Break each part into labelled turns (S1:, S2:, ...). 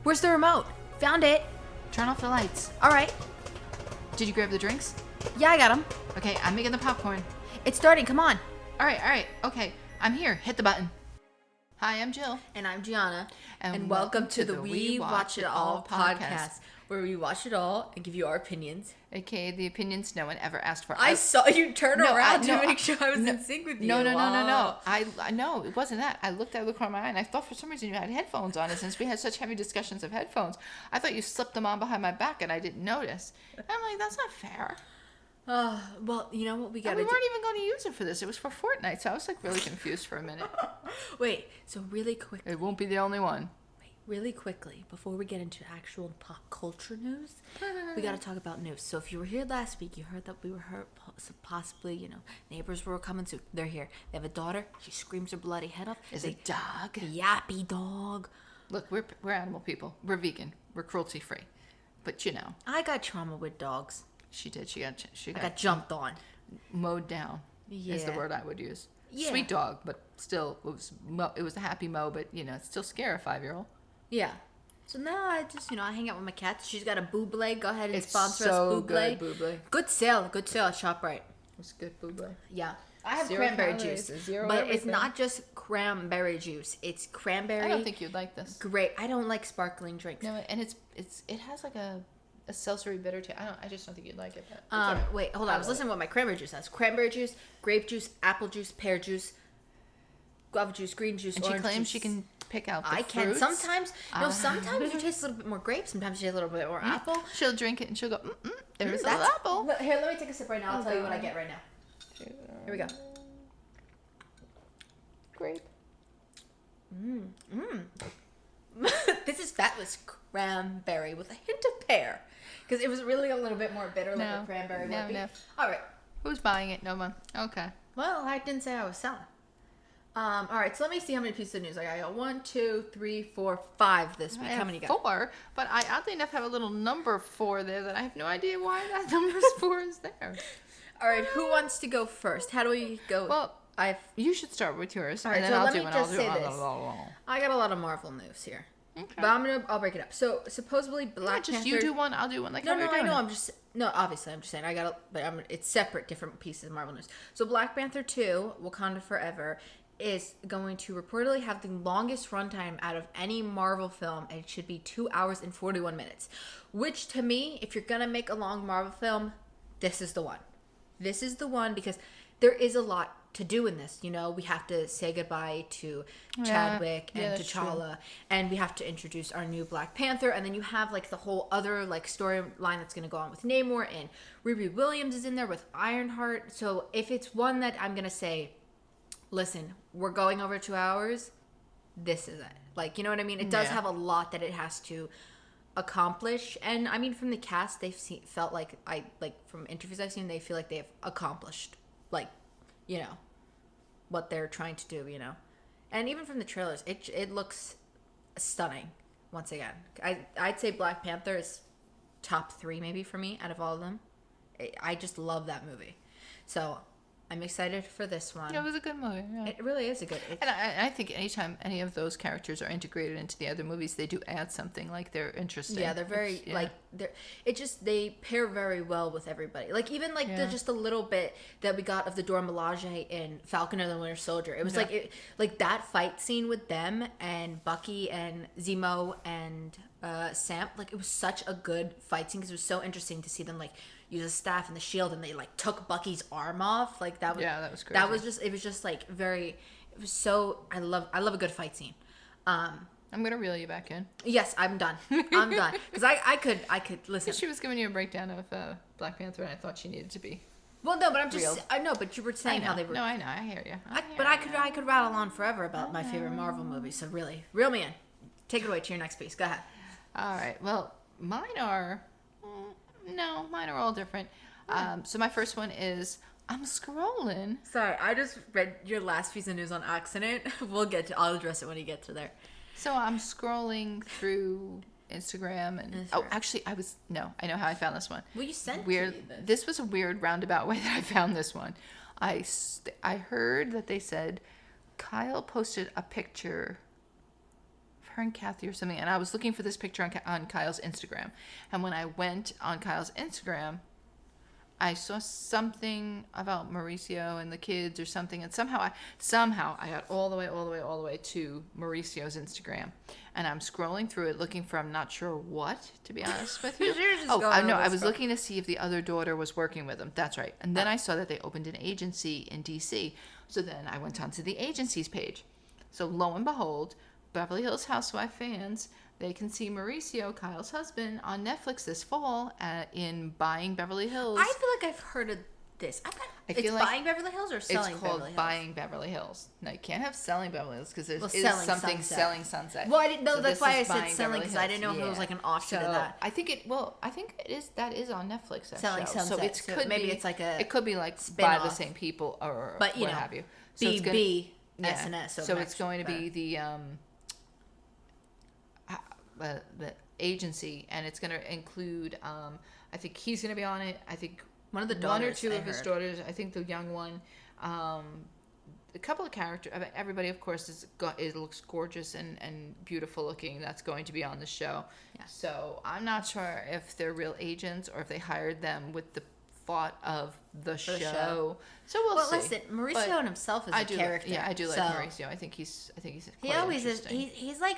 S1: Where's the remote? Found it.
S2: Turn off the lights.
S1: All right.
S2: Did you grab the drinks?
S1: Yeah, I got them.
S2: Okay, I'm making the popcorn.
S1: It's starting. Come on.
S2: All right. Okay, I'm here. Hit the button. Hi, I'm Jill.
S1: And I'm Gianna.
S2: And
S1: welcome to the We Watch It All podcast, where we watch it all and give you our opinions.
S2: AKA the opinions no one ever asked for.
S1: I saw you turn around to make sure I was in sync with you.
S2: No. I know it wasn't that. I looked out of the corner of my eye and I thought for some reason you had headphones on, and since we had such heavy discussions of headphones, I thought you slipped them on behind my back and I didn't notice. And I'm like, that's not fair.
S1: Well, you know what we got to
S2: We
S1: do?
S2: weren't even going to use it for this. It was for Fortnite, so I was like really confused for a minute.
S1: Wait, so really quick.
S2: It won't be the only one.
S1: Really quickly, before we get into actual pop culture news, we got to talk about news. So if you were here last week, you heard that we were possibly, neighbors were coming soon. They're here. They have a daughter. She screams her bloody head off.
S2: Is a dog.
S1: Yappy dog.
S2: Look, we're animal people. We're vegan. We're cruelty free. But
S1: I got trauma with dogs.
S2: She did. She
S1: got jumped on.
S2: Mowed down.
S1: Yeah.
S2: Is the word I would use.
S1: Yeah.
S2: Sweet dog, but still, it was a happy mow, but, it's still scare a 5-year-old.
S1: Yeah. So now I just, I hang out with my cats. She's got a Buble. Go ahead and
S2: It's
S1: sponsor
S2: so
S1: us, Buble.
S2: good, Buble.
S1: Good sale at ShopRite.
S2: It's good, Buble.
S1: Yeah. I have
S2: 0
S1: cranberry
S2: calories,
S1: juice.
S2: 0
S1: But
S2: everything.
S1: it's not just cranberry juice. It's cranberry.
S2: I don't think you'd like this.
S1: Great. I don't like sparkling drinks.
S2: No, and it has like a seltzery bitter taste. I just don't think you'd like it. But it's all right.
S1: Wait, hold on. I was listening to what my cranberry juice has. Cranberry juice, grape juice, apple juice, pear juice, guava juice, green juice,
S2: And she
S1: orange
S2: claims
S1: juice.
S2: she can pick out the
S1: I can.
S2: fruits.
S1: Sometimes, sometimes you taste a little bit more grape. Sometimes you taste a little bit more apple.
S2: She'll drink it and she'll go, there's a
S1: That's-
S2: apple.
S1: Here, let me take a sip right now. I'll tell you what I get right now. Here we go.
S2: Grape.
S1: That was cranberry with a hint of pear. Because it was really a little bit more bitter like a cranberry would be.
S2: No.
S1: All right.
S2: Who's buying it? No one. Okay.
S1: Well, I didn't say I was selling. All right, so let me see how many pieces of news I got. 1, 2, 3, 4, 5 this week.
S2: I
S1: How many you
S2: have
S1: got?
S2: 4, but I oddly enough have a little number 4 there that I have no idea why that number 4 is there.
S1: All right, who wants to go first? How do we go?
S2: Well, you should start with yours,
S1: All right,
S2: and then
S1: so
S2: I'll
S1: let
S2: do
S1: me
S2: one.
S1: just
S2: I'll
S1: say
S2: do
S1: this.
S2: one.
S1: I got a lot of Marvel news here.
S2: Okay.
S1: But I'll break it up. So supposedly Black Panther.
S2: You do one, I'll do one. Like
S1: No,
S2: how we're
S1: I
S2: doing
S1: know.
S2: it.
S1: Obviously, I'm just saying. It's separate, different pieces of Marvel news. So Black Panther 2, Wakanda Forever, is going to reportedly have the longest runtime out of any Marvel film, and it should be 2 hours and 41 minutes. Which, to me, if you're gonna make a long Marvel film, this is the one. This is the one because there is a lot to do in this. We have to say goodbye to Chadwick and T'Challa, and we have to introduce our new Black Panther, and then you have the whole other storyline that's going to go on with Namor, and Riri Williams is in there with Ironheart. So if it's one that I'm going to say, listen, we're going over 2 hours, this is it. You know what I mean? It does have a lot that it has to accomplish, and I mean from the cast felt like from interviews I've seen, they feel like they've accomplished what they're trying to do, and even from the trailers it looks stunning. Once again, I'd say Black Panther is top 3 maybe for me out of all of them. I just love that movie, so I'm excited for this one.
S2: Yeah, it was a good movie. Yeah.
S1: It really is a good.
S2: And I think anytime any of those characters are integrated into the other movies, they do add something. They're interesting.
S1: Yeah, they're very they pair very well with everybody. Even just a little bit that we got of the Dora Milaje in Falcon and the Winter Soldier. It was that fight scene with them and Bucky and Zemo and Sam. It was such a good fight scene because it was so interesting to see them use a staff and the shield, and they took Bucky's arm off. That was crazy. It was so I love a good fight scene.
S2: I'm gonna reel you back in.
S1: Yes, I'm done because I could listen.
S2: She was giving you a breakdown of Black Panther, and I thought she needed to be.
S1: Well, no, but I know, but you were saying how they were.
S2: No, I know, I hear you.
S1: I could rattle on forever about my favorite Marvel movies. So really, reel me in. Take it away to your next piece. Go ahead.
S2: All right. Well, mine are all different. So my first one is I'm scrolling.
S1: Sorry, I just read your last piece of news on accident. I'll address it when you get to there.
S2: So I'm scrolling through Instagram and actually I know how I found this one.
S1: Well, you sent
S2: weird.
S1: me
S2: This was a weird roundabout way that I found this one. I heard that they said Kyle posted a picture her and Kathy or something, and I was looking for this picture on Kyle's Instagram. And when I went on Kyle's Instagram, I saw something about Mauricio and the kids or something, and somehow I got all the way to Mauricio's Instagram, and I'm scrolling through it looking for I'm not sure what, to be honest with you. I was looking to see if the other daughter was working with them. That's right. And then I saw that they opened an agency in DC. So then I went onto the agency's page. So lo and behold, Beverly Hills Housewife fans, they can see Mauricio, Kyle's husband, on Netflix this fall in Buying Beverly Hills.
S1: I feel like I've heard of this. It's Buying Beverly Hills or Selling Beverly Hills?
S2: It's called Buying Beverly Hills. No, you can't have Selling Beverly Hills because there's
S1: something
S2: Sunset. Selling Sunset.
S1: Well, I didn't know. So that's why I said Selling, because I didn't know if it was like an offshoot of that.
S2: I think it is. That is on Netflix. That
S1: Selling
S2: show.
S1: Sunset.
S2: So it's like
S1: a.
S2: It could be like
S1: spin-off.
S2: by the same people or
S1: but,
S2: what have you.
S1: So BB SNS.
S2: So it's going to be the agency, and it's going to include. I think he's going to be on it. I think
S1: one or two
S2: of his daughters. I think the young one. A couple of characters. Everybody, of course, it looks gorgeous and beautiful looking. That's going to be on the show. Yeah. So I'm not sure if they're real agents or if they hired them with the thought of the show. So we'll see.
S1: Well, listen, Mauricio in himself is a character.
S2: I do like Mauricio. I think he's
S1: he always is. He's like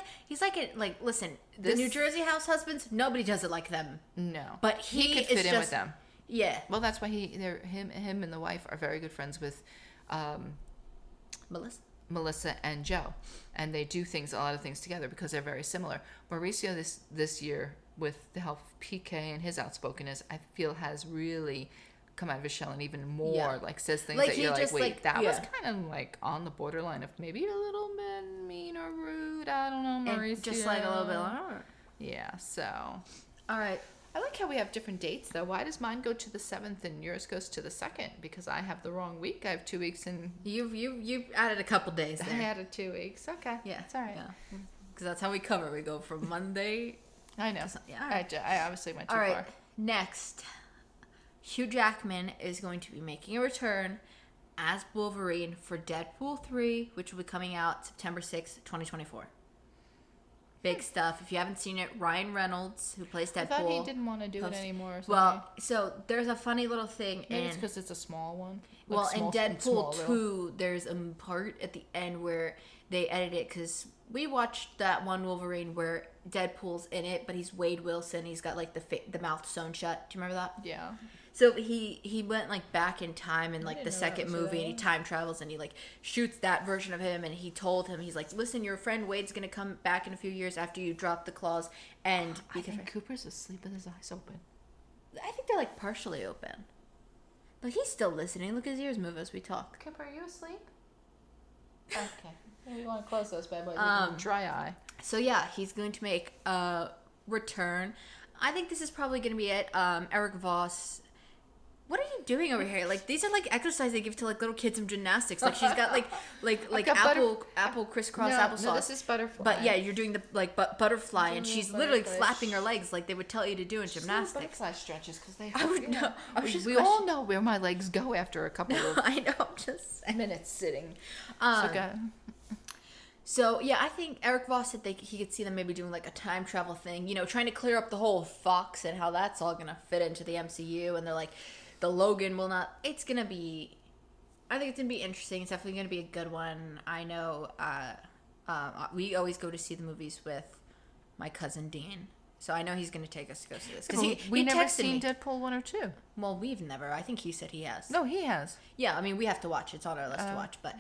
S1: listen, the New Jersey house husbands, nobody does it like them.
S2: No,
S1: but
S2: he could fit in with them.
S1: Yeah.
S2: Well, that's why him and the wife are very good friends with Melissa and Joe, and they do a lot of things together because they're very similar. Mauricio this year, with the help of PK and his outspokenness, I feel has really come out of his shell and even more says things that you're like, wait, that was kind of like on the borderline of maybe a little bit mean or rude. I don't know, Mauricio.
S1: And just like a little bit.
S2: Yeah. So.
S1: All right.
S2: I like how we have different dates, though. Why does mine go to the 7th and yours goes to the 2nd? Because I have the wrong week. I have 2 weeks and...
S1: You've added a couple days there.
S2: I added 2 weeks. Okay.
S1: Yeah.
S2: It's all right.
S1: Because that's how we cover. We go from Monday...
S2: I know. I obviously went too
S1: far.
S2: All
S1: right. Next, Hugh Jackman is going to be making a return as Wolverine for Deadpool 3, which will be coming out September 6th, 2024. Big stuff. If you haven't seen it, Ryan Reynolds, who plays Deadpool. I
S2: thought he didn't want to do it anymore or something.
S1: Well, so there's a funny little thing.
S2: Maybe it's because it's a small one.
S1: In Deadpool 2, there's a part at the end where they edit it because we watched that one Wolverine where Deadpool's in it, but he's Wade Wilson. He's got like the mouth sewn shut. Do you remember that?
S2: Yeah.
S1: So he went like back in time in like the second movie, and he time travels and he like shoots that version of him, and he told him, he's like, listen, your friend Wade's gonna come back in a few years after you drop the claws, and
S2: I think Cooper's asleep with his eyes open.
S1: I think they're like partially open, but he's still listening. Look, his ears move as we talk.
S2: Cooper, are you asleep? Okay. We want to close those bad boys. Dry eye.
S1: So yeah, he's going to make a return. I think this is probably going to be it. Eric Voss. What are you doing over here? Like, these are like exercise they give to like little kids in gymnastics. Like, she's got like apple crisscross applesauce.
S2: No, this is butterfly.
S1: But yeah, you're doing the like butterfly, and she's literally flapping her legs like they would tell you to do in gymnastics.
S2: Butterfly stretches because they.
S1: I would know.
S2: We all know where my legs go after a couple of
S1: I know. I'm just
S2: minutes sitting.
S1: So yeah, I think Eric Voss said he could see them maybe doing like a time travel thing, trying to clear up the whole Fox and how that's all gonna fit into the MCU. And they're like, the Logan will not. It's gonna be. I think it's gonna be interesting. It's definitely gonna be a good one. I know. We always go to see the movies with my cousin Dean, so I know he's gonna take us to go see this because
S2: we never seen Deadpool 1 or 2.
S1: Well, we've never. I think he said he has.
S2: No, he has.
S1: Yeah, I mean we have to watch. It's on our list to watch, but.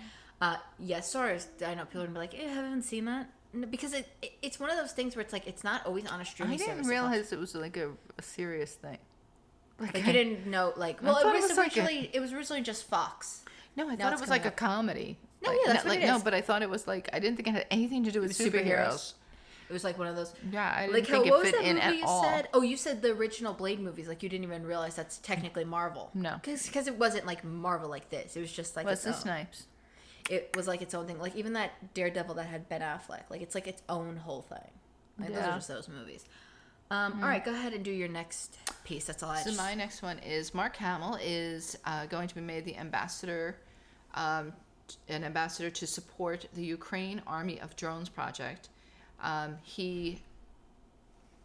S1: Yes, sorry. I know people are gonna be like, I haven't seen that because it's one of those things where it's like it's not always on a streaming service.
S2: I didn't realize it was like a serious thing.
S1: Like you didn't know, like it was originally just Fox.
S2: No, I thought it was like a comedy.
S1: No, yeah, that's what it is.
S2: No, but I thought it was like I didn't think it had anything to do with superheroes.
S1: It was like one of those.
S2: Yeah, I didn't think it fit in at all.
S1: Said? Oh, you said the original Blade movies. Like you didn't even realize that's technically Marvel.
S2: No,
S1: because it wasn't like Marvel like this. It was just like
S2: Wesley Snipes.
S1: It was like its own thing. Like even that Daredevil that had Ben Affleck. Like it's like its own whole thing. Like those are just those movies. All right, go ahead and do your next piece. That's all I have.
S2: So my next one is Mark Hamill is going to be made the ambassador, an ambassador to support the Ukraine Army of Drones project. He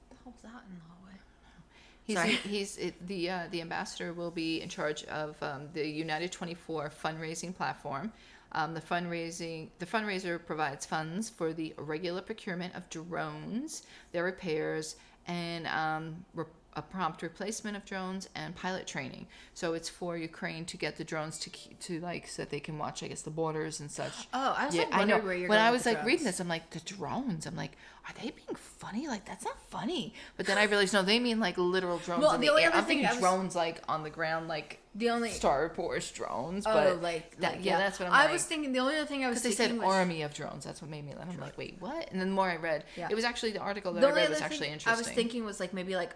S1: What the hell was that in the hallway?
S2: The ambassador will be in charge of the United 24 fundraising platform. The fundraiser provides funds for the regular procurement of drones, their repairs, and a prompt replacement of drones and pilot training. So it's for Ukraine to get the drones to like so that they can watch, I guess, the borders and such.
S1: Oh, I was like wondering where you're
S2: when
S1: going
S2: I
S1: with
S2: was
S1: the
S2: like
S1: drones.
S2: reading this, I'm like, the drones. I'm like, are they being funny? Like, that's not funny. But then I realized no, they mean like literal drones.
S1: Well,
S2: in
S1: the only
S2: air.
S1: other
S2: I'm
S1: thing
S2: thinking
S1: I was-
S2: drones like on the ground, like
S1: The only
S2: Star Wars drones.
S1: oh,
S2: But
S1: like
S2: that's what I'm
S1: I
S2: like.
S1: was thinking. The only other thing I was
S2: Because they
S1: thinking
S2: said
S1: was
S2: army of drones. That's what made me laugh. I'm like, wait, what? And then the more I read,
S1: Yeah.
S2: it was actually the article that
S1: the
S2: I
S1: only
S2: read
S1: other
S2: was
S1: thing
S2: actually
S1: I
S2: interesting.
S1: was thinking was like maybe like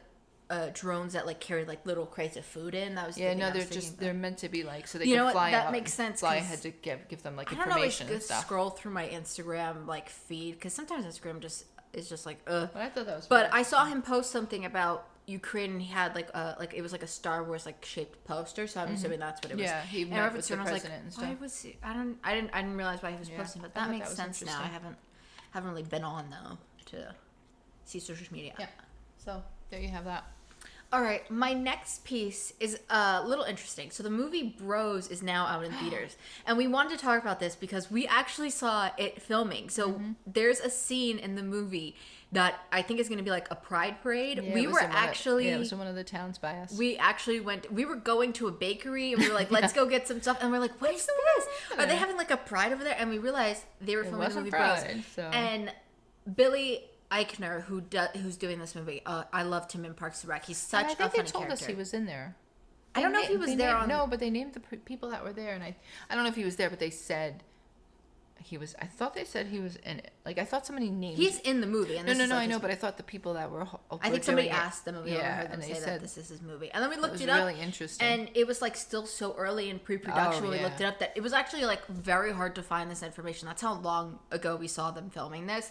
S1: drones that like carry like little crates of food in. That was the
S2: Yeah,
S1: thing
S2: no,
S1: I was
S2: they're
S1: thinking about.
S2: meant to be like so they
S1: You know
S2: can
S1: what?
S2: fly
S1: That
S2: out,
S1: makes sense,
S2: fly
S1: 'cause
S2: ahead to give them like
S1: I don't always
S2: information and
S1: just
S2: stuff.
S1: scroll through my Instagram like feed because sometimes Instagram just is just like ugh.
S2: But I thought that was.
S1: But
S2: weird.
S1: I saw him post something about Ukraine and he had like it was like a Star Wars like shaped poster, so I'm assuming that's what it was.
S2: Yeah, he
S1: and
S2: met
S1: I read
S2: with
S1: through
S2: the
S1: and I was
S2: president and
S1: like,
S2: stuff.
S1: why was he, I didn't realize why he was
S2: Yeah,
S1: posting, but
S2: I
S1: that
S2: thought
S1: makes
S2: that was
S1: sense now. I
S2: interesting.
S1: haven't really been on though to see social media.
S2: Yeah. So there you have that.
S1: All right, my next piece is a little interesting. So the movie Bros is now out in theaters, and we wanted to talk about this because we actually saw it filming. So there's a scene in the movie that I think is going to be like a pride parade.
S2: Yeah,
S1: we
S2: it was
S1: were
S2: in one of-
S1: actually
S2: it was in one of the towns by us.
S1: we actually went. We were going to a bakery, and we were like, "Let's go get some stuff." And we're like, "What is this? Are they having like a pride over there?" And we realized they were filming the
S2: wasn't
S1: movie
S2: Pride,
S1: Bros.
S2: so-
S1: And Billy Eichner, who's doing this movie, I loved him in Parks and Rec. He's such
S2: And I
S1: a
S2: think
S1: funny
S2: they told
S1: character.
S2: us he was in there.
S1: I don't know if he was
S2: They
S1: there
S2: named-
S1: on.
S2: No, but they named the people that were there, and I don't know if he was there, but they said he was. I thought they said he was in it. Like I thought somebody named.
S1: He's in the movie. And
S2: No,
S1: this
S2: no,
S1: is
S2: no.
S1: like
S2: I know,
S1: his-
S2: but I thought the people that were.
S1: I think somebody asked them, and we
S2: Yeah,
S1: overheard them
S2: and they
S1: say that
S2: said-
S1: this is his movie. And then we
S2: It
S1: looked
S2: was
S1: it up.
S2: really interesting.
S1: And it was like still so early in pre-production
S2: Oh,
S1: when we
S2: yeah.
S1: looked it up that it was actually like very hard to find this information. That's how long ago we saw them filming this.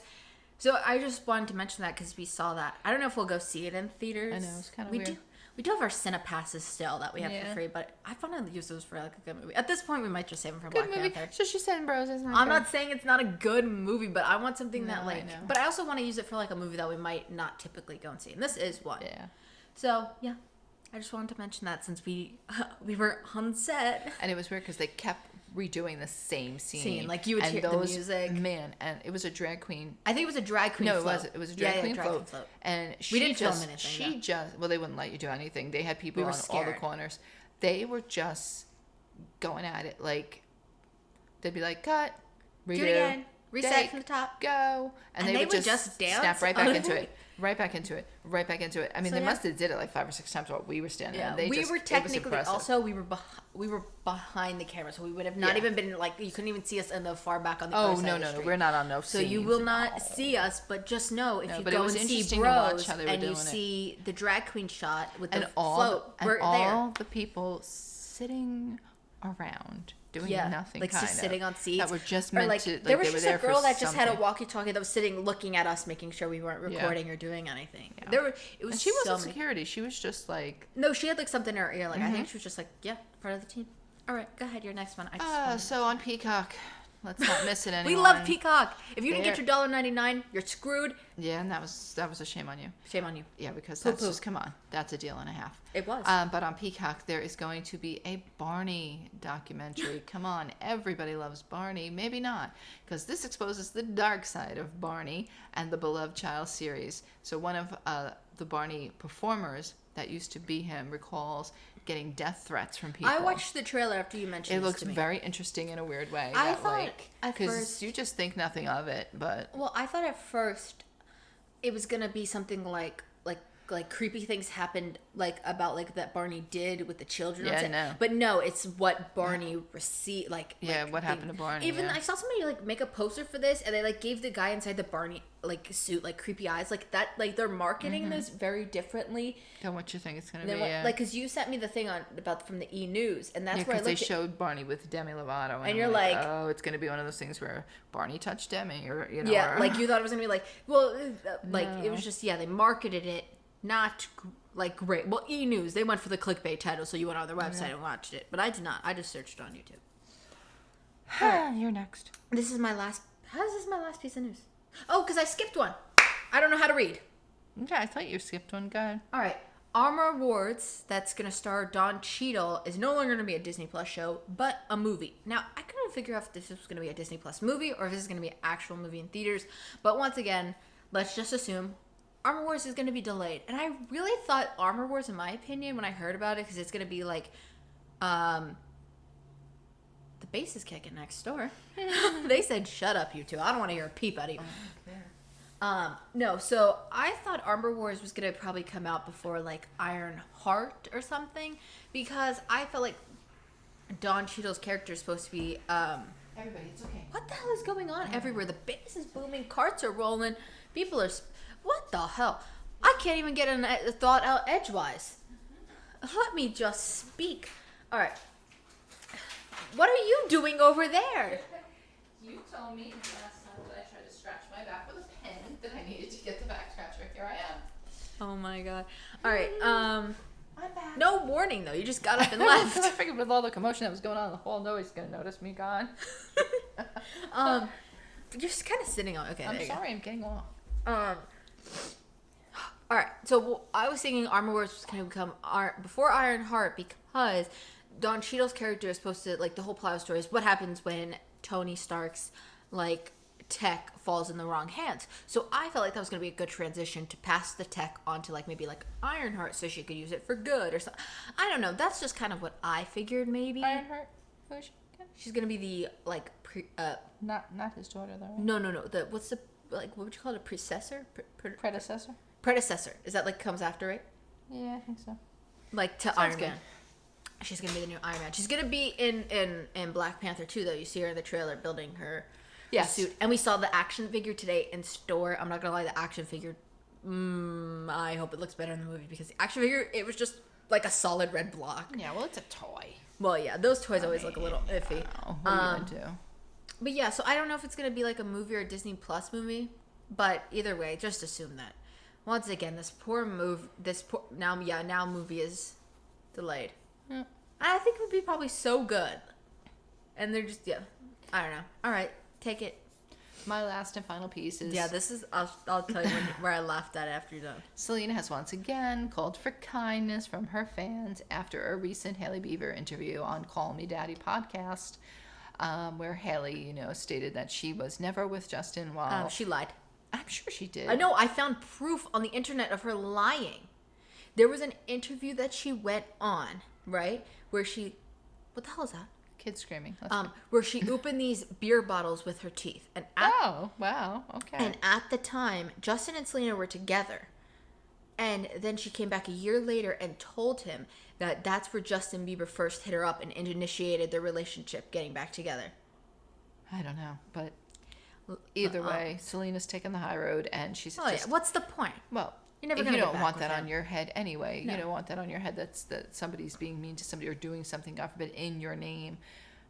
S1: So I just wanted to mention that because we saw that. I don't know if we'll go see it in theaters.
S2: I know, it's kinda
S1: we
S2: weird.
S1: We do have our Cinepasses still that we have
S2: Yeah.
S1: for free, but I want to use those for like a good movie. At this point, we might just save them for
S2: Good
S1: Black
S2: movie.
S1: Panther.
S2: So she said, "Bros, isn't that
S1: I'm
S2: good?"
S1: not saying it's not a good movie, but I want something that
S2: No, I
S1: like.
S2: know.
S1: But I also want to use it for like a movie that we might not typically go and see, and this is one.
S2: Yeah.
S1: So yeah, I just wanted to mention that since we were on set.
S2: And it was weird because they kept redoing the same scene.
S1: Like, you would
S2: and
S1: hear the music.
S2: Man, and it was a drag queen.
S1: I think it was a drag queen.
S2: No,
S1: float.
S2: it was a drag queen float. And she
S1: didn't film
S2: just,
S1: anything,
S2: well, they wouldn't let you do anything. They had people
S1: We were
S2: on all the
S1: scared.
S2: corners. They were just going at it. Like, they'd be like, cut, redo,
S1: Do it again. Reset
S2: take,
S1: from the top.
S2: go. And they would just
S1: dance
S2: snap right back
S1: on
S2: into
S1: it.
S2: it. Right back into it. Right back into it. I mean,
S1: So,
S2: they
S1: yeah.
S2: must have did it like 5 or 6 times while we were standing
S1: Yeah,
S2: there.
S1: we
S2: It
S1: were
S2: was
S1: technically
S2: impressive.
S1: also we were behind the camera, so we would have not
S2: Yeah.
S1: even been like you couldn't even see us in the far back on the
S2: Oh,
S1: other side
S2: no,
S1: of the
S2: no, no.
S1: street.
S2: We're not on no
S1: So you
S2: scenes.
S1: will not see us, but just know if
S2: No,
S1: you
S2: but it
S1: go
S2: was
S1: and see
S2: interesting to watch
S1: Bros
S2: how they were
S1: and you
S2: doing it.
S1: see the drag queen shot with the
S2: and all
S1: float,
S2: and
S1: we're
S2: all
S1: there.
S2: the people sitting around doing
S1: Yeah,
S2: nothing,
S1: like
S2: kind
S1: just
S2: of,
S1: sitting on seats
S2: that were just
S1: Or,
S2: meant
S1: like,
S2: to. Like,
S1: there was
S2: they were
S1: just
S2: there
S1: a girl
S2: for
S1: that just had a
S2: something.
S1: walkie-talkie that was sitting looking at us, making sure we weren't
S2: Yeah.
S1: recording or doing anything.
S2: Yeah.
S1: There were it was
S2: And she
S1: so
S2: wasn't
S1: many.
S2: security. She was just like.
S1: No, she had like something in her ear. Like I
S2: Mm-hmm.
S1: think she was just like, yeah, part of the team. All right, go ahead. Your next one. I just wanted-
S2: So on Peacock, let's not miss it
S1: we
S2: anymore.
S1: love Peacock. If you didn't get
S2: There-
S1: your $1.99, you're screwed.
S2: Yeah, and that was a shame on you.
S1: Shame on you.
S2: Yeah, because
S1: Poo
S2: that's
S1: poo.
S2: just come on, that's a deal and a half.
S1: It was.
S2: But on Peacock, there is going to be a Barney documentary. Come on, everybody loves Barney. Maybe not, because this exposes the dark side of Barney and the beloved child series. So one of the Barney performers that used to be him recalls getting death threats from people.
S1: I watched the trailer after you mentioned
S2: It
S1: this
S2: looks
S1: to me.
S2: very interesting in a weird way.
S1: I
S2: that,
S1: thought
S2: like,
S1: at
S2: because
S1: first-
S2: you just think nothing of it, but
S1: Well, I thought at first it was gonna be something like creepy things happened like about like that Barney did with the children. on
S2: Yeah,
S1: set.
S2: no.
S1: But no, it's what Barney received. Like
S2: Yeah,
S1: like,
S2: what happened to Barney,
S1: Even
S2: yeah.
S1: I saw somebody like make a poster for this, and they like gave the guy inside the Barney like suit like creepy eyes like that. Like they're marketing this very differently
S2: then what you think it's gonna
S1: than
S2: be?
S1: what,
S2: Yeah.
S1: like because you sent me the thing on about from the E News, and that's
S2: Yeah,
S1: where I
S2: because they
S1: looked.
S2: showed Barney with Demi Lovato, and I'm
S1: you're like-
S2: oh, it's going to be one of those things where Barney touched Demi, or you know,
S1: Yeah,
S2: or,
S1: like you thought it was gonna be like, well, like it
S2: No.
S1: was just they marketed it not like great. Well, E News they went for the clickbait title, so you went on their website and watched it, but I did not. I just searched it on YouTube.
S2: You're next.
S1: This is my last. How is this my last piece of news? Oh, because I skipped one. I don't know how to read.
S2: Okay, I thought you skipped one. Go ahead.
S1: All right. Armor Wars, that's going to star Don Cheadle, is no longer going to be a Disney Plus show, but a movie. Now, I couldn't figure out if this was going to be a Disney Plus movie or if this is going to be an actual movie in theaters. But once again, let's just assume Armor Wars is going to be delayed. And I really thought Armor Wars, in my opinion, when I heard about it, because it's going to be like, the bass is kicking next door. They said, shut up, you two. I don't want to hear a peep out of you. No, so I thought Armor Wars was going to probably come out before, like, Iron Heart or something, because I felt like Don Cheadle's character is supposed to be,
S2: Everybody, it's okay.
S1: what the hell is going on everywhere? The bass is booming, carts are rolling, people are, what the hell? I can't even get a thought out edgewise. Let me just speak. All right. What are you doing over there?
S2: You told me last time that I tried to scratch my back with a pen that I needed to get the back scratcher. Here I am.
S1: Oh my god. All right.
S2: I'm back.
S1: No warning though. You just got up and
S2: Because I
S1: left.
S2: figured with all the commotion that was going on in the hall, nobody's gonna notice me gone.
S1: You're just kind of sitting on. Okay.
S2: I'm
S1: there you go.
S2: sorry, I'm getting off.
S1: All right. So I was thinking Armor Wars was going to become before Iron Heart because Don Cheadle's character is supposed to, like, the whole plot of the story is what happens when Tony Stark's, like, tech falls in the wrong hands. So I felt like that was going to be a good transition to pass the tech onto, like, maybe, like, Ironheart so she could use it for good or something. I don't know. That's just kind of what I figured maybe.
S2: Ironheart? Who is she again?
S1: She's going to be the, like,
S2: Not his daughter, though, right?
S1: No. What's the, like, what would you call it? A predecessor?
S2: Predecessor?
S1: Predecessor. Is that, like, comes after it?
S2: Yeah, I think so.
S1: Like, to
S2: Sounds
S1: Iron
S2: good.
S1: Man. She's going to be the new Iron Man. She's going to be in Black Panther, too, though. You see her in the trailer building her suit. And we saw the action figure today in store. I'm not going to lie, the action figure, I hope it looks better in the movie because the action figure, it was just like a solid red block.
S2: Yeah, well, it's a toy.
S1: Well, yeah, those toys always look a little iffy.
S2: What are you gonna do?
S1: But yeah, so I don't know if it's going to be like a movie or a Disney Plus movie, but either way, just assume that. Once again, now movie is delayed.
S2: Yeah.
S1: I think it would be probably so good. And they're just, I don't know. All right, take it.
S2: My last and final piece is...
S1: Yeah, this is, I'll tell you where I laughed at after you're done.
S2: Selena has once again called for kindness from her fans after a recent Hailey Bieber interview on Call Me Daddy podcast, where Hailey, stated that she was never with Justin while...
S1: She lied.
S2: I'm sure she did.
S1: I know, I found proof on the internet of her lying. There was an interview that she went on, right? Where she... What the hell is that?
S2: Kids screaming.
S1: Where she opened these beer bottles with her teeth. And
S2: oh, wow. Okay.
S1: And at the time, Justin and Selena were together. And then she came back a year later and told him that that's where Justin Bieber first hit her up and initiated their relationship getting back together.
S2: I don't know, but either way, Selena's taking the high road, and she's
S1: what's the point?
S2: Well,
S1: you're never gonna
S2: you
S1: get
S2: don't
S1: back
S2: want
S1: with
S2: that
S1: him.
S2: on your head anyway.
S1: No.
S2: You don't want that on your head that somebody's being mean to somebody or doing something, God forbid, in your name.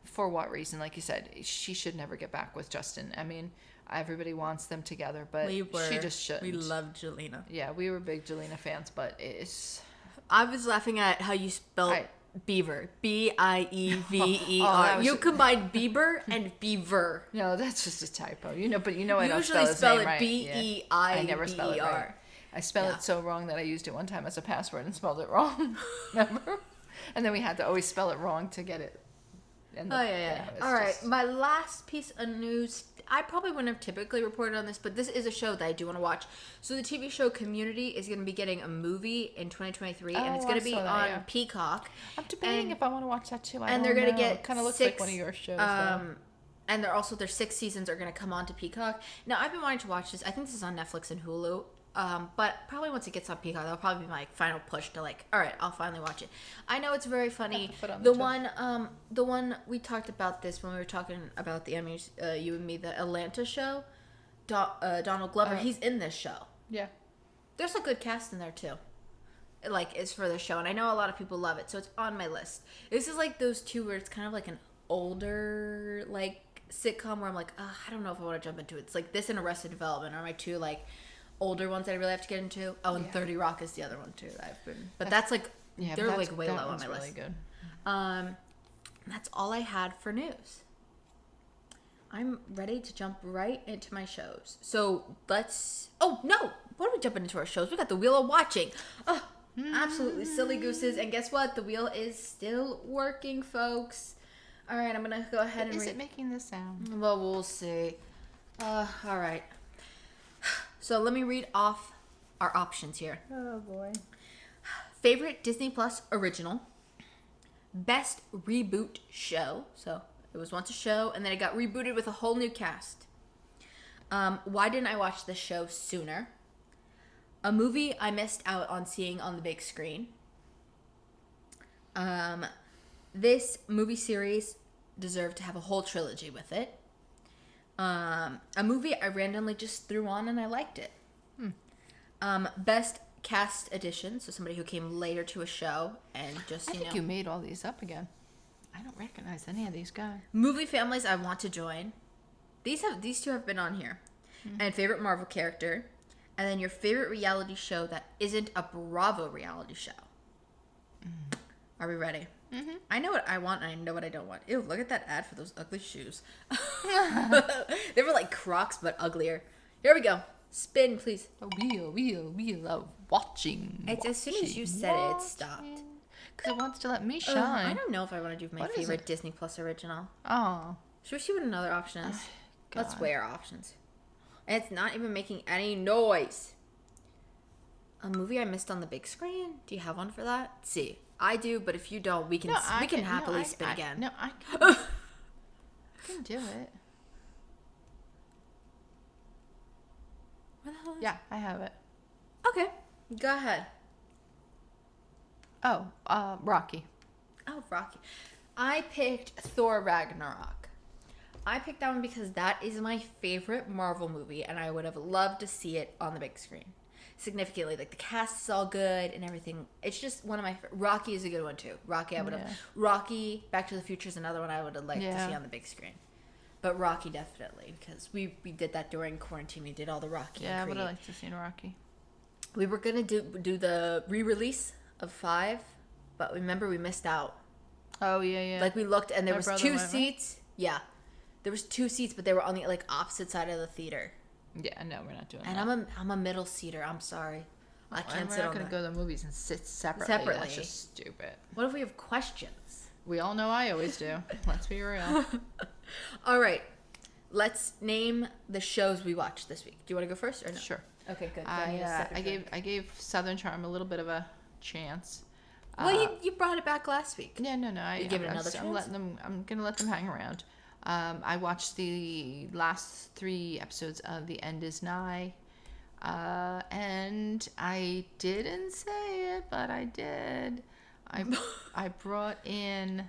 S2: For what reason? Like you said, she should never get back with Justin. I mean, everybody wants them together, but she just shouldn't.
S1: We loved Jelena.
S2: Yeah, we were big Jelena fans, but it's...
S1: I was laughing at how you spelled Beaver. Biever.
S2: Oh,
S1: you combined Bieber and Beaver.
S2: No, that's just a typo. But you know I don't
S1: usually
S2: spell his name
S1: it
S2: right.
S1: Beiber.
S2: I never spell it right. I spelled it so wrong that I used it one time as a password and spelled it wrong. Remember? And then we had to always spell it wrong to get it. All right, my last piece of news. I probably wouldn't have typically reported on this, but this is a show that I do want to watch. So the TV show Community is going to be getting a movie in 2023, and it's going to be on Peacock. I'm debating if I want to watch that too.
S1: They're going to get
S2: kind of looks like one of your shows.
S1: And their 6 seasons are going to come on to Peacock. Now I've been wanting to watch this. I think this is on Netflix and Hulu. But probably once it gets on Peacock, that'll probably be my final push to all right, I'll finally watch it. I know it's very funny. The one we talked about this when we were talking about the Emmys, you and me, the Atlanta show. Donald Glover, he's in this show.
S2: Yeah,
S1: there's a good cast in there too. It's for the show, and I know a lot of people love it, so it's on my list. This is like those two where it's kind of like an older sitcom where I'm like, I don't know if I want to jump into it. It's like this and Arrested Development are my two older ones that I really have to get into. Oh, and 30 Rock is the other one too that I've been. But that's they're way low on my list.
S2: Really good.
S1: That's all I had for news. I'm ready to jump right into my shows. So let's. Oh no! What are we jumping into our shows? We got the wheel of watching. Oh, absolutely silly gooses. And guess what? The wheel is still working, folks. All right, I'm gonna go ahead and.
S2: Is it making this sound?
S1: Well, we'll see. All right. So let me read off our options here.
S2: Oh boy.
S1: Favorite Disney Plus original. Best reboot show. So it was once a show, and then it got rebooted with a whole new cast. Why didn't I watch this show sooner? A movie I missed out on seeing on the big screen. This movie series deserved to have a whole trilogy with it. A movie I randomly just threw on and I liked it. Best cast addition, so somebody who came later to a show and just,
S2: I think you made all these up again. I don't recognize any of these guys.
S1: Movie families I want to join. These two have been on here. And favorite Marvel character. And then your favorite reality show that isn't a Bravo reality show. Are we ready? Mm-hmm. I know what I want and I know what I don't want. Ew, look at that ad for those ugly shoes. They were like Crocs, but uglier. Here we go. Spin, please.
S2: A wheel of watching.
S1: It's as soon as you said it, it stopped.
S2: Because it wants to let me shine.
S1: I don't know if I want to do my favorite Disney Plus original.
S2: Oh.
S1: Should we see what another option is?
S2: God.
S1: Let's weigh our options. And it's not even making any noise. A movie I missed on the big screen? Do you have one for that? Let's see. I do, but if you don't, we can happily spin again.
S2: No, I can do it.
S1: Where the hell is
S2: Yeah, I have it.
S1: Okay, go ahead.
S2: Oh, Rocky.
S1: Oh, Rocky. I picked Thor Ragnarok. I picked that one because that is my favorite Marvel movie, and I would have loved to see it on the big screen. Significantly, like the cast is all good and everything. It's just one of my. Rocky is a good one too. Rocky, I would have. Rocky, Back to the Future is another one I would have liked to see on the big screen. But Rocky definitely, because we did that during quarantine. We did all the Rocky.
S2: Yeah, I would have liked to see Rocky.
S1: We were gonna do the re-release of 5, but remember we missed out.
S2: Oh yeah.
S1: Like we looked and there was 2 seats. Right? Yeah, there was 2 seats, but they were on the like opposite side of the theater.
S2: Yeah, no, we're not doing
S1: that. And I'm a middle seater. I'm sorry, I can't sit on.
S2: We're not gonna go to the movies and sit separately. That's just stupid.
S1: What if we have questions?
S2: We all know I always do. Let's be real.
S1: All right, let's name the shows we watched this week. Do you want to go first or no?
S2: Sure.
S1: Okay, good.
S2: I gave Southern Charm a little bit of a chance.
S1: Well, you brought it back last week.
S2: Yeah, no.
S1: You give it another chance.
S2: I'm gonna let them hang around. I watched the last 3 episodes of The End Is Nigh, and I didn't say it, but I did. I brought in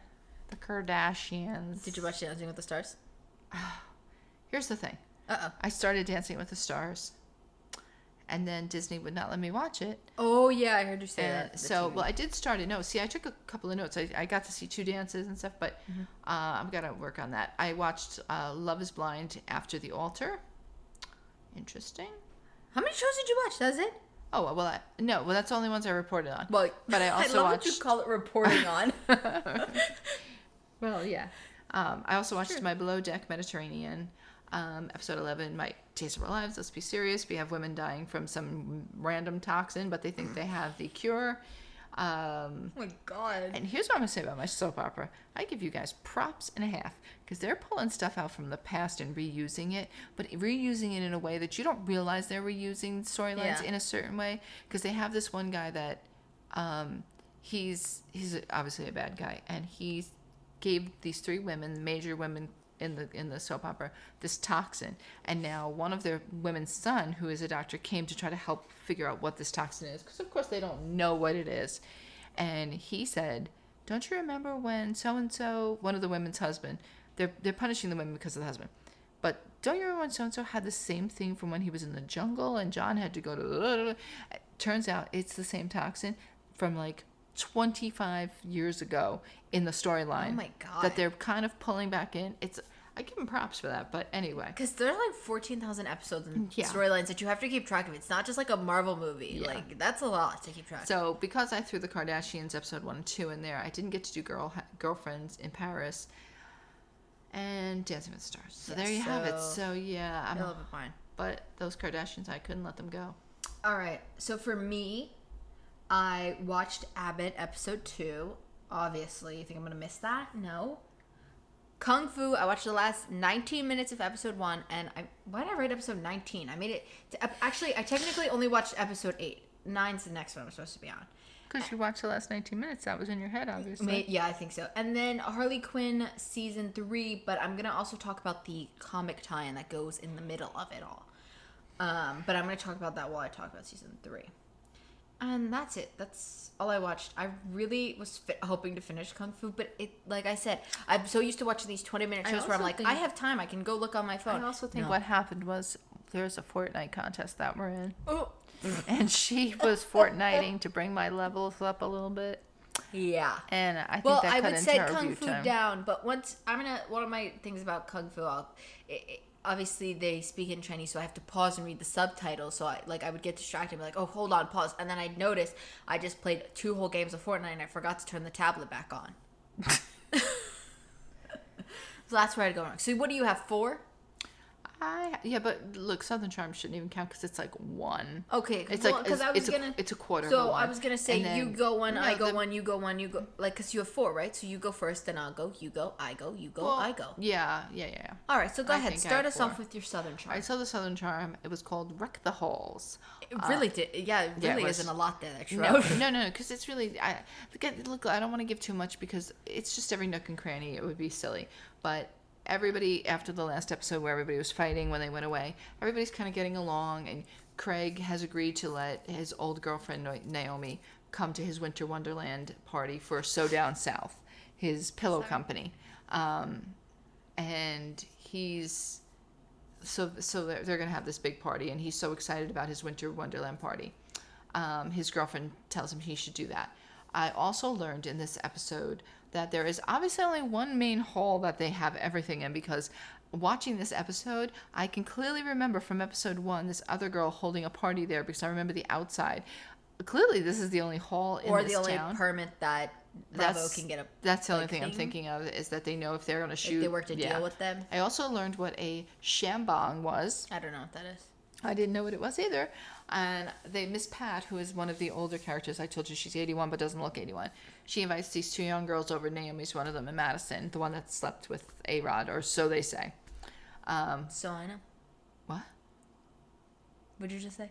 S2: the Kardashians.
S1: Did you watch Dancing with the Stars?
S2: Here's the thing. I started Dancing with the Stars, and then Disney would not let me watch it.
S1: Oh yeah, I heard you say that.
S2: So, well, I did start a note. See, I took a couple of notes. I got to see 2 dances and stuff, but I've got to work on that. I watched Love Is Blind After the Altar. Interesting.
S1: How many shows did you watch? That's it?
S2: Oh, well, no. Well, that's the only ones I reported on.
S1: Well,
S2: but I also
S1: I love
S2: watched.
S1: what you call it reporting on.
S2: Well, yeah. I also watched My Below Deck Mediterranean. Episode 11, My Taste of Our Lives. Let's be serious. We have women dying from some random toxin, but they think they have the cure.
S1: Oh my God.
S2: And here's what I'm going to say about my soap opera. I give you guys props and a half, because they're pulling stuff out from the past and reusing it, but reusing it in a way that you don't realize they're reusing storylines in a certain way, because they have this one guy that he's obviously a bad guy, and he gave these 3 women, major women in the soap opera, this toxin, and now one of their women's son, who is a doctor, came to try to help figure out what this toxin is, because of course they don't know what it is. And he said, don't you remember when so and so, one of the women's husband, they're punishing the women because of the husband, but don't you remember when so and so had the same thing from when he was in the jungle and John had to go to turns out it's the same toxin from like 25 years ago in the storyline.
S1: Oh my God.
S2: That they're kind of pulling back in. I give them props for that, but anyway.
S1: Because there's like 14,000 episodes and storylines that you have to keep track of. It's not just like a Marvel movie. Yeah. Like, that's a lot to keep track of.
S2: So, because I threw the Kardashians episode 1 and 2 in there, I didn't get to do Girlfriends in Paris. and Dancing with the Stars. So
S1: Yes,
S2: there you have it.
S1: so-
S2: So yeah,
S1: I love it fine.
S2: but those Kardashians, I couldn't let them go.
S1: All right. So for me, I watched Abbott episode 2. Obviously, you think I'm going to miss that? No. Kung Fu, I watched the last 19 minutes of episode 1, and why did I write episode 19? I made it actually, I technically only watched episode 8. 9's the next one I'm supposed to be on.
S2: Because you watched the last 19 minutes. That was in your head, obviously.
S1: Yeah, I think so. And then Harley Quinn season 3, but I'm going to also talk about the comic tie-in that goes in the middle of it all. But I'm going to talk about that while I talk about season 3. And that's it. That's all I watched. I really was hoping to finish Kung Fu, but like I said, I'm so used to watching these 20-minute shows where I'm like, I have time. I can go look on my phone.
S2: I also think what happened was there's a Fortnite contest that we're in.
S1: Oh.
S2: And she was Fortniting to bring my levels up a little bit.
S1: Yeah.
S2: And I think
S1: well,
S2: that
S1: I
S2: cut
S1: would
S2: into
S1: say
S2: our
S1: Kung
S2: view
S1: Fu
S2: time.
S1: down, but one of my things about Kung Fu, obviously they speak in Chinese, so I have to pause and read the subtitles. So I would get distracted and be like, oh, hold on, pause. And then I'd notice I just played 2 whole games of Fortnite and I forgot to turn the tablet back on. So that's where I'd go wrong. So what do you have, 4?
S2: Yeah, but look, Southern Charm shouldn't even count because it's like 1.
S1: Okay,
S2: It's
S1: well,
S2: like
S1: because I was
S2: it's a quarter.
S1: So
S2: of a one.
S1: I was gonna say
S2: And then-
S1: you go one, I
S2: No,
S1: go one, you go one, you go, like, because you have 4, right? So you go first, then I'll go, you go, I go, you go,
S2: Well,
S1: I go.
S2: Yeah.
S1: All right, so go
S2: I
S1: ahead,
S2: think I
S1: start
S2: have
S1: us off
S2: 4.
S1: with your Southern Charm.
S2: I saw the Southern Charm. It was called Wreck the Halls.
S1: It really did. Yeah, it really
S2: was-
S1: isn't a lot there. That you
S2: No,
S1: wrote.
S2: no, because it's really. Look, I don't want to give too much because it's just every nook and cranny. It would be silly, but everybody after the last episode where everybody was fighting when they went away, everybody's kind of getting along, and Craig has agreed to let his old girlfriend Naomi come to his Winter Wonderland party for So Down South, his pillow company, and he's. So they're going to have this big party, and he's so excited about his Winter Wonderland party. His girlfriend tells him he should do that. I also learned in this episode that there is obviously only one main hall that they have everything in, because watching this episode, I can clearly remember from episode 1 this other girl holding a party there, because I remember the outside. Clearly, this is the only hall in
S1: Or
S2: this
S1: the only
S2: town.
S1: permit that Bravo can get a.
S2: That's the only
S1: like,
S2: thing I'm
S1: thing?
S2: thinking of, is that they know if they're going to shoot.
S1: If they worked a deal with them.
S2: I also learned what a shambong was.
S1: I don't know what that is.
S2: I didn't know what it was either. And Miss Pat, who is one of the older characters, I told you she's 81 but doesn't look 81. She invites these 2 young girls over. Naomi's one of them, and Madison, the one that slept with A-Rod, or so they say.
S1: So I know.
S2: What?
S1: What'd you just say?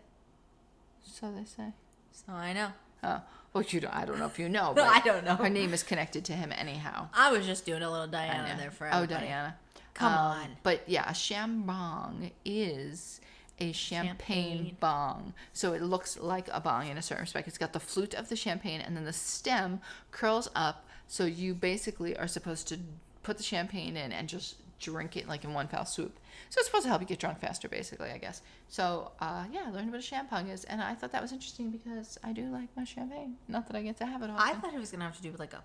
S2: So they say.
S1: So I know.
S2: Oh, well, I don't know if you know, but
S1: I don't know.
S2: her name is connected to him anyhow.
S1: I was just doing a little Diana there for everybody.
S2: Oh, Diana.
S1: Come on.
S2: But yeah, a shambong is a champagne bong. So it looks like a bong in a certain respect. It's got the flute of the champagne, and then the stem curls up. So you basically are supposed to put the champagne in and just drink it like in one foul swoop. So it's supposed to help you get drunk faster, basically, I guess. So, yeah, I learned what a champagne is, and I thought that was interesting because I do like my champagne. Not that I get to have it often.
S1: I thought it was going to have to do with like a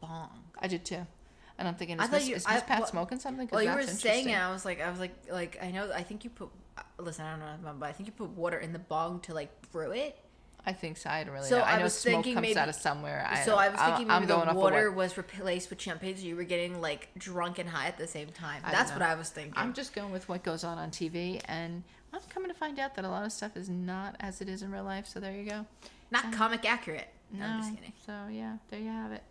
S1: bong.
S2: I did too. And I'm thinking,
S1: I
S2: is
S1: thought
S2: Miss
S1: you-
S2: Pat
S1: well-
S2: smoking something? 'Cause
S1: Well, you were
S2: that's
S1: saying it.
S2: interesting.
S1: I was like, I know. I think you put. Listen, I don't know, but I think you put water in the bong to like brew it.
S2: I think so. I don't really
S1: So
S2: know. I
S1: I
S2: know
S1: was
S2: smoke
S1: thinking
S2: comes
S1: maybe-
S2: out of somewhere.
S1: So I was thinking maybe
S2: going
S1: the
S2: off of
S1: water
S2: what-
S1: was replaced with champagne, so you were getting like drunk and high at the same time.
S2: I
S1: That's
S2: don't
S1: what
S2: know.
S1: I was thinking.
S2: I'm just going with what goes on TV, and I'm coming to find out that a lot of stuff is not as it is in real life. So there you go.
S1: Not comic accurate. No, I'm just kidding.
S2: So yeah, there you have it.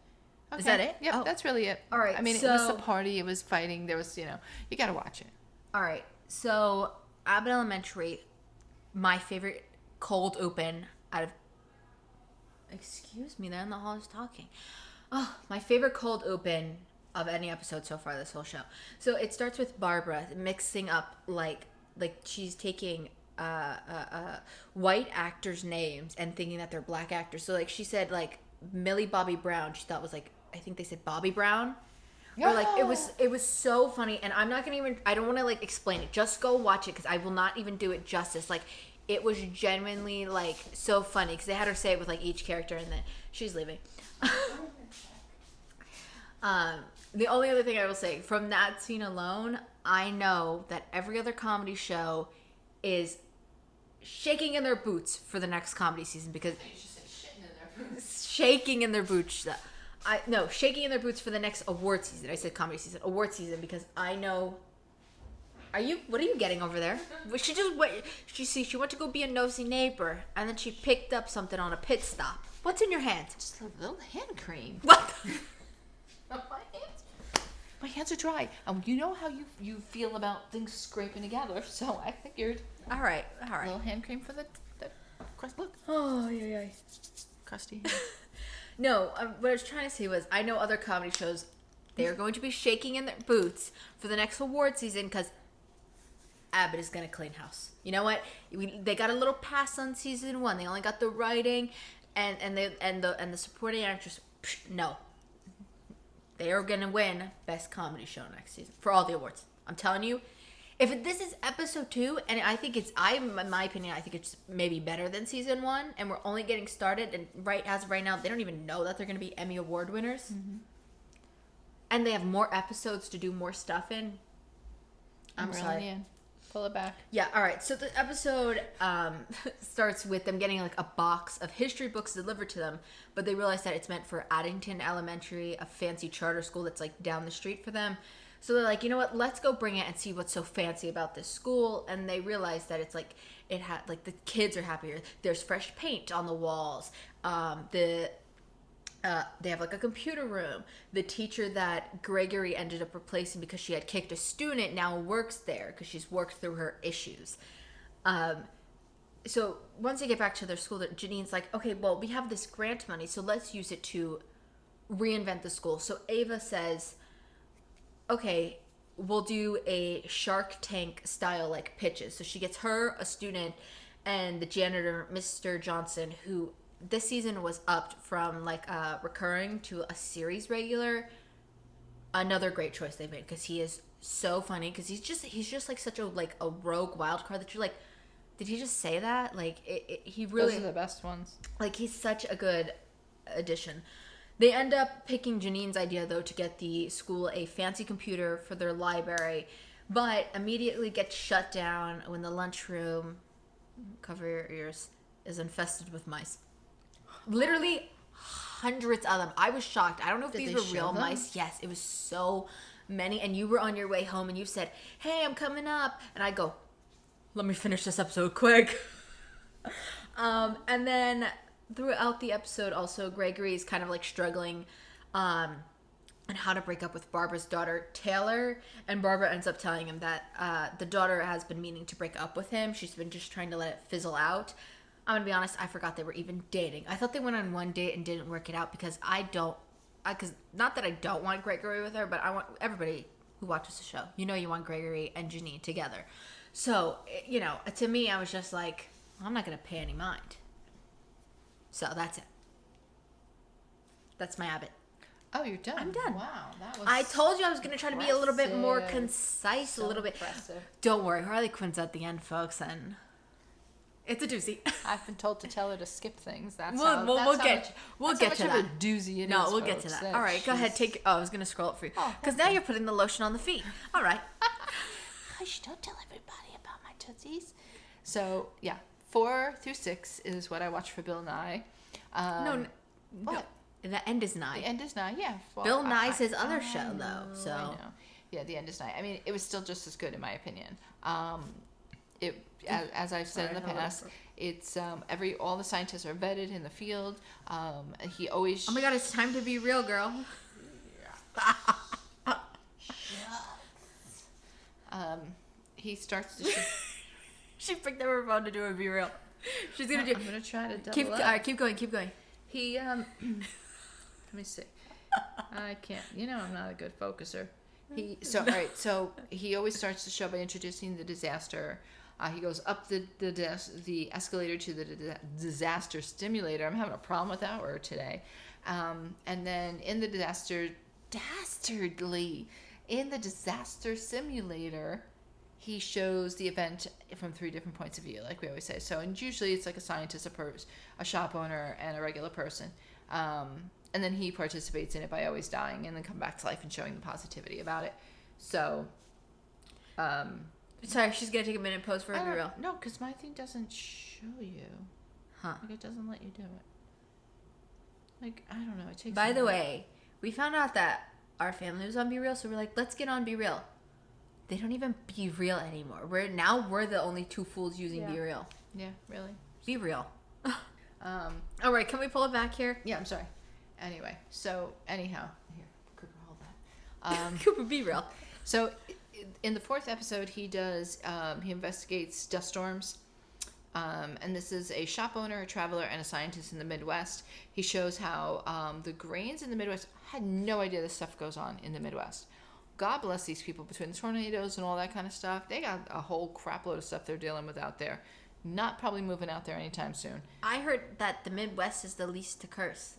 S2: Okay.
S1: Is that it?
S2: Yep,
S1: Oh.
S2: that's really it.
S1: All right,
S2: I mean, it was
S1: so-
S2: the party. It was fighting. There was, you got to watch it.
S1: All right. So Abbott Elementary, my favorite cold open out of. Excuse me, they're in the hall just talking. Oh, my favorite cold open of any episode so far this whole show. So it starts with Barbara mixing up like she's taking white actors' names and thinking that they're black actors. So like she said like Millie Bobby Brown, she thought was like, I think they said Bobby Brown. Or like it was so funny, and I'm not gonna even, I don't want to like explain it. Just go watch it because I will not even do it justice. Like it was genuinely like so funny because they had her say it with like each character, and then she's leaving. The only other thing I will say from that scene alone, I know that every other comedy show is shaking in their boots for the next comedy season because shaking in their boots. shaking in their boots for the next award season. I said comedy season, award season, because I know. What are you getting over there? She went to go be a nosy neighbor, and then she picked up something on a pit stop. What's in your hand?
S2: Just a little hand cream.
S1: What?
S2: My hands are dry. You know how you feel about things scraping together, so I figured.
S1: All right.
S2: A little hand cream for the crust. Look.
S1: Oh, yeah.
S2: Crusty.
S1: No, what I was trying to say was, I know other comedy shows, they are going to be shaking in their boots for the next award season because Abbott is going to clean house. You know what? They got a little pass on season 1. They only got the writing and the supporting actress. No. They are going to win Best Comedy Show next season for all the awards. I'm telling you. If this is episode 2, and in my opinion, I think it's maybe better than season 1, and we're only getting started, and as of right now, they don't even know that they're going to be Emmy Award winners. Mm-hmm. And they have more episodes to do more stuff in. I'm sorry.
S2: In. Pull it back.
S1: Yeah, all right. So the episode starts with them getting like a box of history books delivered to them, but they realize that it's meant for Addington Elementary, a fancy charter school that's like down the street for them. So they're like, you know what? Let's go bring it and see what's so fancy about this school. And they realize that it's like the kids are happier. There's fresh paint on the walls. They have like a computer room. The teacher that Gregory ended up replacing because she had kicked a student now works there because she's worked through her issues. So once they get back to their school, Janine's like, okay, well, we have this grant money, so let's use it to reinvent the school. So Ava says, okay, we'll do a Shark Tank style like pitches. So she gets a student, and the janitor, Mr. Johnson, who this season was upped from like recurring to a series regular. Another great choice they made because he is so funny because he's just like such a rogue wild card that you're like, did he just say that? Like he really.
S2: Those are the best ones.
S1: Like he's such a good addition. They end up picking Janine's idea, though, to get the school a fancy computer for their library, but immediately gets shut down when the lunchroom, cover your ears, is infested with mice. Literally hundreds of them. I was shocked. I don't know if these were real mice. Yes, it was so many. And you were on your way home and you said, hey, I'm coming up. And I go, let me finish this episode quick. And then throughout the episode, also, Gregory is kind of like struggling on how to break up with Barbara's daughter, Taylor. And Barbara ends up telling him that the daughter has been meaning to break up with him. She's been just trying to let it fizzle out. I'm going to be honest, I forgot they were even dating. I thought they went on one date and didn't work it out because not that I don't want Gregory with her, but I want everybody who watches the show. You know you want Gregory and Janine together. So, to me, I was just like, I'm not going to pay any mind. So that's it. That's my Abbott.
S2: Oh, you're done.
S1: I'm done.
S2: Wow, that was.
S1: I told you I was going to try to be a little bit more concise,
S2: so
S1: a little bit.
S2: Impressive.
S1: Don't worry, Harley Quinn's at the end, folks, and it's a doozy.
S2: I've been told to tell her to skip things.
S1: We'll get to that.
S2: A doozy it
S1: no,
S2: is,
S1: we'll
S2: folks.
S1: get to that. All right, go ahead. I was going to scroll it for you because now you're putting the lotion on the feet. All right.
S2: Hush! Don't tell everybody about my tootsies. So yeah. 4 through 6 is what I watch for Bill Nye.
S1: No. The end is nigh.
S2: The end is nigh, yeah. Well,
S1: Bill Nye's his other show, though. So
S2: I know. Yeah, the end is nigh. I mean, it was still just as good in my opinion. As I've said in the past, it's all the scientists are vetted in the field. He always.
S1: Oh my God! It's time to be real, girl.
S2: He starts to.
S1: She picked up her phone to do a Be Real. She's gonna do.
S2: I'm gonna try to double up.
S1: All right, keep going.
S2: He let me see. I can't. I'm not a good focuser. So he always starts the show by introducing the disaster. He goes up the escalator to the disaster stimulator. I'm having a problem with that word today. And then in the disaster simulator, he shows the event from 3 different points of view, like we always say. So, and usually it's like a scientist, a shop owner, and a regular person. And then he participates in it by always dying and then come back to life and showing the positivity about it. So,
S1: sorry, she's gonna take a minute pause for a Be Real.
S2: No, because my thing doesn't show you.
S1: Huh?
S2: Like it doesn't let you do it. Like I don't know. It takes.
S1: By the way, We found out that our family was on Be Real, so we're like, let's get on Be Real. They don't even Be Real anymore. We're the only two fools using Be Real.
S2: Yeah, really.
S1: Be Real. All right, can we pull it back here?
S2: Yeah, I'm sorry. Anyway, so anyhow, here, Cooper, hold that.
S1: Cooper, Be Real.
S2: So, in the 4th episode, he investigates dust storms. And this is a shop owner, a traveler, and a scientist in the Midwest. He shows how the grains in the Midwest, I had no idea this stuff goes on in the Midwest. God bless these people between the tornadoes and all that kind of stuff. They got a whole crap load of stuff they're dealing with out there. Not probably moving out there anytime soon.
S1: I heard that the Midwest is the least to curse.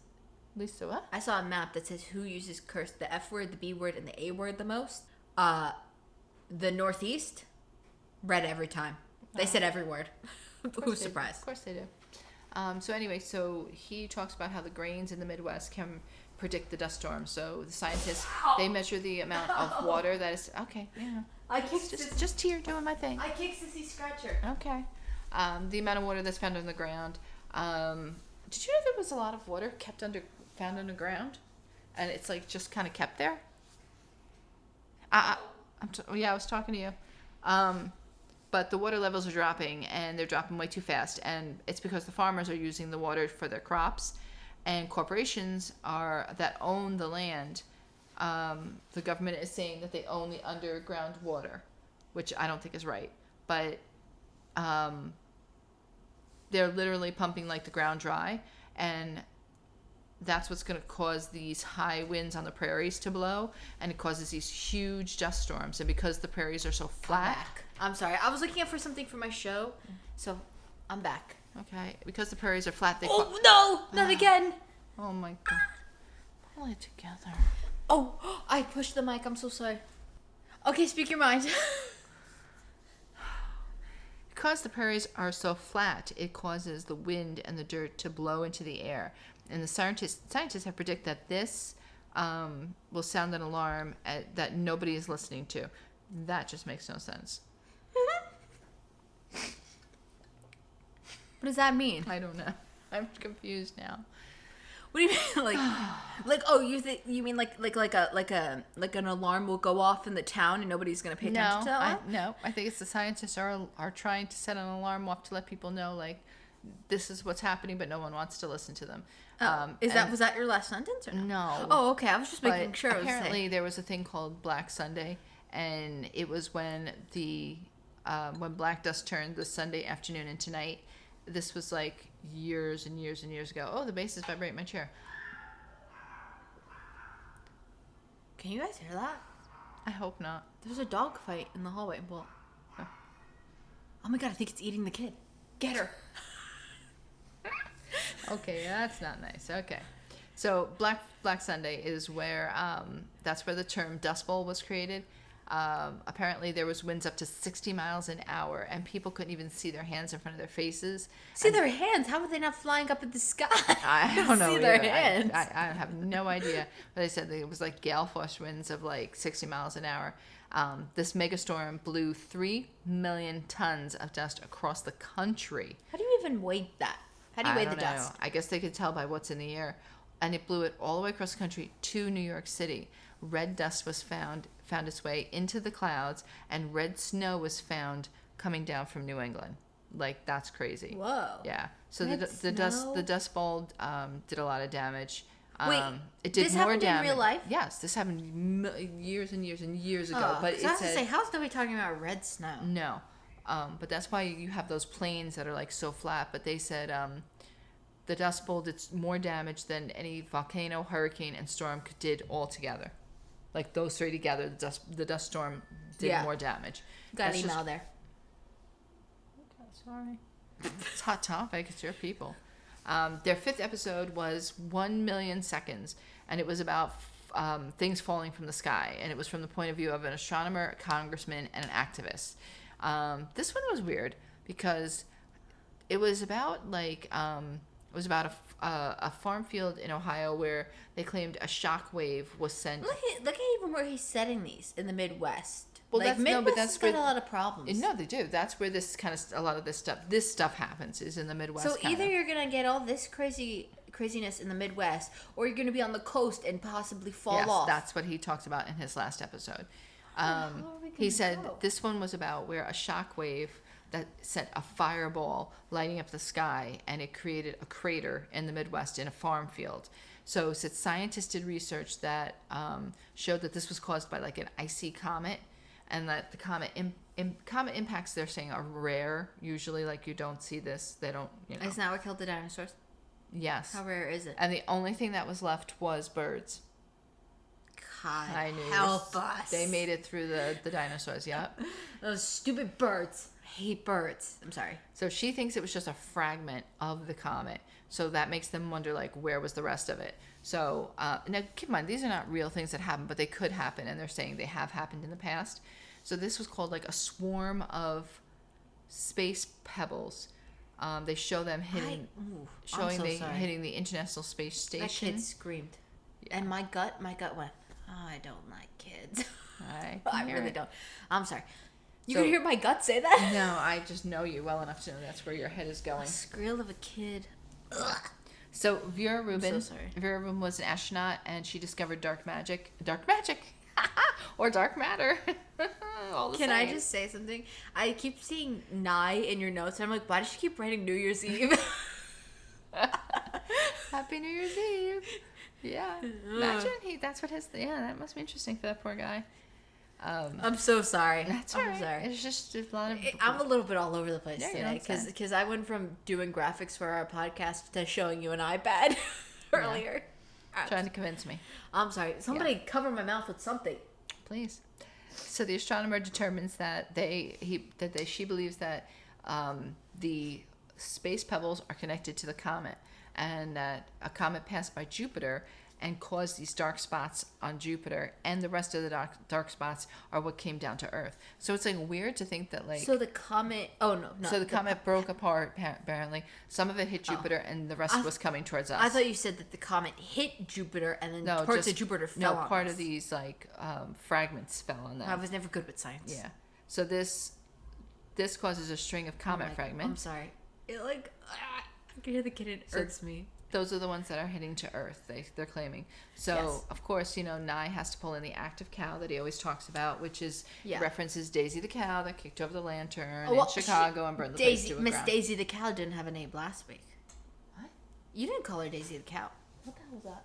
S2: Least to what?
S1: I saw a map that says who uses curse, the F word, the B word, and the A word the most. The Northeast, red every time. They said every word. Who's surprised?
S2: Of course they do. So anyway, so he talks about how the grains in the Midwest can predict the dust storm. So the scientists, they measure the amount of water that is... Okay, yeah.
S1: I kicked
S2: just here doing my thing.
S1: I kicked Sissy Scratcher.
S2: Okay. The amount of water that's found on the ground. Did you know there was a lot of water found underground? And it's like just kind of kept there? I was talking to you. But the water levels are dropping, and they're dropping way too fast. And it's because the farmers are using the water for their crops, and corporations that own the land. The government is saying that they own the underground water, which I don't think is right. But they're literally pumping like the ground dry, and that's what's going to cause these high winds on the prairies to blow, and it causes these huge dust storms. And because the prairies are so flat...
S1: I'm sorry. I was looking up for something for my show, so I'm back.
S2: Okay. Because the prairies are flat,
S1: Oh, no! Not again!
S2: Oh, my God. Pull it together.
S1: Oh, I pushed the mic. I'm so sorry. Okay, speak your mind.
S2: Because the prairies are so flat, it causes the wind and the dirt to blow into the air. And the scientists have predicted that this will sound an alarm that nobody is listening to. That just makes no sense.
S1: What does that mean?
S2: I don't know. I'm confused now.
S1: What do you mean? You mean like an alarm will go off in the town and nobody's gonna pay attention to that?
S2: No, I think it's the scientists are trying to set an alarm off to let people know, like, this is what's happening, but no one wants to listen to them.
S1: Was that your last sentence or no?
S2: No.
S1: Oh, okay. I was just making sure.
S2: Apparently, there was a thing called Black Sunday, and it was when when black dust turned the Sunday afternoon into night. This was like years and years and years ago. Oh, the bass is vibrating my chair.
S1: Can you guys hear that?
S2: I hope not.
S1: There's a dog fight in the hallway. Well, oh my God, I think it's eating the kid. Get her.
S2: Okay, that's not nice. Okay. So Black Sunday is where that's where the term Dust Bowl was created. Apparently there was winds up to 60 miles an hour, and people couldn't even see their hands in front of their faces.
S1: Their hands? How were they not flying up in the sky?
S2: I don't know.
S1: See their hands.
S2: I have no idea. But they said it was like gale force winds of like 60 miles an hour. This megastorm blew 3 million tons of dust across the country.
S1: How do you even weigh that? How do you weigh the dust?
S2: I guess they could tell by what's in the air. And it blew it all the way across the country to New York City. Red dust was found its way into the clouds, and red snow was found coming down from New England. Like, that's crazy.
S1: Whoa.
S2: Yeah. So the dust bowl did a lot of damage.
S1: Wait,
S2: it did
S1: this
S2: more
S1: happened
S2: damage.
S1: in real life?
S2: Yes, this happened years and years and years ago.
S1: Oh,
S2: but
S1: I was to say, how's nobody talking about red snow?
S2: No. But that's why you have those plains that are like so flat. But they said the dust bowl did more damage than any volcano, hurricane, and storm did all together. Like those three together, the dust storm did more damage.
S1: Got an email there.
S2: Okay, sorry. It's a hot topic. It's your people. Their 5th episode was 1 million seconds, and it was about things falling from the sky, and it was from the point of view of an astronomer, a congressman, and an activist. This one was weird because it was about a farm field in Ohio where they claimed a shock wave was sent.
S1: Look at even where he's setting these in the Midwest.
S2: Well,
S1: like, Midwest has got a lot of problems.
S2: No, they do. That's where this kind of a lot of this stuff happens is in the Midwest.
S1: So either you're gonna get all this crazy craziness in the Midwest, or you're going to be on the coast and possibly fall
S2: Yes,
S1: off.
S2: that's what he talks about in his last episode.
S1: How are we
S2: He
S1: gonna
S2: said
S1: go?
S2: this one was about where a shockwave that sent a fireball lighting up the sky, and it created a crater in the Midwest in a farm field. So said scientists did research that showed that this was caused by like an icy comet, and that the comet comet impacts they're saying are rare. Usually, like you don't see this. They don't. You know.
S1: Isn't that what killed the dinosaurs?
S2: Yes.
S1: How rare is it?
S2: And the only thing that was left was birds.
S1: God,
S2: I knew.
S1: help us.
S2: They made it through the dinosaurs. Yep.
S1: Those stupid birds. I hate birds. I'm sorry.
S2: So she thinks it was just a fragment of the comet. So that makes them wonder, like, where was the rest of it? So now, keep in mind, these are not real things that happen, but they could happen, and they're saying they have happened in the past. So this was called like a swarm of space pebbles. They show them hitting, hitting the International Space Station.
S1: That kid screamed, and my gut went, oh, I don't like kids. I really don't. I'm sorry. You
S2: So-
S1: can hear my gut say that?
S2: No, I just know you well enough to know that's where your head is going.
S1: A squeal of a kid. Ugh.
S2: So Vera Rubin,
S1: so sorry.
S2: Vera Rubin was an astronaut, and she discovered dark magic, or dark matter. All the
S1: Can
S2: same.
S1: I just say something? I keep seeing Nye in your notes, and I'm like, why does she keep writing New Year's Eve?
S2: Happy New Year's Eve? Yeah. Imagine that's what his. Yeah, that must be interesting for that poor guy.
S1: I'm so sorry.
S2: That's
S1: I'm
S2: all right.
S1: sorry.
S2: It's just a lot of.
S1: I'm a little bit all over the place
S2: Yeah,
S1: today
S2: that's fine.
S1: because I went from doing graphics for our podcast to showing you an iPad earlier.
S2: Trying to convince me.
S1: I'm sorry. Somebody cover my mouth with something.
S2: Please. So the astronomer determines that she believes that the space pebbles are connected to the comet, and that a comet passed by Jupiter and caused these dark spots on Jupiter, and the rest of the dark spots are what came down to Earth. So it's like weird to think that like.
S1: So the comet. Oh no.
S2: So the comet broke apart. Apparently, some of it hit Jupiter, and the rest was coming towards us.
S1: I thought you said that the comet hit Jupiter and then
S2: no,
S1: parts
S2: just,
S1: of Jupiter fell on
S2: part
S1: us.
S2: of these like fragments fell on them.
S1: I was never good with science.
S2: Yeah. So this causes a string of comet fragments.
S1: I'm sorry. It like I can hear the kid. It irks me.
S2: Those are the ones that are hitting to Earth. They're claiming. So
S1: Yes.
S2: of course, Nye has to pull in the active cow that he always talks about, which is references Daisy the cow that kicked over the lantern in Chicago and burned the place to the
S1: Miss
S2: ground.
S1: Daisy the cow didn't have a name last week.
S2: What?
S1: You didn't call her Daisy the cow. What the hell was that?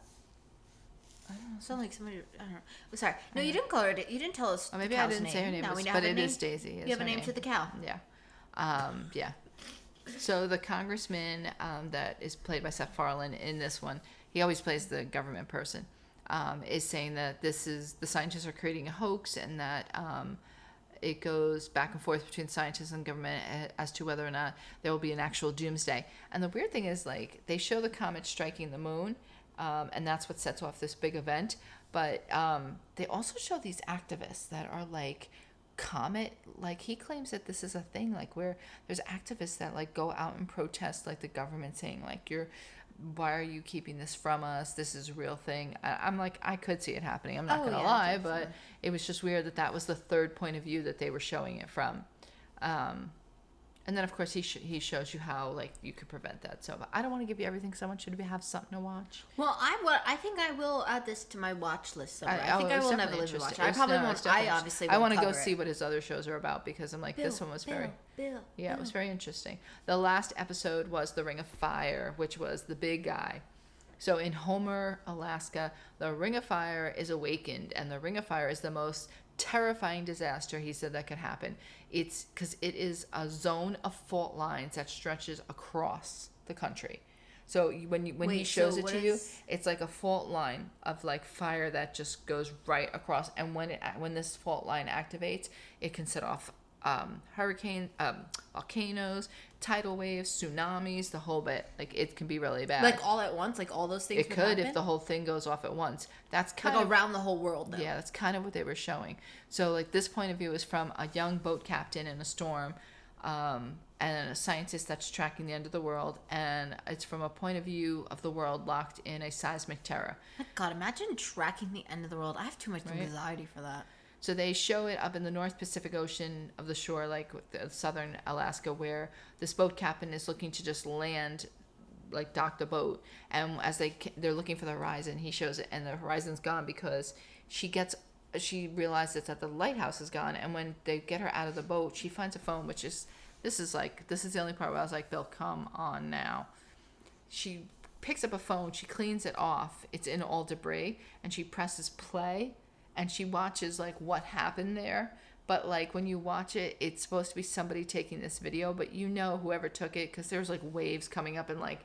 S2: I don't know.
S1: Sound like somebody. I don't know. Oh, sorry. No, you didn't call her. You didn't tell us.
S2: Or maybe
S1: the
S2: I
S1: cow's
S2: didn't say her name,
S1: Now we
S2: but
S1: have a
S2: it
S1: name.
S2: is Daisy.
S1: You have a name to the cow.
S2: Yeah. Yeah. So the congressman that is played by Seth Farland in this one, he always plays the government person, is saying that the scientists are creating a hoax, and that it goes back and forth between scientists and government as to whether or not there will be an actual doomsday. And the weird thing is, like, they show the comet striking the moon, and that's what sets off this big event. But they also show these activists that are like comet, like he claims that this is a thing, like where there's activists that like go out and protest like the government, saying like why are you keeping this from us, this is a real thing. I'm like, I could see it happening, I'm not gonna lie,
S1: definitely.
S2: but it was just weird that was the third point of view that they were showing it from. And then of course he shows you how like you could prevent that. So I don't want to give you everything because I want you to have something to watch.
S1: Well, I think I will add this to my watch list somewhere. I think I
S2: was
S1: will
S2: definitely
S1: never leave the watch.
S2: interested.
S1: I probably
S2: No,
S1: won't.
S2: it's definitely
S1: I obviously.
S2: I
S1: want to
S2: go see what his other shows are about, because I'm like, this one was very. Yeah, it was very interesting. The last episode was the Ring of Fire, which was the big guy. So in Homer, Alaska, the Ring of Fire is awakened, and the Ring of Fire is the most terrifying disaster, he said, that could happen. It's because it is a zone of fault lines that stretches across the country. So when he shows it to you, it's like a fault line of like fire that just goes right across. And when this fault line activates, it can set off hurricanes, volcanoes, tidal waves, tsunamis, the whole bit. Like, it can be really bad.
S1: Like all at once, like all those things.
S2: It could if the whole thing goes off at once. That's kind
S1: like
S2: of
S1: around the whole world, though.
S2: Yeah, that's kind of what they were showing. So like this point of view is from a young boat captain in a storm, and a scientist that's tracking the end of the world, and it's from a point of view of the world locked in a seismic terror.
S1: My God, imagine tracking the end of the world. I have too much anxiety for that.
S2: So they show it up in the North Pacific Ocean of the shore, like southern Alaska, where this boat captain is looking to just land like dock the boat, and as they're looking for the horizon, he shows it, and the horizon's gone because she realizes that the lighthouse is gone, and when they get her out of the boat, she finds a phone, which is this is the only part where I was like, Bill, come on now. She picks up a phone, she cleans it off, it's in all debris, and she presses play, and she watches like what happened there. But like when you watch it, it's supposed to be somebody taking this video, but you know whoever took it, because there's like waves coming up and like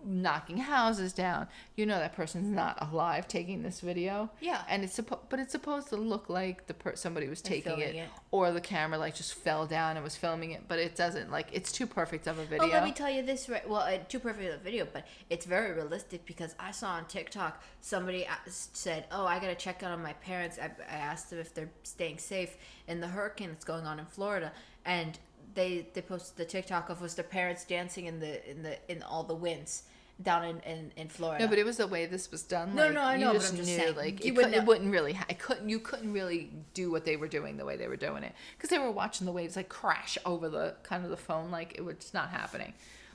S2: knocking houses down. You know that person's not alive taking this video.
S1: Yeah.
S2: And it's supposed to look like somebody was taking
S1: filming
S2: it,
S1: it,
S2: or the camera like just fell down and was filming it, but it doesn't. Like, it's too perfect of a video.
S1: Well, let me tell you this, right? Well, too perfect of a video, but it's very realistic, because I saw on TikTok somebody said, "Oh, I gotta check out on my parents." I asked them if they're staying safe in the hurricane that's going on in Florida, and they posted the TikTok of was their parents dancing in all the winds down in Florida.
S2: No, but it was the way this was done.
S1: No,
S2: like,
S1: no, I know, but I'm just saying,
S2: like
S1: you
S2: it wouldn't really. You couldn't really do what they were doing the way they were doing it, because they were watching the waves like crash over the kind of the phone. Like, it was just not happening.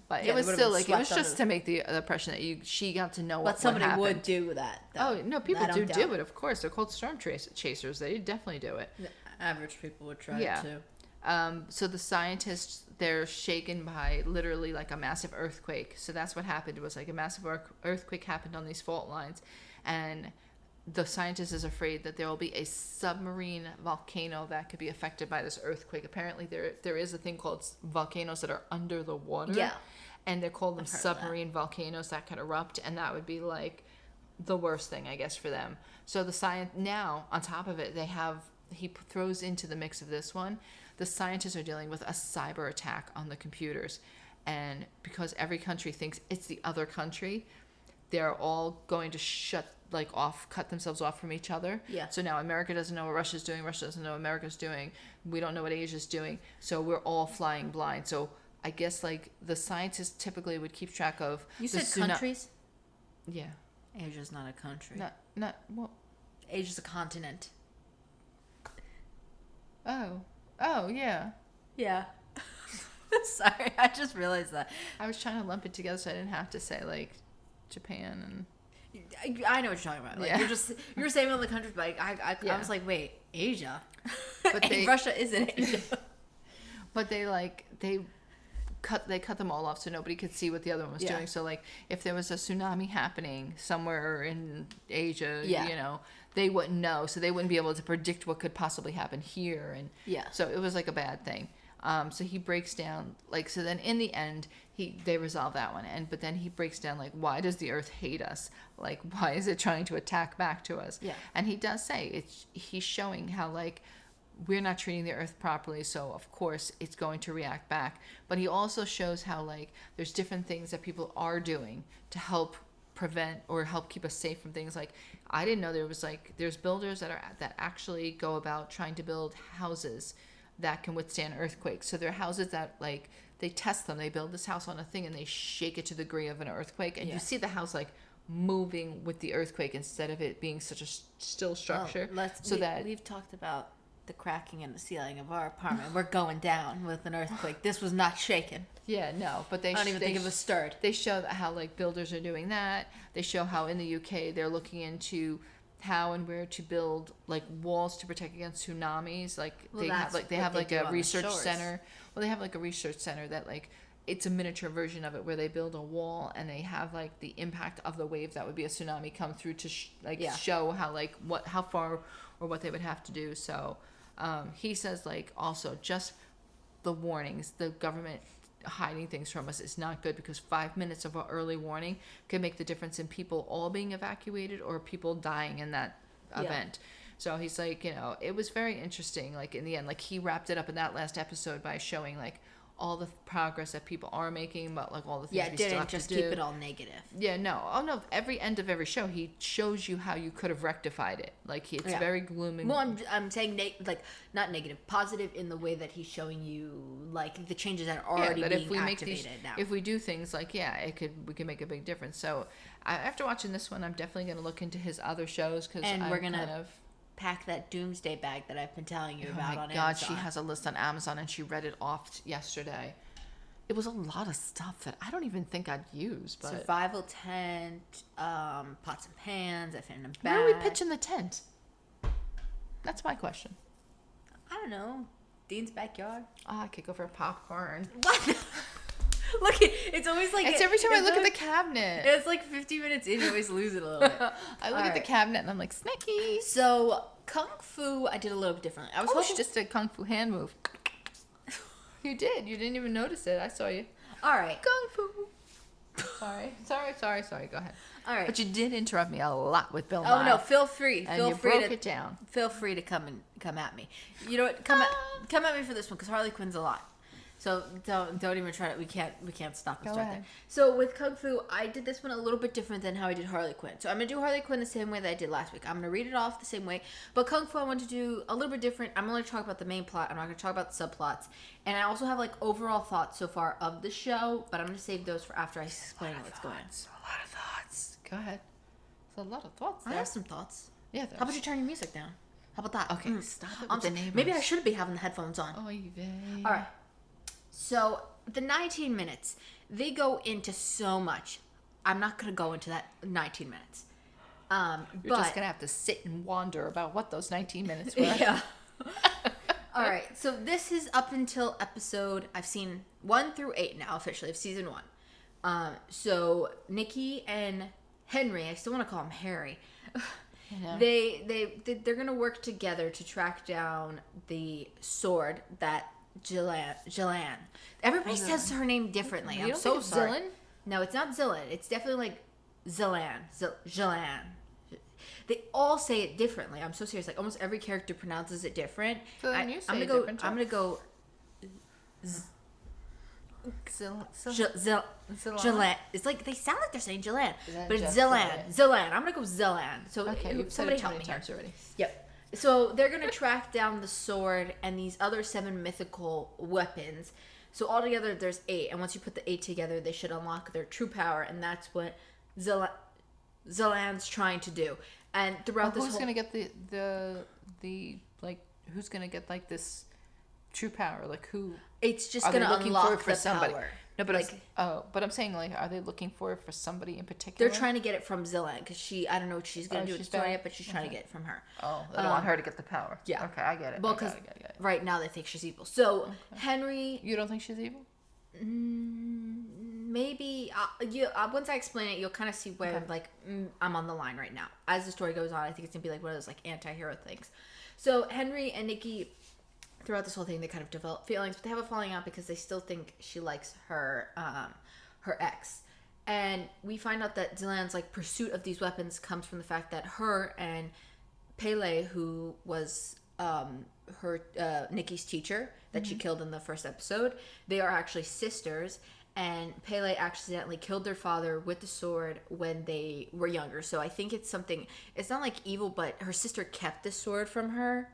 S2: But
S1: Yeah,
S2: it was
S1: they would've
S2: still
S1: been
S2: like, it was
S1: swept
S2: just to make the impression that she got to know
S1: But somebody
S2: what happened.
S1: would do that, though.
S2: Oh no, people
S1: I don't
S2: do
S1: doubt.
S2: it. Of course, they're called storm chasers. They definitely do it.
S1: The average people would try
S2: Yeah.
S1: it too.
S2: So the scientists, they're shaken by literally like a massive earthquake. So that's what happened. It was like a massive earthquake happened on these fault lines, and the scientist is afraid that there will be a submarine volcano that could be affected by this earthquake. Apparently, there is a thing called volcanoes that are under the water.
S1: Yeah.
S2: And they're called them
S1: I've heard of that.
S2: submarine volcanoes that can erupt, and that would be like the worst thing, I guess, for them. So the science now, on top of it, he throws into the mix of this one. The scientists are dealing with a cyber attack on the computers, and because every country thinks it's the other country, they're all going to cut themselves off from each other.
S1: Yeah.
S2: So now America doesn't know what Russia's doing. Russia doesn't know what America's doing. We don't know what Asia's doing. So we're all flying blind. So I guess like the scientists typically would keep track of.
S1: You said countries?
S2: Yeah.
S1: Asia's not a country.
S2: Not well.
S1: Asia's a continent.
S2: Oh yeah.
S1: Yeah. Sorry, I just realized that.
S2: I was trying to lump it together so I didn't have to say like Japan and.
S1: I know what you're talking about. Like,
S2: Yeah.
S1: you were saying all the countries, but I
S2: Yeah.
S1: was like, wait, Asia?
S2: But
S1: Russia isn't Asia.
S2: But they cut them all off so nobody could see what the other one was
S1: Yeah.
S2: doing. So like if there was a tsunami happening somewhere in Asia,
S1: Yeah.
S2: they wouldn't know, so they wouldn't be able to predict what could possibly happen here, and
S1: Yeah.
S2: so it was like a bad thing. So he breaks down so then in the end they resolve that one, but then he breaks down like, why does the earth hate us? Like, why is it trying to attack back to us?
S1: Yeah.
S2: And he does say he's showing how like we're not treating the earth properly, so of course it's going to react back. But he also shows how like there's different things that people are doing to help prevent or help keep us safe from things. Like, I didn't know there's builders that actually go about trying to build houses that can withstand earthquakes. So they're houses that like they test them. They build this house on a thing and they shake it to the degree of an earthquake, and
S1: Yeah.
S2: you see the house like moving with the earthquake instead of it being such a still structure.
S1: We've talked about the cracking in the ceiling of our apartment. We're going down with an earthquake. This was not shaken.
S2: Yeah, no, but
S1: I don't even think it was stirred.
S2: They show how like builders are doing that. They show how in the UK they're looking into how and where to build like walls to protect against tsunamis. Like
S1: Well,
S2: they have
S1: that's
S2: like
S1: what they do
S2: a
S1: on the
S2: research
S1: shores.
S2: center. Well, they have like a research center that like it's a miniature version of it where they build a wall and they have like the impact of the wave that would be a tsunami come through to
S1: Yeah.
S2: show how like how far or what they would have to do. So he says like also just the warnings, the government hiding things from us is not good, because 5 minutes of an early warning could make the difference in people all being evacuated or people dying in that
S1: Yeah.
S2: event. So he's like, it was very interesting. Like in the end, like he wrapped it up in that last episode by showing like all the progress that people are making, but like all the things
S1: Yeah, it
S2: we still
S1: didn't
S2: have
S1: just
S2: to
S1: keep
S2: do.
S1: it all negative.
S2: Yeah, no. Oh no, every end of every show he shows you how you could have rectified it. Like it's
S1: Yeah.
S2: very gloomy.
S1: Well, I'm saying like not negative, positive in the way that he's showing you like the changes that are already
S2: that
S1: being
S2: if we make
S1: activated now.
S2: if we do things like we can make a big difference. So after watching this one, I'm definitely going to look into his other shows, because
S1: And we're gonna pack that doomsday bag that I've been telling you
S2: oh
S1: about
S2: my
S1: on
S2: god,
S1: Amazon.
S2: she has a list on Amazon and she read it off yesterday. It was a lot of stuff that I don't even think I'd use. But
S1: Survival tent, pots and pans. I found a bag.
S2: where are we pitching the tent? That's my question.
S1: I don't know. Dean's backyard.
S2: Oh, I could go for popcorn.
S1: What? Look, it's always like...
S2: It's every time I look at the cabinet.
S1: It's like 50 minutes in, you always lose it a little bit.
S2: I look at the cabinet and I'm like, Snicky.
S1: So, Kung Fu, I did a little bit differently. I was hoping...
S2: just a Kung Fu hand move. You did. You didn't even notice it. I saw you.
S1: All right.
S2: Kung Fu. Sorry. Go ahead.
S1: All right.
S2: But you did interrupt me a lot with Bill Nye.
S1: Oh, no. Feel free.
S2: And
S1: Feel
S2: you
S1: free
S2: broke
S1: to
S2: it down.
S1: Feel free to come at me. You know what? Come at me for this one, because Harley Quinn's a lot. So don't even try to. We can't stop and start there. So with Kung Fu, I did this one a little bit different than how I did Harley Quinn. So I'm gonna do Harley Quinn the same way that I did last week. I'm gonna read it off the same way, but Kung Fu I want to do a little bit different. I'm only talk about the main plot. I'm not gonna talk about the subplots. And I also have like overall thoughts so far of the show, but I'm gonna save those for after I explain what's going on.
S2: A lot of thoughts. Go ahead. There's a lot of thoughts
S1: I
S2: there.
S1: have some thoughts.
S2: Yeah.
S1: How about you turn your music down? How about that?
S2: Okay. Stop it with the neighbors.
S1: Maybe I should be having the headphones on.
S2: Oh, you
S1: All right. So the 19 minutes, they go into so much. I'm not going to go into that 19 minutes.
S2: You're just going to have to sit and wander about what those 19 minutes were.
S1: Yeah. All right. So this is up until episode, I've seen 1 through 8 now officially of season 1. So Nikki and Henry, I still want to call him Harry.
S2: Yeah.
S1: They're going to work together to track down the sword that Jillian. Everybody says her name differently. I'm so sorry.
S2: Zillan?
S1: No, it's not Zillan. It's definitely like Zillan. Jillian. They all say it differently. I'm so serious. Like almost every character pronounces it different.
S2: So then you say
S1: I'm
S2: it
S1: gonna
S2: different.
S1: I'm gonna go. Jillian. It's like they sound like they're saying Jillian, but it's Zillan. Zillan. I'm gonna go Zillan. So
S2: Okay, you've said
S1: somebody
S2: it too
S1: help
S2: many
S1: me
S2: times already.
S1: Yep. So they're going to track down the sword and these other 7 mythical weapons. So altogether there's 8. And once you put the 8 together, they should unlock their true power. And that's what Zillan's trying to do. And throughout this
S2: who's
S1: whole...
S2: going to get the like, who's going to get like this true power? Like who?
S1: It's just
S2: Are they
S1: going to
S2: looking
S1: unlock
S2: for
S1: the
S2: somebody?
S1: power.
S2: No, but
S1: like,
S2: but I'm saying like, are they looking for somebody in particular?
S1: They're trying to get it from Zillan because I don't know what she's going to do with the story yet, but she's trying to get it from her.
S2: Oh, they don't want her to get the power.
S1: Yeah.
S2: Okay, I get it.
S1: Well, because right now they think she's evil. So Henry...
S2: You don't think she's evil?
S1: Maybe once I explain it, you'll kind of see where I'm on the line right now. As the story goes on, I think it's gonna be like one of those like anti-hero things. So Henry and Nikki, throughout this whole thing, they kind of develop feelings, but they have a falling out because they still think she likes her ex. And we find out that Zillan's like pursuit of these weapons comes from the fact that her and Pele, who was Nikki's teacher that she killed in the first episode, they are actually sisters. And Pele accidentally killed their father with the sword when they were younger. So I think it's something, it's not like evil, but her sister kept the sword from her.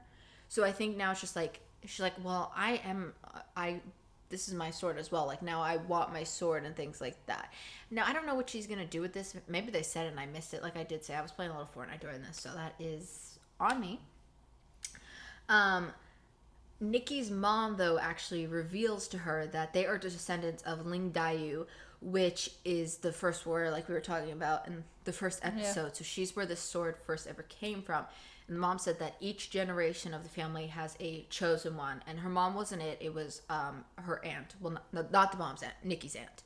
S1: So I think now it's just like, she's like, well, this is my sword as well. Like now I want my sword and things like that. Now I don't know what she's going to do with this. Maybe they said it and I missed it. Like I did say, I was playing a little Fortnite during this. So that is on me. Nikki's mom, though, actually reveals to her that they are the descendants of Ling Dayu, which is the first warrior, like we were talking about in the first episode. Yeah. So she's where the sword first ever came from. And the mom said that each generation of the family has a chosen one. And her mom wasn't it. It was her aunt. Well, not the mom's aunt, Nikki's aunt.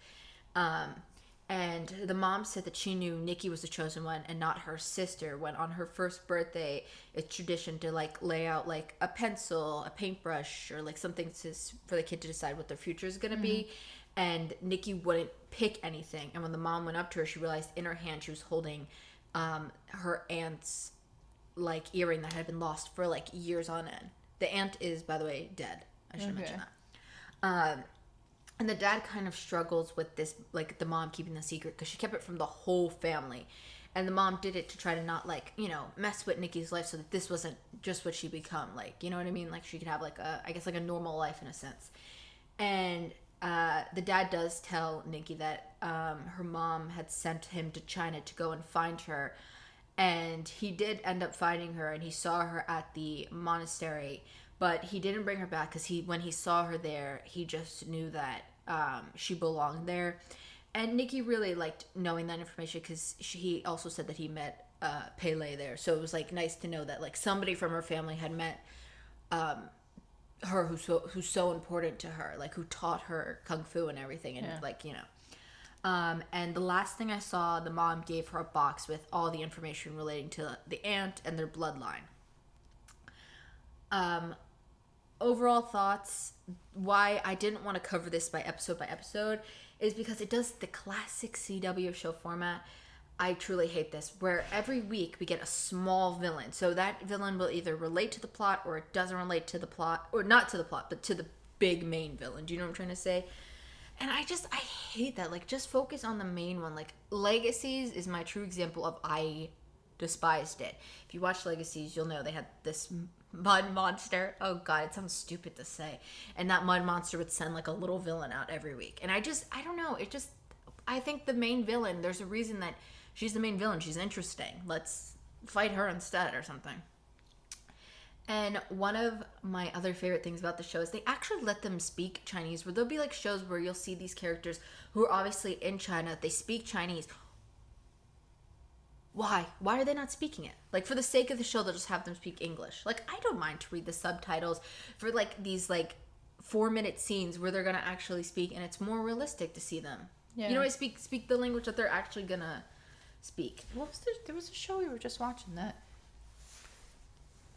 S1: And the mom said that she knew Nikki was the chosen one and not her sister, when on her first birthday, it's tradition to like lay out like a pencil, a paintbrush, or like something for the kid to decide what their future is going to be. And Nikki wouldn't pick anything. And when the mom went up to her, she realized in her hand she was holding her aunt's like earring that had been lost for like years on end. The aunt is, by the way, dead. I should mention that. And the dad kind of struggles with this, like the mom keeping the secret, because she kept it from the whole family. And the mom did it to try to not like, mess with Nikki's life so that this wasn't just what she become. Like, you know what I mean? Like she could have like a normal life in a sense. And the dad does tell Nikki that her mom had sent him to China to go and find her. And he did end up finding her, and he saw her at the monastery. But he didn't bring her back because when he saw her there, he just knew that she belonged there. And Nikki really liked knowing that information because he also said that he met Pele there. So it was like nice to know that like somebody from her family had met her who's so important to her, like who taught her kung fu and everything, and like, you know. And the last thing I saw, the mom gave her a box with all the information relating to the aunt and their bloodline. Overall thoughts, why I didn't want to cover this by episode is because it does the classic CW show format. I truly hate this, where every week we get a small villain. So that villain will either relate to the plot or it doesn't relate to the plot, or not to the plot, but to the big main villain. Do you know what I'm trying to say? And I hate that. Like, just focus on the main one. Like, Legacies is my true example of I despised it. If you watch Legacies, you'll know they had this mud monster. Oh god, it sounds stupid to say. And that mud monster would send like a little villain out every week. And I don't know. I think the main villain, there's a reason that she's the main villain. She's interesting. Let's fight her instead or something. And one of my other favorite things about the show is they actually let them speak Chinese, where there'll be like shows where you'll see these characters who are obviously in China. They speak Chinese. Why? Why are they not speaking it? Like, for the sake of the show, they'll just have them speak English. Like, I don't mind to read the subtitles for like these like 4-minute scenes where they're gonna actually speak, and it's more realistic to see them. Yeah. You know, speak the language that they're actually gonna speak.
S2: What was there was a show we were just watching that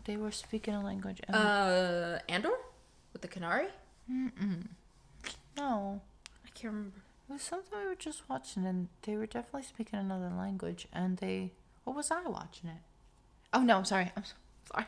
S2: they were speaking a language.
S1: Andor? With the Canary?
S2: No.
S1: I can't remember.
S2: It was something we were just watching, and they were definitely speaking another language, and they... Or was I watching it? Oh, no, I'm sorry. I'm sorry.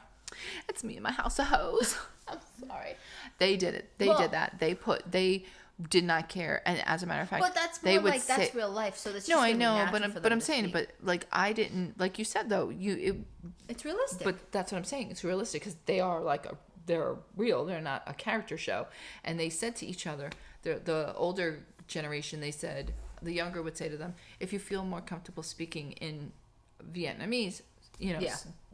S2: It's me in my house of hoes. I'm sorry. They did it. They did that. They did not care, and as a matter of fact,
S1: but that's more like that's real life. So that's
S2: no, I know, but I'm saying, but like I didn't, like you said though,
S1: it's realistic.
S2: But that's what I'm saying. It's realistic because they are like they're real. They're not a character show, and they said to each other, the older generation, they said, the younger would say to them, if you feel more comfortable speaking in Vietnamese, you know,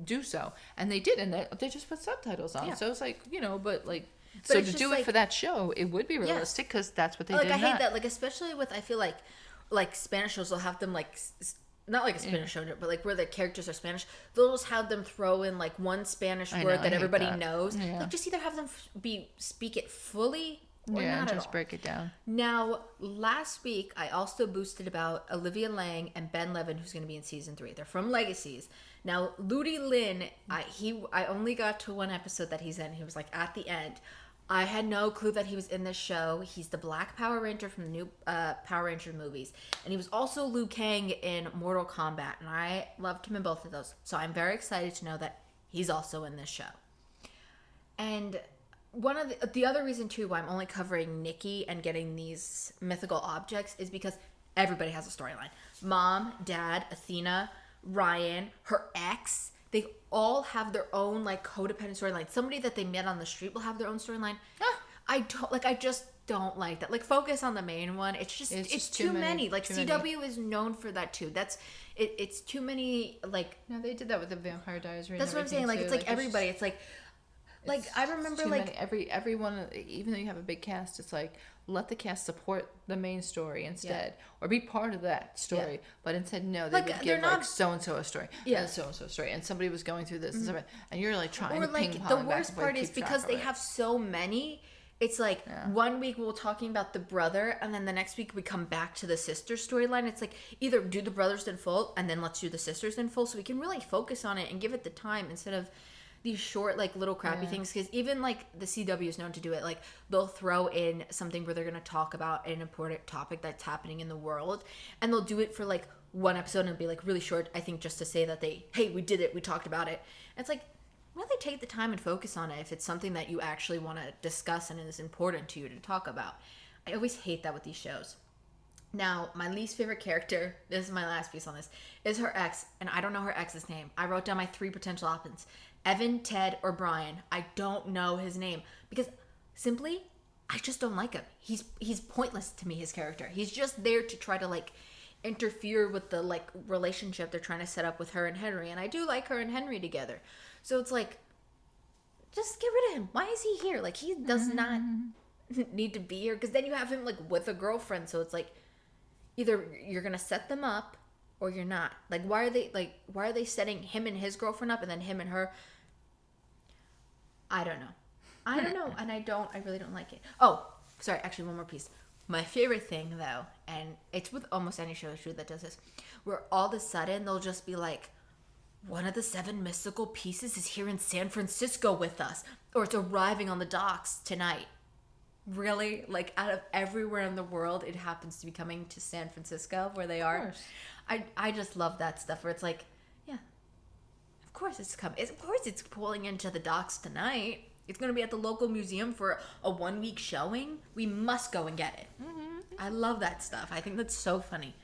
S2: do so, and they did, and they just put subtitles on. So it's like, you know, but like. But so to do it for that show, it would be realistic because that's what they did.
S1: I hate that. Like, especially with, I feel like Spanish shows will have them like, not like a Spanish show, but like where the characters are Spanish, they'll just have them throw in like one Spanish word that everybody knows. Yeah. Like, just either have them speak it fully or not at all.
S2: Just break it down.
S1: Now, last week I also boosted about Olivia Lang and Ben Levin, who's going to be in season 3. They're from Legacies. Now, Ludi Lin, I only got to one episode that he's in. He was like at the end. I had no clue that he was in this show. He's the Black Power Ranger from the new Power Ranger movies. And he was also Liu Kang in Mortal Kombat. And I loved him in both of those. So I'm very excited to know that he's also in this show. And one of the other reason, too, why I'm only covering Nikki and getting these mythical objects is because everybody has a storyline. Mom, Dad, Athena, Ryan, her ex... They all have their own like codependent storyline. Somebody that they met on the street will have their own storyline. I just don't like that. Like, focus on the main one. It's just too many. Like, CW is known for that too. It's too many. Like,
S2: no, they did that with the Vampire Diaries.
S1: That's what I'm saying. Like, it's like everybody. It's like I remember like
S2: everyone. Even though you have a big cast, it's like, let the cast support the main story instead, or be part of that story. Yeah. But instead, no, they would give like so and so a story, and so and so a story, and somebody was going through this, and you're like trying to ping pong.
S1: The worst part is because they have so many. It's like 1 week we're talking about the brother, and then the next week we come back to the sister storyline. It's like, either do the brothers in full, and then let's do the sisters in full, so we can really focus on it and give it the time instead of these short, like, little crappy things. Because even like the CW is known to do it. Like, they'll throw in something where they're going to talk about an important topic that's happening in the world, and they'll do it for like one episode and it'll be like really short, I think, just to say that hey, we did it, we talked about it. And it's like, really take the time and focus on it if it's something that you actually want to discuss and is important to you to talk about. I always hate that with these shows. Now, my least favorite character, this is my last piece on this, is her ex, and I don't know her ex's name. I wrote down my 3 potential options: Evan, Ted, or Brian. I don't know his name because simply, I just don't like him. He's pointless to me, his character. He's just there to try to like interfere with the like relationship they're trying to set up with her and Henry, and I do like her and Henry together. So it's like, just get rid of him. Why is he here? Like, he does not need to be here, because then you have him like with a girlfriend, so it's like either you're gonna set them up or you're not. Like why are they setting him and his girlfriend up and then him and her? I don't know, and I really don't like it. Oh, sorry, actually one more piece. My favorite thing though, and it's with almost any show that does this, where all of a sudden they'll just be like, one of the 7 mystical pieces is here in San Francisco with us, or it's arriving on the docks tonight. Really? Like out of everywhere in the world, it happens to be coming to San Francisco where they are. I just love that stuff where it's like, yeah, of course it's coming. Of course it's pulling into the docks tonight. It's going to be at the local museum for a 1-week showing. We must go and get it. Mm-hmm. I love that stuff. I think that's so funny.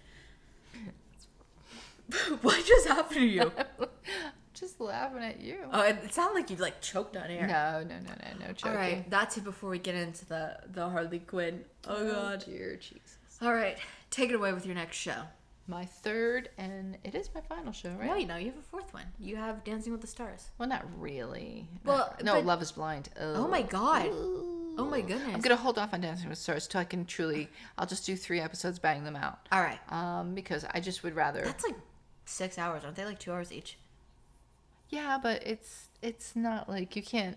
S1: What just happened to you?
S2: Just laughing at you.
S1: Oh, it sounded like you like choked on air.
S2: No choking.
S1: All right, that's it before we get into the Harley Quinn. Oh God.
S2: Dear Jesus.
S1: All right, take it away with your next show.
S2: My third, and it is my final show, right?
S1: No, you have a fourth one. You have Dancing with the Stars.
S2: Well, not really.
S1: Well,
S2: no, Love is Blind.
S1: Oh my God. Oh my goodness.
S2: I'm gonna hold off on Dancing with the Stars till I can truly. I'll just do 3 episodes, bang them out.
S1: All right.
S2: Because I just would rather.
S1: That's like 6 hours, aren't they? Like 2 hours each.
S2: Yeah, but it's not like you can't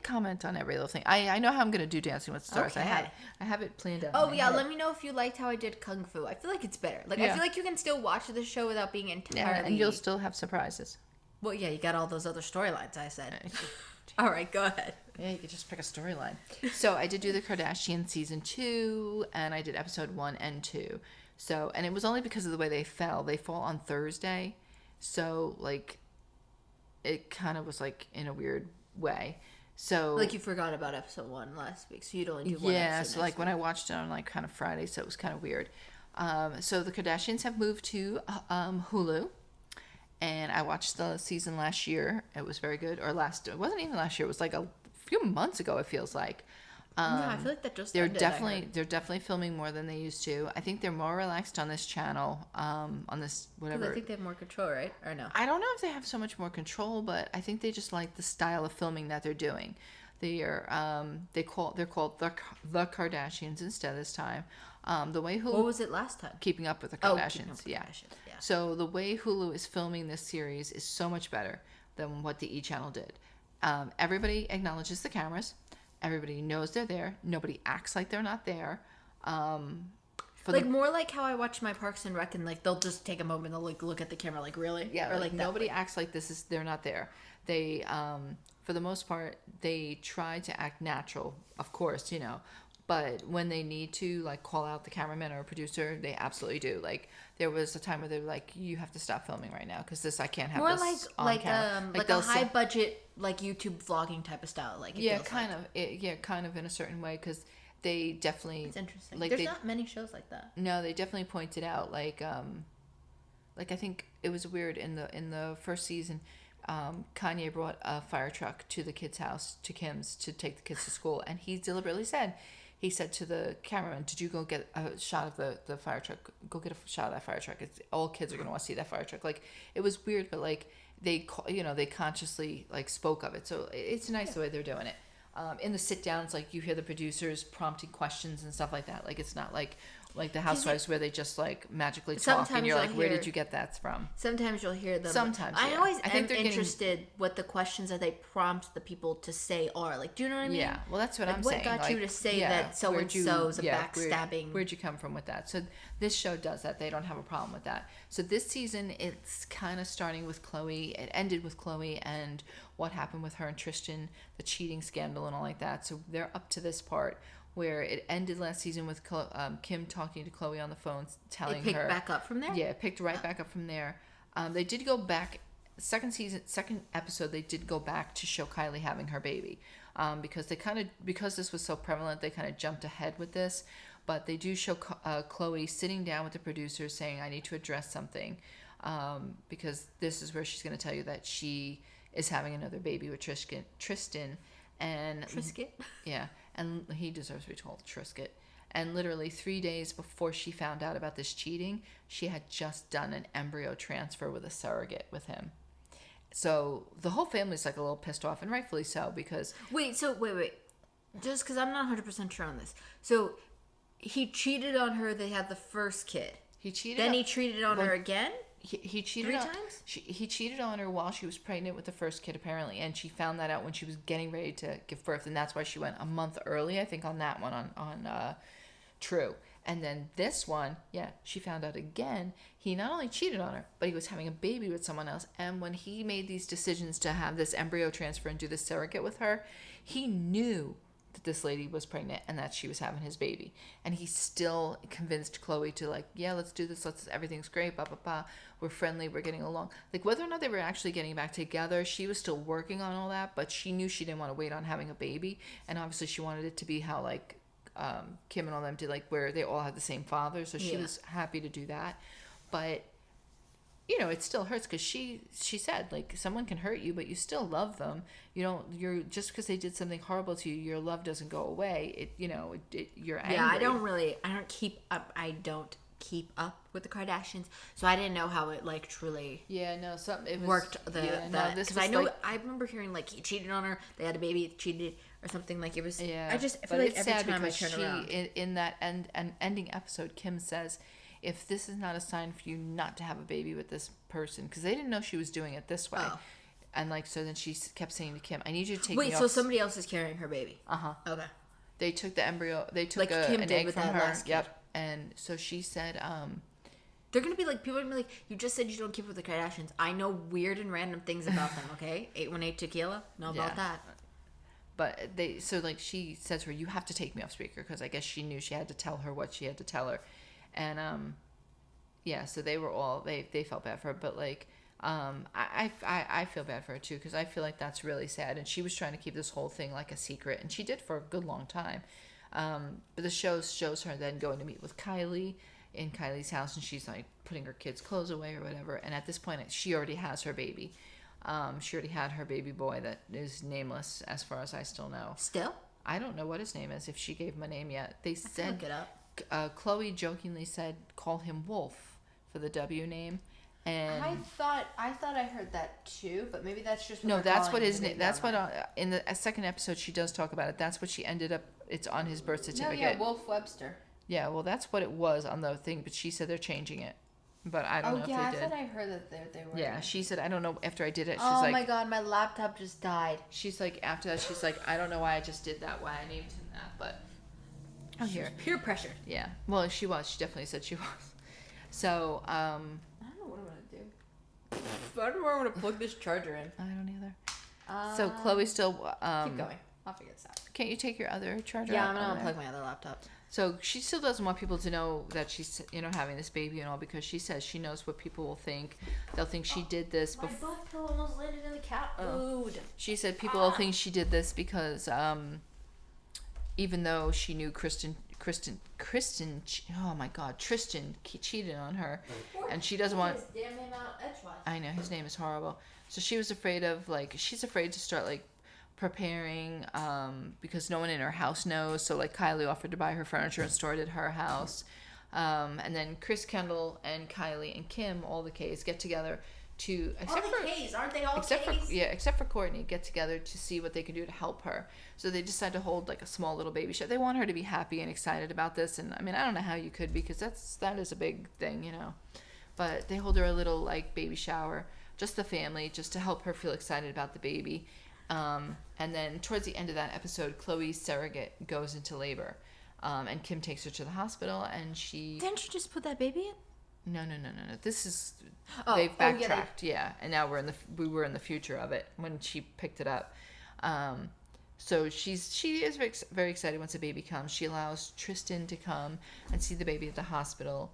S2: comment on every little thing. I know how I'm gonna do Dancing with the Stars.
S1: Okay.
S2: I have it planned out.
S1: Oh yeah, let me know if you liked how I did Kung Fu. I feel like it's better. Like I
S2: Yeah.
S1: feel like you can still watch the show without being entirely.
S2: Yeah, and you'll still have surprises.
S1: Well, yeah, you got all those other storylines. I said. All right, go ahead.
S2: Yeah, you could just pick a storyline. So I did do the Kardashians season 2, and I did episode 1 and 2. So, and it was only because of the way they fell. They fall on Thursday, so like, it kind of was like in a weird way. So
S1: Like you forgot about episode 1 last week, so you'd only do one.
S2: Yeah, so like when I watched it on like kind of Friday, so it was kind of weird. So the Kardashians have moved to Hulu. And I watched the season last year. It was very good. It wasn't even last year. It was like a few months ago, it feels like.
S1: Yeah, I feel like that just
S2: they're
S1: ended,
S2: definitely filming more than they used to. I think they're more relaxed on this channel, on this whatever.
S1: I think they have more control, right? Or no?
S2: I don't know if they have so much more control, but I think they just like the style of filming that they're doing. They're called the Kardashians instead this time. The way Hulu,
S1: What was it last time?
S2: Keeping Up with the
S1: Oh,
S2: Kardashians.
S1: Keeping Up with the
S2: Yeah.
S1: Kardashians, yeah.
S2: So the way Hulu is filming this series is so much better than what the E! Channel did. Everybody acknowledges the cameras. Everybody knows they're there. Nobody acts like they're not there.
S1: More like how I watch my Parks and Rec, and like they'll just take a moment and they'll like look at the camera like, really?
S2: Yeah,
S1: or
S2: like
S1: that
S2: nobody
S1: way.
S2: acts like they're not there. They for the most part they try to act natural, of course, but when they need to like call out the cameraman or producer, they absolutely do. Like there was a time where they were like, you have to stop filming right now because I can't have
S1: More
S2: this
S1: like
S2: on camera.
S1: like a high budget like YouTube vlogging type of style. Like it feels like.
S2: kind of in a certain way because they definitely.
S1: It's interesting.
S2: Like
S1: There's not many shows like that.
S2: No, they definitely pointed out like I think it was weird in the first season. Kanye brought a fire truck to the kid's house, to Kim's, to take the kids to school, and he deliberately said. He said to the cameraman, "Did you go get a shot of the fire truck? Go get a shot of that fire truck. All kids are gonna want to see that fire truck." Like it was weird, but like they consciously like spoke of it. So it's nice the way they're doing it. In the sit downs, like you hear the producers prompting questions and stuff like that. Like it's not like the Housewives where they just like magically talk and you're like, where did you get that from?
S1: Sometimes you'll hear them.
S2: Sometimes
S1: I always am
S2: they're
S1: interested what the questions that they prompt the people to say are. Like, do you know what I mean?
S2: Yeah, well, that's what
S1: like,
S2: I'm
S1: what
S2: saying.
S1: What got you to say that so-and-so's a backstabbing?
S2: Where'd you come from with that? So this show does that. They don't have a problem with that. So this season, it's kind of starting with Khloe. It ended with Khloe and what happened with her and Tristan, the cheating scandal and all like that. So they're up to this part where it ended last season with Kim talking to Khloe on the phone, telling her.
S1: It picked back up from there?
S2: Yeah, it picked right back up from there. They did go back, second episode, they did go back to show Kylie having her baby. Because this was so prevalent, they kind of jumped ahead with this. But they do show Khloe sitting down with the producers saying, I need to address something. Because this is where she's going to tell you that she is having another baby with Tristan. And
S1: Trisket?
S2: Yeah. And he deserves to be told Trisket. And literally 3 days before she found out about this cheating, she had just done an embryo transfer with a surrogate with him. So the whole family's like a little pissed off, and rightfully so, because...
S1: Wait. just because I'm not 100% sure on this. So he cheated on her. They had the first kid.
S2: He cheated.
S1: Then he cheated on her again.
S2: He cheated
S1: 3
S2: on,
S1: times.
S2: He cheated on her while she was pregnant with the first kid, apparently, and she found that out when she was getting ready to give birth, and that's why she went a month early, I think, on that one on True. And then this one, she found out again. He not only cheated on her, but he was having a baby with someone else. And when he made these decisions to have this embryo transfer and do the surrogate with her, he knew that this lady was pregnant and that she was having his baby. And he still convinced Chloe to let's do this. Everything's great, blah, blah, blah. We're friendly. We're getting along. Like, whether or not they were actually getting back together, she was still working on all that, but she knew she didn't want to wait on having a baby. And obviously she wanted it to be how, Kim and all them did, where they all had the same father. So she was happy to do that. But, it still hurts because she said, someone can hurt you, but you still love them. You're just because they did something horrible to you, your love doesn't go away. You're angry.
S1: Yeah, I don't keep up with the Kardashians, so I didn't know how it truly
S2: it
S1: worked. Because I remember hearing he cheated on her, they had a baby, cheated or something. It was. I just feel like every time I turn around
S2: in that ending episode, Kim says, if this is not a sign for you not to have a baby with this person, because they didn't know she was doing it this way. And so then she kept saying to Kim, I need you to take me off.
S1: Wait, so somebody else is carrying her baby? Okay.
S2: They took the embryo, they took an egg from her. Yep. And so she said,
S1: they're going to be people are going to be you just said you don't keep with the Kardashians. I know weird and random things about them, okay? 818 Tequila? Know about that.
S2: But she said to her, you have to take me off speaker, because I guess she knew she had to tell her what she had to tell her. And, so they were all, they felt bad for her, but I feel bad for her too, because I feel like that's really sad. And she was trying to keep this whole thing a secret, and she did for a good long time. But the show shows her then going to meet with Kylie in Kylie's house, and she's putting her kids' clothes away or whatever. And at this point, she already has her baby. She already had her baby boy that is nameless, as far as I still know.
S1: Still?
S2: I don't know what his name is, if she gave him a name yet. They said,
S1: look it up.
S2: Chloe jokingly said, call him Wolf for the W name. And
S1: I thought I heard that too, but maybe that's just
S2: no. That's what his name. That's what in the second episode she does talk about it. That's what she ended up. It's on his birth certificate.
S1: Wolf Webster.
S2: Yeah, well, that's what it was on the thing, but she said they're changing it. But I don't know if they did.
S1: I thought I heard that they were.
S2: Yeah, she said I don't know. After I did it, she's
S1: oh my god, my laptop just died.
S2: She's after that, she's I don't know why I just did that. Why I named him that, but
S1: here, peer pressure.
S2: Yeah, well, she was. She definitely said she was. So
S1: I don't know what I'm gonna do. I don't know where I'm gonna plug this charger in.
S2: I don't either. So Chloe still
S1: keep going. I'll figure this out.
S2: Can't you take your other charger?
S1: Yeah, I'm gonna unplug my other laptop.
S2: So she still doesn't want people to know that she's, having this baby and all, because she says she knows what people will think. They'll think she did this before.
S1: My butt pillow almost landed in the cat food.
S2: She said people will think she did this because even though she knew Tristan cheated on her, and she doesn't want.
S1: Damn name out edgewise.
S2: I know, his name is horrible. So she was afraid of she's afraid to start preparing because no one in her house knows. So Kylie offered to buy her furniture and store it at her house, and then Kris, Kendall, and Kylie and Kim, all the K's, get together to
S1: K's, aren't they all
S2: except
S1: K's?
S2: except for Courtney, get together to see what they can do to help her. So they decide to hold a small little baby shower. They want her to be happy and excited about this, and I mean, I don't know how you could, because that is a big thing, but they hold her a little baby shower, just the family, just to help her feel excited about the baby. And then towards the end of that episode, Chloe's surrogate goes into labor, and Kim takes her to the hospital, and
S1: Didn't you just put that baby in?
S2: No. This is they've backtracked, and now we were in the future of it when she picked it up. So she is very, very excited once the baby comes. She allows Tristan to come and see the baby at the hospital.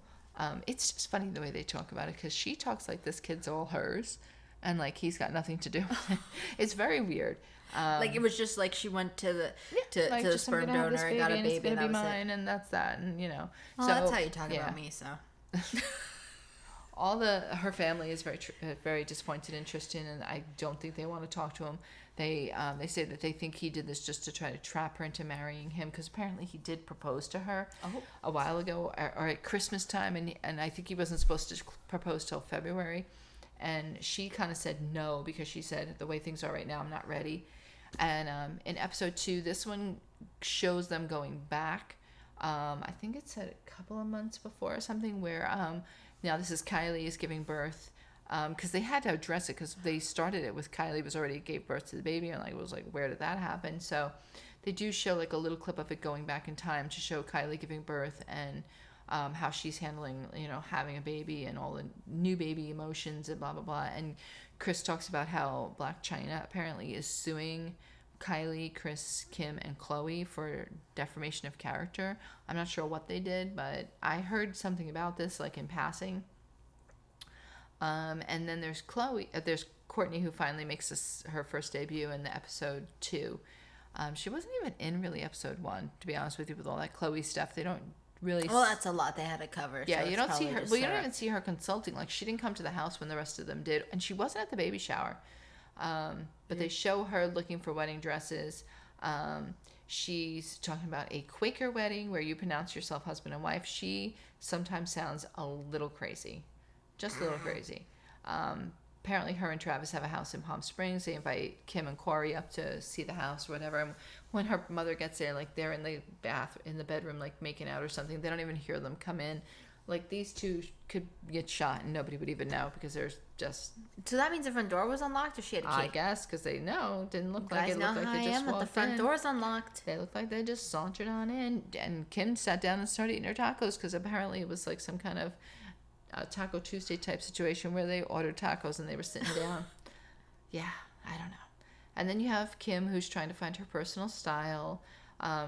S2: It's just funny the way they talk about it, because she talks like this kid's all hers, and he's got nothing to do with it. It's very weird.
S1: It was just she went to the sperm donor and got a baby,
S2: and it's gonna
S1: be
S2: mine, and that's that, and
S1: Well, so that's how you talk about me. So
S2: her family is very disappointed in Tristan, and I don't think they want to talk to him. They say that they think he did this just to try to trap her into marrying him, because apparently he did propose to her a while ago, or at Christmas time, and I think he wasn't supposed to propose till February, and she kind of said no, because she said, the way things are right now, I'm not ready. And in episode 2, this one shows them going back. I think it said a couple of months before or something, where now this is Kylie is giving birth. Because they had to address it, because they started it with Kylie was already gave birth to the baby, and like it was like, where did that happen? So they do show like a little clip of it going back in time to show Kylie giving birth and how she's handling, having a baby and all the new baby emotions and blah blah blah. And Chris talks about how Black China apparently is suing Kylie, Chris, Kim, and Chloe for defamation of character. I'm not sure what they did, but I heard something about this like in passing. And then there's there's Courtney, who finally makes her first debut in the episode 2. She wasn't even in really episode 1, to be honest with you, with all that Chloe stuff. They don't really.
S1: Well, that's a lot they had to cover.
S2: Yeah,
S1: so
S2: you don't see her. Well, you don't even see her consulting. Like, she didn't come to the house when the rest of them did, and she wasn't at the baby shower. But they show her looking for wedding dresses. She's talking about a Quaker wedding where you pronounce yourself husband and wife. She sometimes sounds a little crazy. Just a little crazy. Apparently her and Travis have a house in Palm Springs. They invite Kim and Corey up to see the house or whatever. And when her mother gets there, like, they're in the bedroom, like, making out or something. They don't even hear them come in. Like, these two could get shot and nobody would even know, because there's just...
S1: So that means the front door was unlocked, or she had a key?
S2: I guess, because they know. It didn't look like it.
S1: Looked like they just walked in. The front door's unlocked.
S2: They looked like they just sauntered on in. And Kim sat down and started eating her tacos, because apparently it was like some kind of Taco Tuesday type situation where they ordered tacos and they were sitting down. Yeah, I don't know. And then you have Kim, who's trying to find her personal style.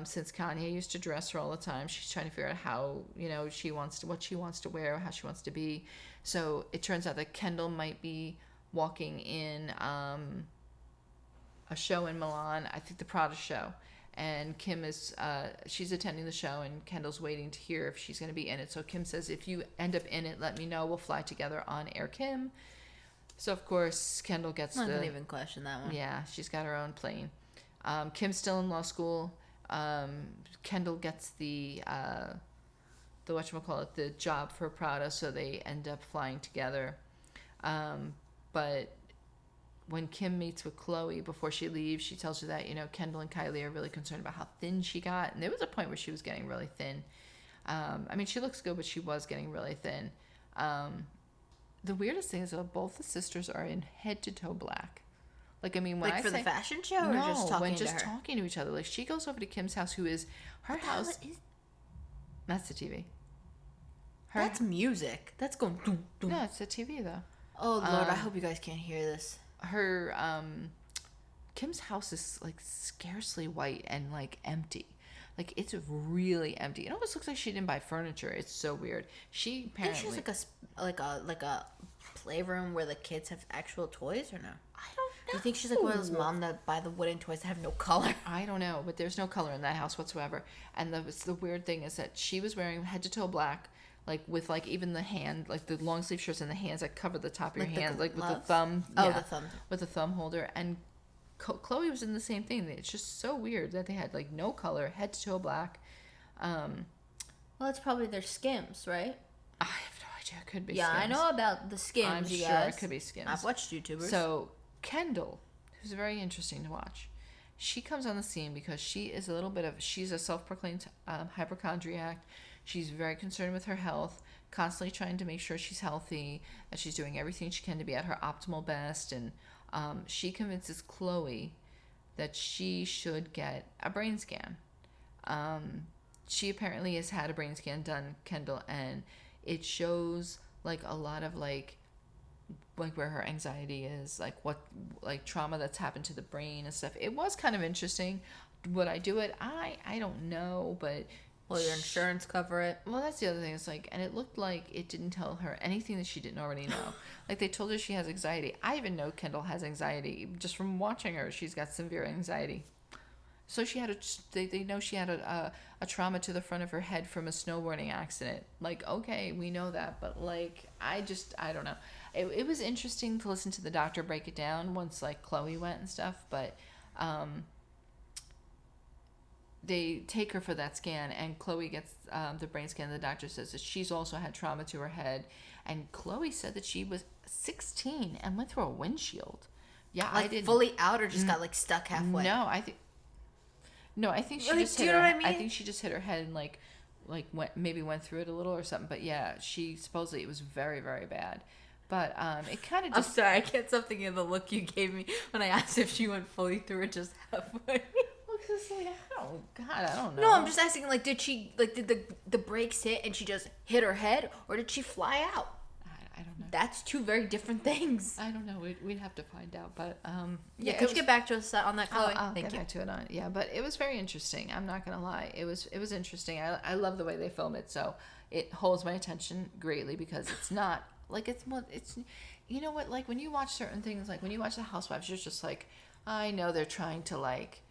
S2: Since Kanye used to dress her all the time, she's trying to figure out how, what she wants to wear, how she wants to be. So it turns out that Kendall might be walking in a show in Milan, I think the Prada show. And Kim is, she's attending the show, and Kendall's waiting to hear if she's going to be in it. So Kim says, if you end up in it, let me know. We'll fly together on Air Kim. So, of course, Kendall gets
S1: I didn't even question that one.
S2: Yeah, she's got her own plane. Kim's still in law school. Kendall gets the whatchamacallit, the job for Prada, so they end up flying together. But when Kim meets with Chloe before she leaves, she tells her that, Kendall and Kylie are really concerned about how thin she got. And there was a point where she was getting really thin. I mean, she looks good, but she was getting really thin. The weirdest thing is that both the sisters are in head to toe black. Like, I mean, when
S1: like
S2: I
S1: for
S2: say,
S1: the fashion show, or just talking to her?
S2: Talking to each other. Like, she goes over to Kim's house, who is her house. That's the TV.
S1: That's music. That's going doom, doom.
S2: No, it's the TV though.
S1: Oh Lord, I hope you guys can't hear this.
S2: Her Kim's house is like scarcely white and like empty. Like, it's really empty. It almost looks like she didn't buy furniture. It's so weird. She apparently.
S1: I think she has like a playroom where the kids have actual toys, or no?
S2: I don't know.
S1: Do you think she's like one of those moms that buy the wooden toys that have no color?
S2: I don't know, but there's no color in that house whatsoever. And the weird thing is that she was wearing head to toe black, like with like even the hand, like the long sleeve shirts and the hands that cover the top of your hand, like with the thumb.
S1: Oh,
S2: yeah,
S1: the thumb.
S2: With the thumb holder. And Chloe was in the same thing. It's just so weird that they had like no color, head to toe black.
S1: Well, it's probably their Skims, right?
S2: I have no idea. It could be
S1: Skims.
S2: Skims.
S1: I know about the Skims,
S2: I'm
S1: you
S2: sure
S1: guys.
S2: it could be Skims.
S1: I've watched YouTubers.
S2: So Kendall, who's very interesting to watch, she comes on the scene because she's a self-proclaimed hypochondriac. She's very concerned with her health, constantly trying to make sure she's healthy, that she's doing everything she can to be at her optimal best. And she convinces Chloe that she should get a brain scan. She apparently has had a brain scan done, Kendall, and it shows like a lot of like where her anxiety is, like what trauma that's happened to the brain and stuff. It was kind of interesting. Would I do it? I don't know, but
S1: will your insurance cover it?
S2: Well, that's the other thing. It's like, and it looked like it didn't tell her anything that she didn't already know. Like, they told her she has anxiety. I even know Kendall has anxiety just from watching her. She's got severe anxiety. So she had they know she had a trauma to the front of her head from a snowboarding accident. Like, okay, we know that, but like, I don't know. It was interesting to listen to the doctor break it down once like Chloe went and stuff, but they take her for that scan, and Chloe gets the brain scan. The doctor says that she's also had trauma to her head, and Chloe said that she was 16 and went through a windshield. Yeah,
S1: Like
S2: I didn't.
S1: fully out, or just got like stuck halfway?
S2: No, I think she
S1: Like,
S2: just
S1: do
S2: hit
S1: you
S2: her.
S1: know what I mean?
S2: I think she just hit her head and went through it a little or something. But yeah, she supposedly it was very, very bad. But it kind of
S1: I'm
S2: just.
S1: sorry, I can't stop thinking of the look you gave me when I asked if she went fully through it just halfway.
S2: Looks like, oh God, I don't know.
S1: No, I'm just asking, like, did the brakes hit and she just hit her head, or did she fly out?
S2: I don't know.
S1: That's two very different things.
S2: I don't know. We'd have to find out. But
S1: Yeah, could you get back to us on that, Chloe?
S2: I'll
S1: Thank
S2: get
S1: you.
S2: back to it on. Yeah, but it was very interesting. I'm not gonna lie. It was interesting. I love the way they film it. So it holds my attention greatly because it's not like it's you know what, like when you watch certain things, like when you watch The Housewives, you're just like, I know they're trying to like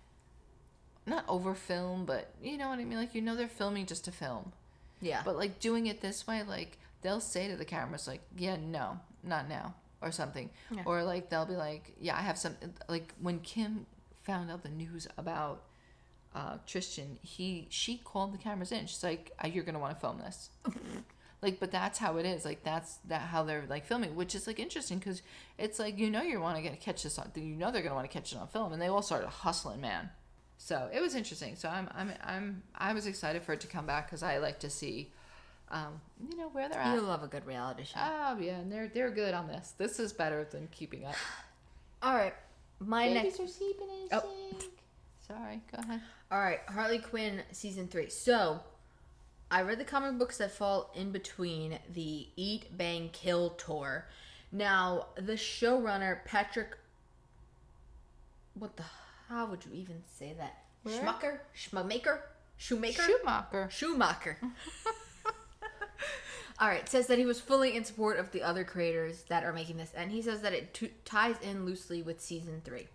S2: not over film, but you know what I mean, like you know they're filming just to film.
S1: Yeah.
S2: But like doing it this way, like they'll say to the cameras like, yeah, no, not now, or something.
S1: Yeah.
S2: Or like they'll be like, yeah, I have some, like when Kim found out the news about Tristan, she called the cameras in. She's like, you're gonna want to film this. Like, but that's how it is. Like that's how they're like filming, which is like interesting because it's like you want to catch this on, you know they're gonna want to catch it on film, and they all started hustling, man. So it was interesting. So I was excited for it to come back because I like to see, where they're at.
S1: You love a good reality show.
S2: Oh yeah, and they're good on this. This is better than Keeping Up.
S1: All right, my
S2: Babies
S1: next.
S2: are sleeping in
S1: Oh.
S2: sync. Sorry, go ahead.
S1: All right, Harley Quinn season 3. So, I read the comic books that fall in between the Eat, Bang, Kill tour. Now, the showrunner Patrick, how would you even say that?
S2: Where?
S1: Shoemaker.
S2: Schumacher.
S1: All right, says that he was fully in support of the other creators that are making this, and he says that it ties in loosely with season 3.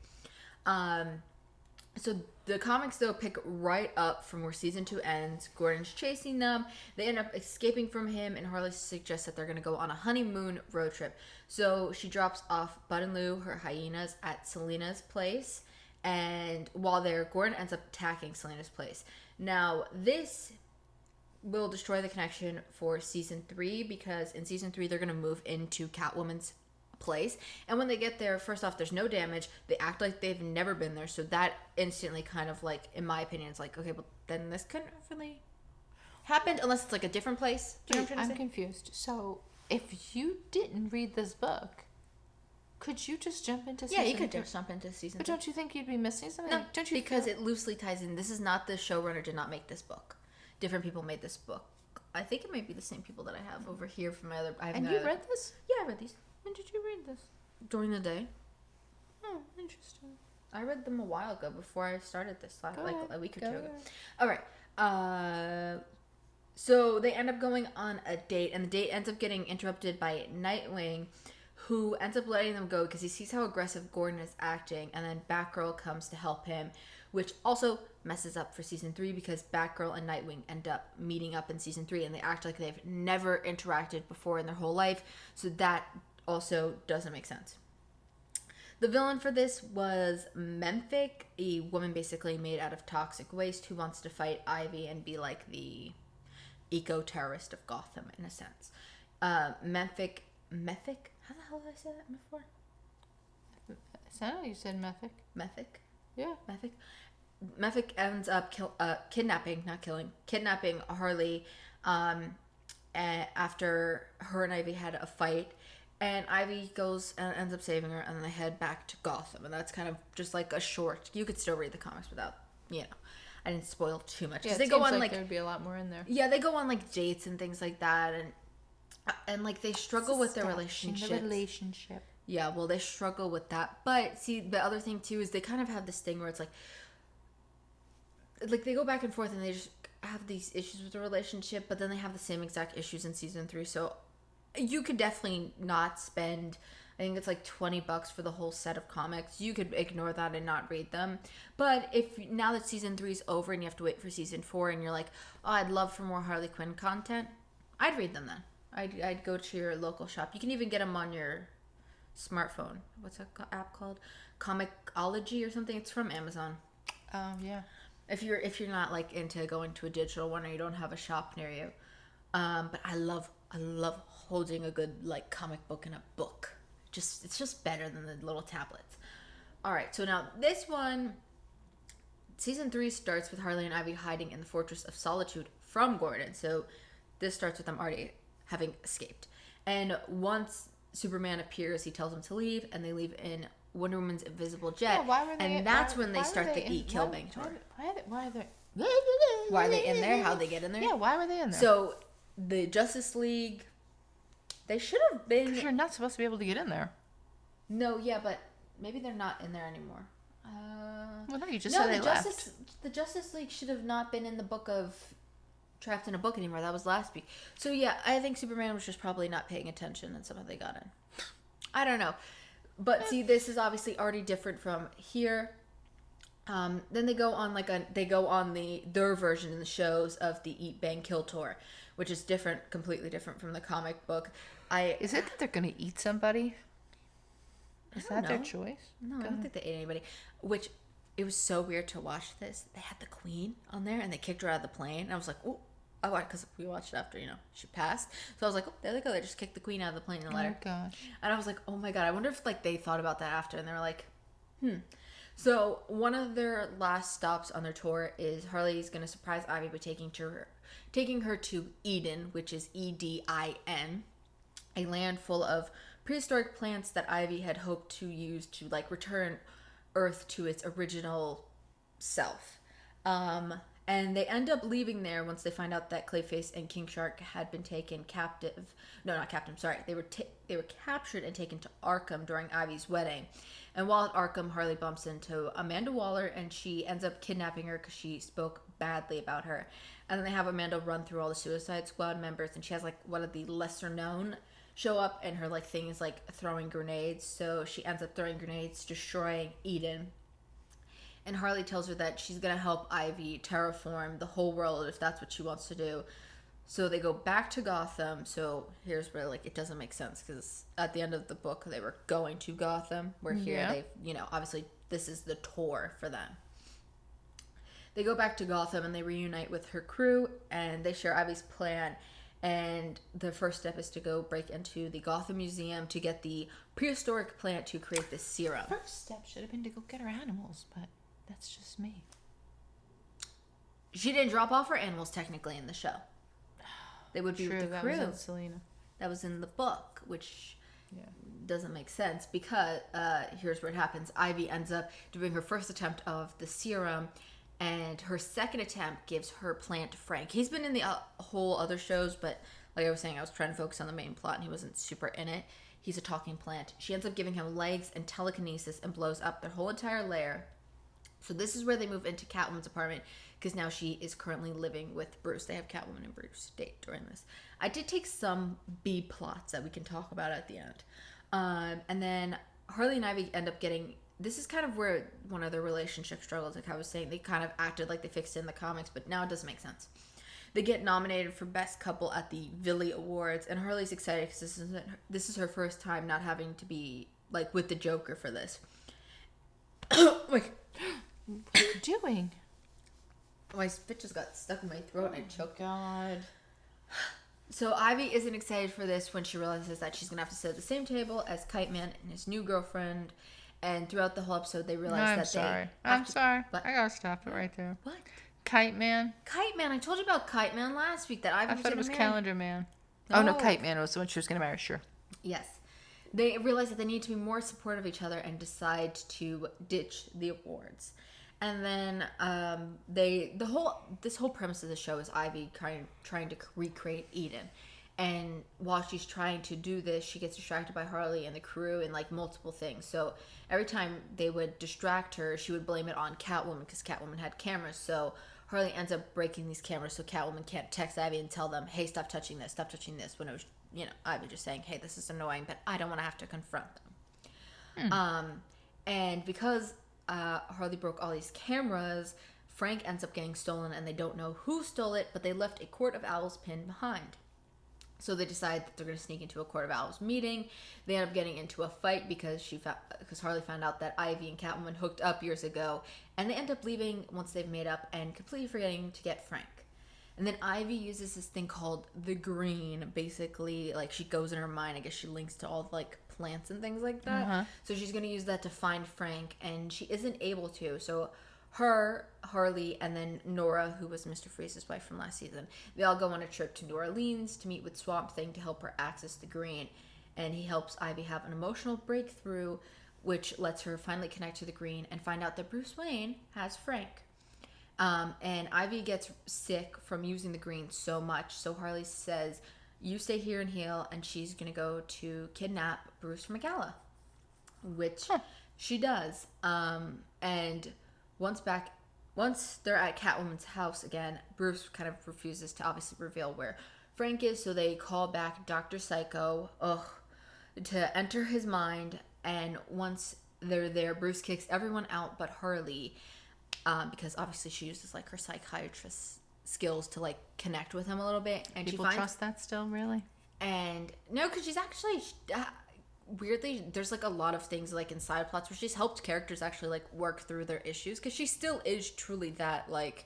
S1: So the comics, though, pick right up from where season 2 ends. Gordon's chasing them. They end up escaping from him, and Harley suggests that they're going to go on a honeymoon road trip. So she drops off Bud and Lou, her hyenas, at Selena's place. And while there, Gordon ends up attacking Selena's place. Now, this will destroy the connection for season 3, because in season 3, they're going to move into Catwoman's place, and when they get there, first off, there's no damage. They act like they've never been there, so that instantly kind of like, in my opinion, it's like, okay, but then this couldn't have really happened unless it's like a different place. Do you know what I'm trying to say?
S2: Confused. So if you didn't read this book, could you just jump into season
S1: Yeah, you could
S2: 3?
S1: just jump into season
S2: But
S1: 3.
S2: don't you think you'd be missing something?
S1: No,
S2: Don't you
S1: because
S2: feel...
S1: it loosely ties in. This is not, the showrunner did not make this book. Different people made this book. I think it might be the same people that I have over here from my other.
S2: And you read this?
S1: Yeah, I read these
S2: When did you read this?
S1: during the day.
S2: Oh, interesting.
S1: I read them a while ago before I started this, like a week or two ago.
S2: ahead.
S1: All right. So they end up going on a date, and the date ends up getting interrupted by Nightwing, who ends up letting them go because he sees how aggressive Gordon is acting, and then Batgirl comes to help him, which also messes up for season 3 because Batgirl and Nightwing end up meeting up in season 3, and they act like they've never interacted before in their whole life, so that also doesn't make sense. The villain for this was Memphic, a woman basically made out of toxic waste who wants to fight Ivy and be like the eco-terrorist of Gotham in a sense. Memphic, how the hell did I say that before?
S2: Is that how you said Mephic?
S1: Memphic?
S2: Yeah.
S1: Memphic ends up kidnapping Harley after her and Ivy had a fight. And Ivy goes and ends up saving her, and then they head back to Gotham. And that's kind of just like a short. You could still read the comics without, I didn't spoil too much.
S2: Yeah,
S1: they go on
S2: like there'd be a lot more in there.
S1: Yeah, they go on like dates and things like that, and like they struggle with their
S2: relationship.
S1: Yeah, well, they struggle with that. But see, the other thing too is they kind of have this thing where it's like they go back and forth, and they just have these issues with the relationship, but then they have the same exact issues in season 3. So you could definitely not spend, I think it's like $20 for the whole set of comics. You could ignore that and not read them. But if now that season 3 is over and you have to wait for season 4, and you're like, oh, I'd love for more Harley Quinn content, I'd read them then. I'd go to your local shop. You can even get them on your smartphone. What's that app called? Comicology or something. It's from Amazon.
S2: Yeah.
S1: If you're not like into going to a digital one, or you don't have a shop near you. But I love holding a good like comic book in a book. it's just better than the little tablets. All right, so now this one, season 3 starts with Harley and Ivy hiding in the Fortress of Solitude from Gordon. So this starts with them already having escaped. And once Superman appears, he tells them to leave, and they leave in Wonder Woman's invisible jet.
S2: Yeah, why were they?
S1: And that's when they start the Eat, Kill, Bang tour.
S2: Why are they?
S1: Why are they in there? How'd they get in there?
S2: Yeah, why were they in there?
S1: So the Justice League, they should have been.
S2: Because you're not supposed to be able to get in there.
S1: No, yeah, but maybe they're not in there anymore.
S2: Well, no, you just said they left.
S1: The Justice League should have not been in the book of Trapped in a Book anymore. That was last week. So yeah, I think Superman was just probably not paying attention, and somehow they got in. I don't know, but see, this is obviously already different from here. Then they go on their version in the shows of the Eat, Bang, Kill tour, which is different, completely different from the comic book.
S2: Is it that they're gonna eat somebody? Is that their choice?
S1: No, I don't think they ate anybody. Which, it was so weird to watch this. They had the Queen on there, and they kicked her out of the plane. And I was like, oh, I watched, because we watched it after, she passed. So I was like, oh, there they go. They just kicked the Queen out of the plane and let her.
S2: Oh, gosh.
S1: And I was like, oh my God. I wonder if, they thought about that after, and they were like, So one of their last stops on their tour is Harley's going to surprise Ivy by taking her to Eden, which is Edin, a land full of prehistoric plants that Ivy had hoped to use to return Earth to its original self. And they end up leaving there once they find out that Clayface and King Shark had been taken captive. No, not captive. Sorry, they were captured and taken to Arkham during Ivy's wedding. And while at Arkham, Harley bumps into Amanda Waller, and she ends up kidnapping her because she spoke badly about her. And then they have Amanda run through all the Suicide Squad members, and she has one of the lesser known show up, and her thing is throwing grenades. So she ends up throwing grenades, destroying Eden. And Harley tells her that she's going to help Ivy terraform the whole world if that's what she wants to do. So they go back to Gotham. So here's where it doesn't make sense, because at the end of the book they were going to Gotham, where here they, obviously this is the tour for them. They go back to Gotham and they reunite with her crew, and they share Ivy's plan. And the first step is to go break into the Gotham Museum to get the prehistoric plant to create this serum.
S2: First step should have been to go get her animals, but that's just me.
S1: She didn't drop off her animals technically in the show. They would be with the crew.
S2: That was in Selena.
S1: That was in the book, which doesn't make sense, because here's where it happens. Ivy ends up doing her first attempt of the serum, and her second attempt gives her plant to Frank. He's been in the whole other shows, but like I was saying, I was trying to focus on the main plot, and he wasn't super in it. He's a talking plant. She ends up giving him legs and telekinesis and blows up their whole entire lair. So this is where they move into Catwoman's apartment, because now she is currently living with Bruce. They have Catwoman and Bruce date during this. I did take some B plots that we can talk about at the end. And then Harley and Ivy end up getting... This is kind of where one of their relationship struggles, like I was saying. They kind of acted like they fixed it in the comics, but now it doesn't make sense. They get nominated for Best Couple at the Villy Awards, and Harley's excited because this is her first time not having to be with the Joker for this.
S2: What are you doing?
S1: My spit just got stuck in my throat and I choked.
S2: God.
S1: So Ivy isn't excited for this when she realizes that she's going to have to sit at the same table as Kite Man and his new girlfriend. And throughout the whole episode, they realize
S2: I'm sorry.
S1: What?
S2: I gotta stop it right there.
S1: What?
S2: Kite Man.
S1: Kite Man. I told you about Kite Man last week. That Ivy
S2: I thought it was Calendar Man.
S1: No.
S2: Oh, no, Kite Man was the one she was going to marry, sure.
S1: Yes. They realize that they need to be more supportive of each other and decide to ditch the awards. And then this whole premise of the show is Ivy trying to recreate Eden. And while she's trying to do this, she gets distracted by Harley and the crew and multiple things. So every time they would distract her, she would blame it on Catwoman, because Catwoman had cameras. So Harley ends up breaking these cameras so Catwoman can't text Ivy and tell them, hey, stop touching this, when it was, Ivy just saying, hey, this is annoying, but I don't want to have to confront them. And because Harley broke all these cameras, Frank ends up getting stolen, and they don't know who stole it, but they left a Court of Owls pin behind. So they decide that they're going to sneak into a Court of Owls meeting. They end up getting into a fight because Harley found out that Ivy and Catwoman hooked up years ago, and they end up leaving once they've made up and completely forgetting to get Frank. And then Ivy uses this thing called the green. Basically, like, she goes in her mind. I guess she links to all, like, plants and things like that. So she's going to use that to find Frank, and she isn't able to. So her, Harley, and then Nora, who was Mr. Freeze's wife from last season, they all go on a trip to New Orleans to meet with Swamp Thing to help her access the green. And he helps Ivy have an emotional breakthrough, which lets her finally connect to the green and find out that Bruce Wayne has Frank. And Ivy gets sick from using the green so much, so Harley says, you stay here and heal, and she's going to go to kidnap Bruce from a gala, which she does. And once they're at Catwoman's house again, Bruce kind of refuses to obviously reveal where Frank is, so they call back Dr. Psycho to enter his mind, and once they're there, Bruce kicks everyone out but Harley, because obviously she uses like her psychiatrist skills to like connect with him a little bit. And
S2: people trust that still, really?
S1: And no, because she's actually weirdly, there's like a lot of things like in side plots where she's helped characters actually like work through their issues, because she still is truly that like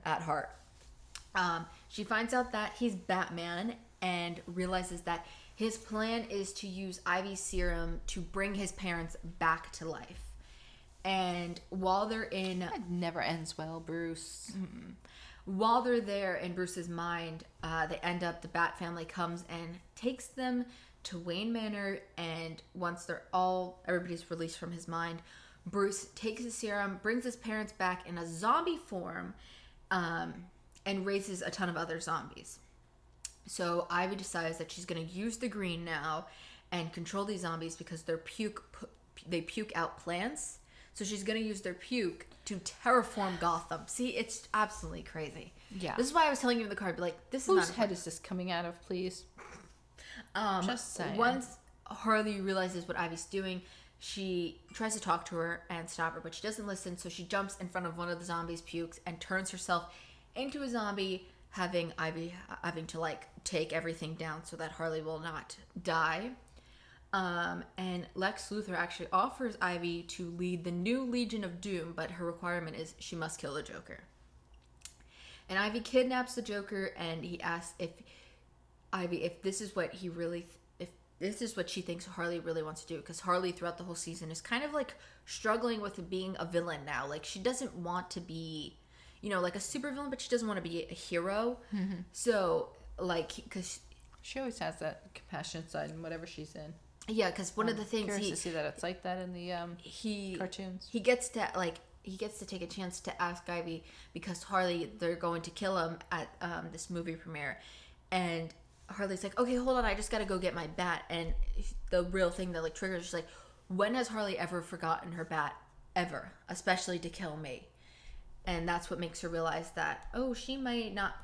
S1: at heart. She finds out that he's Batman and realizes that his plan is to use Ivy's serum to bring his parents back to life. And while they're in...
S2: That never ends well, Bruce.
S1: While they're there in Bruce's mind, the Bat family comes and takes them to Wayne Manor, and once everybody's released from his mind, Bruce takes the serum, brings his parents back in a zombie form, and raises a ton of other zombies. So Ivy decides that she's going to use the green now and control these zombies because they puke out plants. So she's going to use their puke to terraform Gotham. See, it's absolutely crazy.
S2: Yeah.
S1: This is why I was telling you in the car, be like, this is
S2: whose head is this coming out of, please? Just saying.
S1: Once Harley realizes what Ivy's doing, she tries to talk to her and stop her, but she doesn't listen, so she jumps in front of one of the zombies' pukes and turns herself into a zombie, having Ivy having to like take everything down so that Harley will not die. And Lex Luthor actually offers Ivy to lead the new Legion of Doom, but her requirement is she must kill the Joker. And Ivy kidnaps the Joker, and he asks if this is what this is what she thinks Harley really wants to do, because Harley throughout the whole season is kind of like struggling with being a villain now. Like, she doesn't want to be, like a supervillain, but she doesn't want to be a hero. So, like, because
S2: she always has that compassionate side in whatever she's in.
S1: Yeah, because one of the things
S2: curious to see that it's like that in the cartoons.
S1: He gets to take a chance to ask Ivy, because Harley, they're going to kill him at this movie premiere, and Harley's like, okay, hold on, I just gotta go get my bat. And the real thing that like triggers, she's like, when has Harley ever forgotten her bat, ever, especially to kill me? And that's what makes her realize that, she might not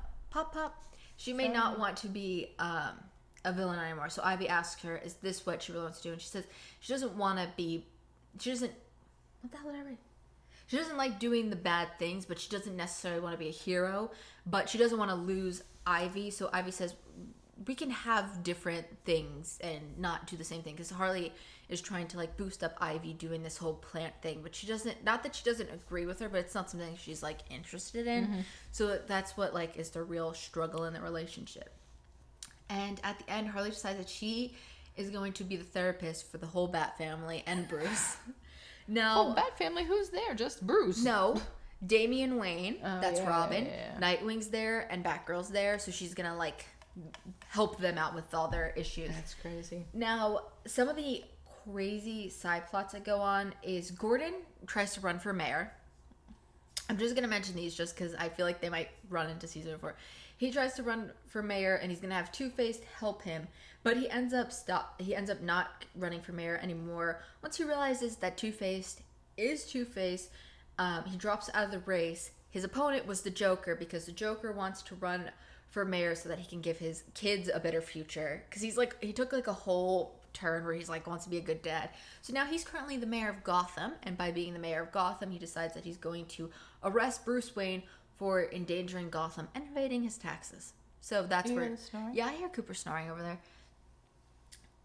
S1: she may not want to be a villain anymore. So Ivy asks her, is this what she really wants to do? And she says she doesn't want to be, what the hell did I write? She doesn't like doing the bad things, but she doesn't necessarily want to be a hero, but she doesn't want to lose Ivy. So Ivy says, we can have different things and not do the same thing, because Harley is trying to like boost up Ivy doing this whole plant thing, but she doesn't, not that she doesn't agree with her, but it's not something she's like interested in. So that's what like is the real struggle in the relationship. And at the end, Harley decides that she is going to be the therapist for the whole Bat family and Bruce. Now,
S2: whole Bat family? Who's there? Just Bruce?
S1: No, Damian Wayne. That's Robin.
S2: Yeah.
S1: Nightwing's there and Batgirl's there, so she's gonna like help them out with all their issues.
S2: That's crazy.
S1: Now, some of the crazy side plots that go on is Gordon tries to run for mayor. I'm just gonna mention these just because I feel like they might run into season 4. He tries to run for mayor, and he's gonna have Two-Face help him, but he ends up not running for mayor anymore. Once he realizes that Two-Face is Two-Face, he drops out of the race. His opponent was the Joker, because the Joker wants to run for mayor so that he can give his kids a better future. Because he took like a whole turn where he's like wants to be a good dad. So now he's currently the mayor of Gotham, and by being the mayor of Gotham, he decides that he's going to arrest Bruce Wayne for endangering Gotham and evading his taxes. So that's where... Yeah, I hear Cooper snoring over there.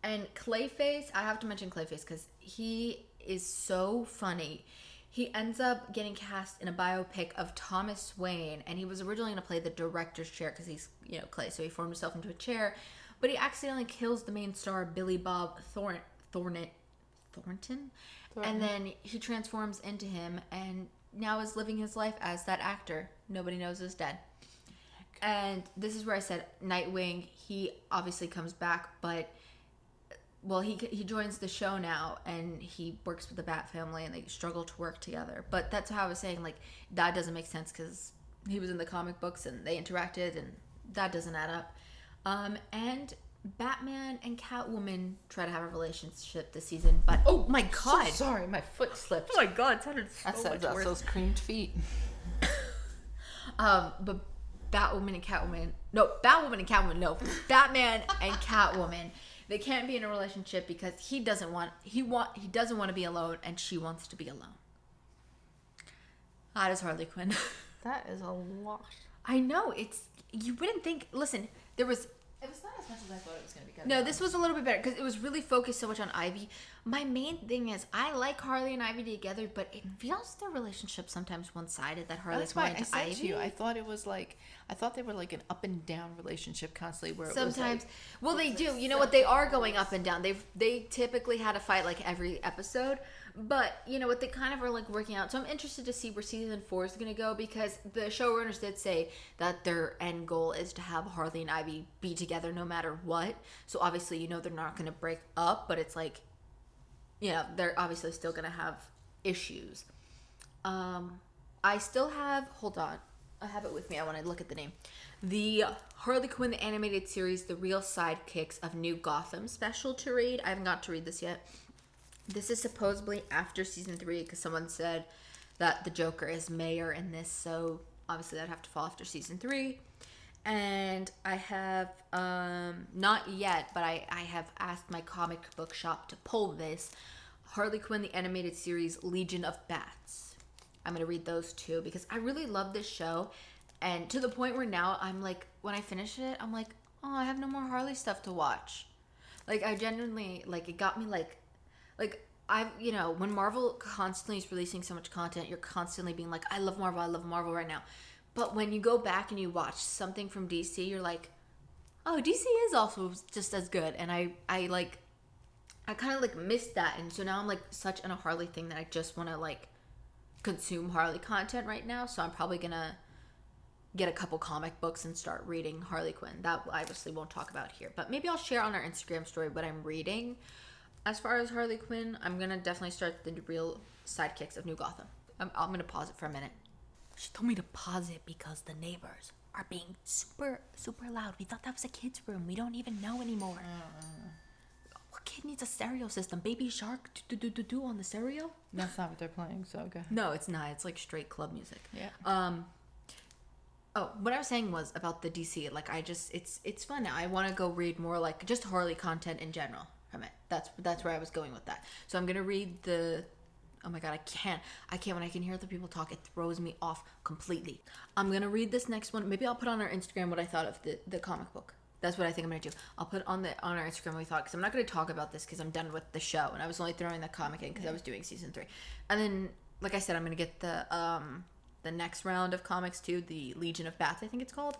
S1: And Clayface, I have to mention Clayface because he is so funny. he ends up getting cast in a biopic of Thomas Wayne, and he was originally going to play the director's chair because he's, clay, so he formed himself into a chair, but he accidentally kills the main star, Billy Bob Thornton, and then he transforms into him, and now is living his life as that actor. Nobody knows is dead. Okay. And this is where I said Nightwing, he obviously comes back, but... Well, he joins the show now, and he works with the Bat family, and they struggle to work together. But that's how I was saying, like, that doesn't make sense because he was in the comic books, and they interacted, and that doesn't add up. And Batman and Catwoman try to have a relationship this season, but oh my god!
S2: So sorry, my foot slipped.
S1: Oh my god, it sounded so much worse.
S2: Those creamed feet.
S1: But Batman and Catwoman, no. Batman and Catwoman. They can't be in a relationship because he doesn't want to be alone, and she wants to be alone. That is Harley Quinn.
S2: That is a lot.
S1: I know, you wouldn't think. Listen, it was
S2: not as much as I thought it was going to be.
S1: No, this was a little bit better because it was really focused so much on Ivy. My main thing is I like Harley and Ivy together, but it feels their relationship sometimes one-sided. That Harley's more into Ivy.
S2: To you, I thought they were like an up and down relationship constantly. Where
S1: sometimes,
S2: it was like,
S1: they do. You know what? They are going up and down. They typically had a fight like every episode. But, you know what, they kind of are, like, working out. So I'm interested to see where Season 4 is going to go because the showrunners did say that their end goal is to have Harley and Ivy be together no matter what. So obviously, they're not going to break up, but it's like, they're obviously still going to have issues. I still have, hold on, I have it with me. I want to look at the name. The Harley Quinn, the animated series, The Real Sidekicks of New Gotham special to read. I haven't got to read this yet. This is supposedly after season 3 because someone said that the Joker is mayor in this, so obviously that'd have to fall after season 3. And I have, not yet, but I have asked my comic book shop to pull this, Harley Quinn, the animated series, Legion of Bats. I'm going to read those too because I really love this show, and to the point where now I'm like, when I finish it, I'm like, oh, I have no more Harley stuff to watch. Like, I genuinely, like, it got me, like, when Marvel constantly is releasing so much content, you're constantly being like, I love Marvel right now. But when you go back and you watch something from DC, you're like, oh, DC is also just as good. And I kind of, like, missed that. And so now I'm, like, such in a Harley thing that I just want to, like, consume Harley content right now. So I'm probably going to get a couple comic books and start reading Harley Quinn. That I obviously won't talk about here. But maybe I'll share on our Instagram story what I'm reading. As far as Harley Quinn, I'm going to definitely start the Real Sidekicks of New Gotham. I'm going to pause it for a minute. She told me to pause it because the neighbors are being super, super loud. We thought that was a kid's room. We don't even know anymore. What kid needs a stereo system? Baby Shark do on the stereo?
S2: That's not what they're playing, so okay.
S1: No, it's not. It's like straight club music.
S2: Yeah.
S1: What I was saying was about the DC. Like, it's fun now. I want to go read more, like, just Harley content in general from it. That's where I was going with that. So I'm gonna read the. Oh my god, I can't. When I can hear other people talk, it throws me off completely. I'm gonna read this next one. Maybe I'll put on our Instagram what I thought of the comic book. That's what I think I'm gonna do. I'll put on our Instagram what we thought because I'm not gonna talk about this because I'm done with the show and I was only throwing that comic in because I was doing season 3. And then, like I said, I'm gonna get the next round of comics too, the Legion of Bats, I think it's called.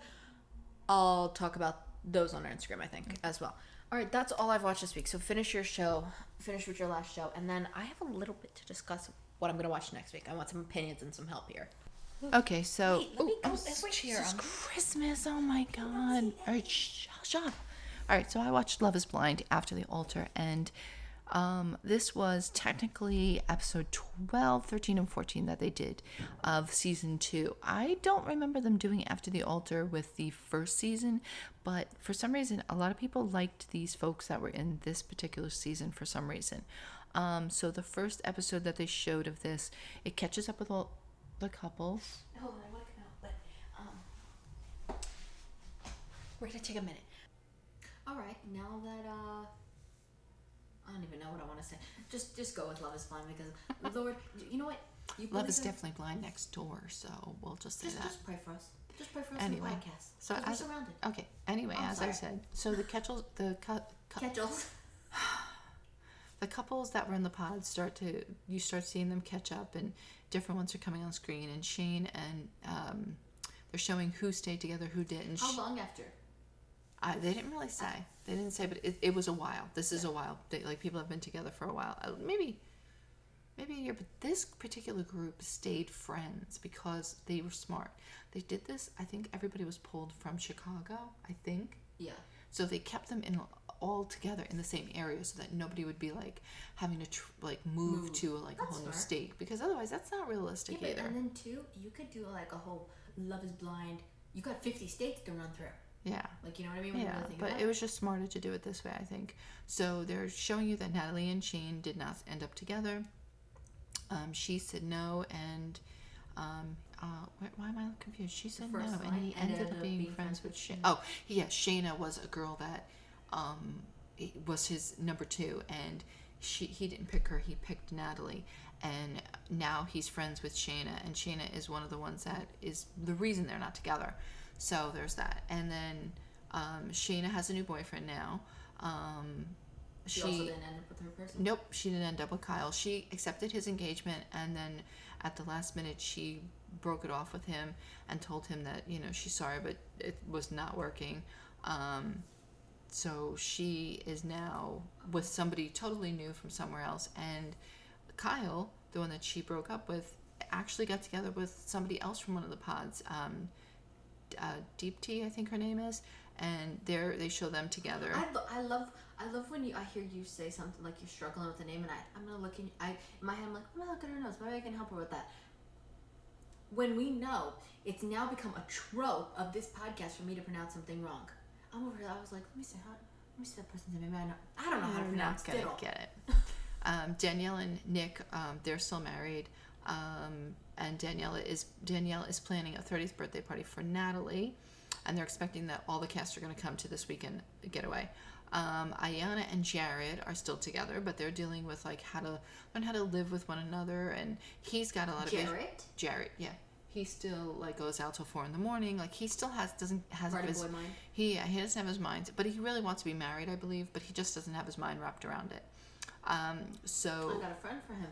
S1: I'll talk about those on our Instagram, I think, as well. All right, that's all I've watched this week. So finish with your last show, and then I have a little bit to discuss what I'm going to watch next week. I want some opinions and some help here.
S2: Okay, so...
S1: Wait, let me go switch here.
S2: It's Christmas, oh my god. All right, shut up. All right, so I watched Love is Blind After the Altar, and this was technically episode 12, 13, and 14 that they did of season 2. I don't remember them doing After the Altar with the first season, but for some reason, a lot of people liked these folks that were in this particular season for some reason. So the first episode that they showed of this, it catches up with all the couples.
S1: Hold on, I want to come out, but we're going to take a minute. All right, now that I don't even know what I want to say. Just go with Love is Blind because, Lord, you know what?
S2: Love is definitely blind next door, so we'll just say that.
S1: Just pray for us. Just pray for us
S2: anyway,
S1: in the podcast.
S2: So
S1: we're surrounded.
S2: Okay. Anyway, as I said, so the the couples that were in the pod you start seeing them catch up, and different ones are coming on screen. And Shane and they're showing who stayed together, who didn't.
S1: How long after?
S2: They didn't really say. They didn't say, but it was a while. This is a while. Like, people have been together for a while. Maybe a year, but this particular group stayed friends because they were smart. They did this, I think everybody was pulled from Chicago, I think.
S1: Yeah.
S2: So they kept them all together in the same area so that nobody would be like having to move to like a whole new state, because otherwise that's not realistic either.
S1: And then too, you could do like a whole Love is Blind. You got 50 states to run through.
S2: Yeah.
S1: Like, you know what I mean?
S2: Yeah, but it was just smarter to do it this way, I think. So they're showing you that Natalie and Shane did not end up together. She said no, and why am I confused? She said no, and he ended up being friends with Shane. Oh, yeah, Shayna was a girl that was his number 2, and he didn't pick her, he picked Natalie, and now he's friends with Shayna, and Shayna is one of the ones that is the reason they're not together. So there's that. And then Shayna has a new boyfriend now.
S1: She also didn't end up with her person?
S2: Nope, she didn't end up with Kyle. She accepted his engagement, and then at the last minute she broke it off with him and told him that, she's sorry, but it was not working. So she is now with somebody totally new from somewhere else. And Kyle, the one that she broke up with, actually got together with somebody else from one of the pods. Deep Tea, I think her name is, and they show them together.
S1: I love when I hear you say something like you're struggling with the name, and I'm gonna look in my head. I'm like, I'm gonna look at her nose. Maybe I can help her with that. When we know, it's now become a trope of this podcast for me to pronounce something wrong. I'm over here. I was like, let me see that person's name. Maybe I don't know how to pronounce it.
S2: I'm not gonna get it. Danielle and Nick, they're still married. And Danielle is planning a 30th birthday party for Natalie, and they're expecting that all the cast are going to come to this weekend getaway. Gianna and Jared are still together, but they're dealing with like how to learn how to live with one another, and he's got a lot of Jared, yeah. He still like goes out till 4 a.m. Like, he still doesn't have his mind. He doesn't have his mind, but he really wants to be married, I believe, but he just doesn't have his mind wrapped around it. So
S1: I got a friend for him.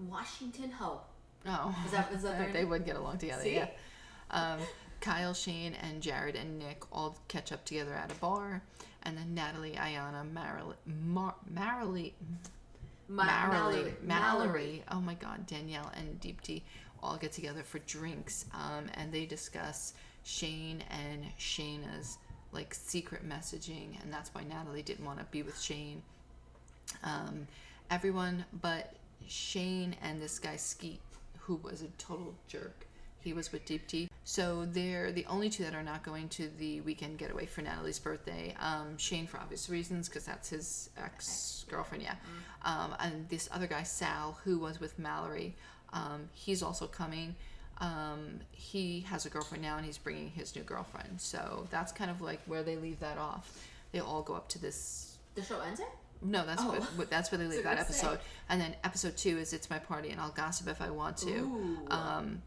S1: Washington Ho.
S2: Oh,
S1: is that
S2: they would get along together.
S1: See?
S2: Yeah. Kyle, Shane, and Jared and Nick all catch up together at a bar, and then Natalie, Ayanna, Mallory. Oh my God, Danielle and Deepti all get together for drinks, and they discuss Shane and Shayna's like secret messaging, and that's why Natalie didn't want to be with Shane. Everyone but Shane and this guy Skeet, who was a total jerk. He was with Deepti. So they're the only two that are not going to the weekend getaway for Natalie's birthday. Shane for obvious reasons, because that's his ex-girlfriend, yeah. And this other guy, Sal, who was with Mallory, he's also coming. He has a girlfriend now, and he's bringing his new girlfriend. So that's kind of like where they leave that off. They all go up to this...
S1: The show ends it?
S2: No, that's where they leave that episode. And then episode 2 is It's My Party and I'll Gossip If I Want To.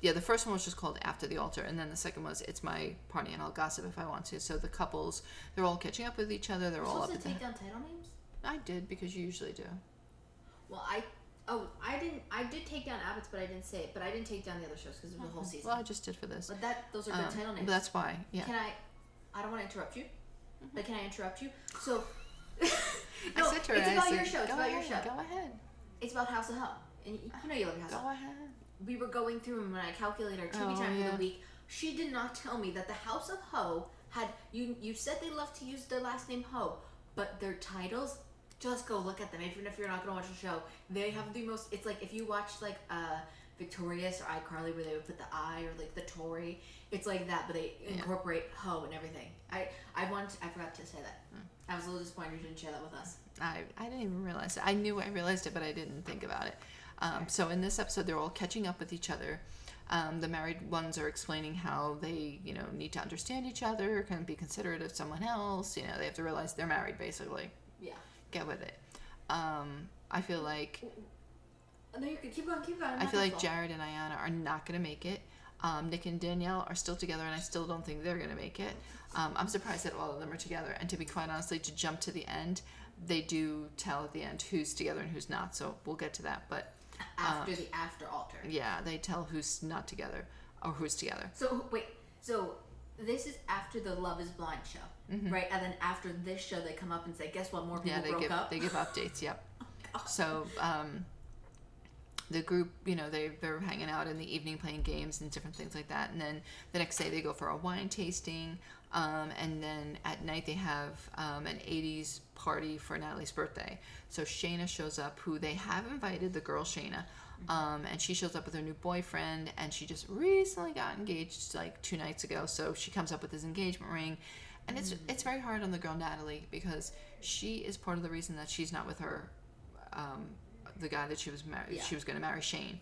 S2: The first one was just called After the Altar, and then the second was It's My Party and I'll Gossip If I Want To. So the couples, they're all catching up with each other. They're all up
S1: supposed to take down title names?
S2: I did, because you usually do.
S1: Well, I did take down Abbott's, but I didn't say it. But I didn't take down the other shows because it was the whole season.
S2: Well, I just did for this.
S1: But those are good title names.
S2: But that's why, yeah.
S1: I don't want to interrupt you. But can I interrupt you? So...
S2: No, it's
S1: about your show. It's about your show.
S2: Go ahead.
S1: It's about House of Ho. And you know you love House of Ho.
S2: Go ahead.
S1: We were going through, and when I calculated our TV time for the week, she did not tell me that the House of Ho had... You said they love to use their last name Ho, but their titles, just go look at them. Even if you're not going to watch the show, they have the most... It's like if you watch like Victorious or iCarly, where they would put the I, or like the Tory. It's like that, but they incorporate Ho and everything. I forgot to say that. I was a little disappointed you didn't share that with us.
S2: I didn't even realize it. I realized it, but I didn't think about it. So in this episode, they're all catching up with each other. The married ones are explaining how they, need to understand each other, kind of be considerate of someone else. They have to realize they're married, basically.
S1: Yeah.
S2: Get with it. I feel like...
S1: No, you can keep going.
S2: I feel like Jared and Ayanna are not going to make it. Nick and Danielle are still together, and I still don't think they're going to make it. I'm surprised that all of them are together. And to be quite honestly, to jump to the end, they do tell at the end who's together and who's not, so we'll get to that. But
S1: After the after altar.
S2: yeah, they tell who's not together or who's together.
S1: So wait, so this is after the Love Is Blind show, right? And then after this show, they come up and say, "Guess what? More people broke up."
S2: They give updates. Yep.
S1: Oh,
S2: so the group, they're hanging out in the evening playing games and different things like that, and then the next day they go for a wine tasting, and then at night they have an 80s party for Natalie's birthday. So Shayna shows up, who they have invited, the girl Shayna, and she shows up with her new boyfriend, and she just recently got engaged like 2 nights ago, so she comes up with his engagement ring. And it's very hard on the girl Natalie, because she is part of the reason that she's not with her the guy that she was she was going to marry, Shane,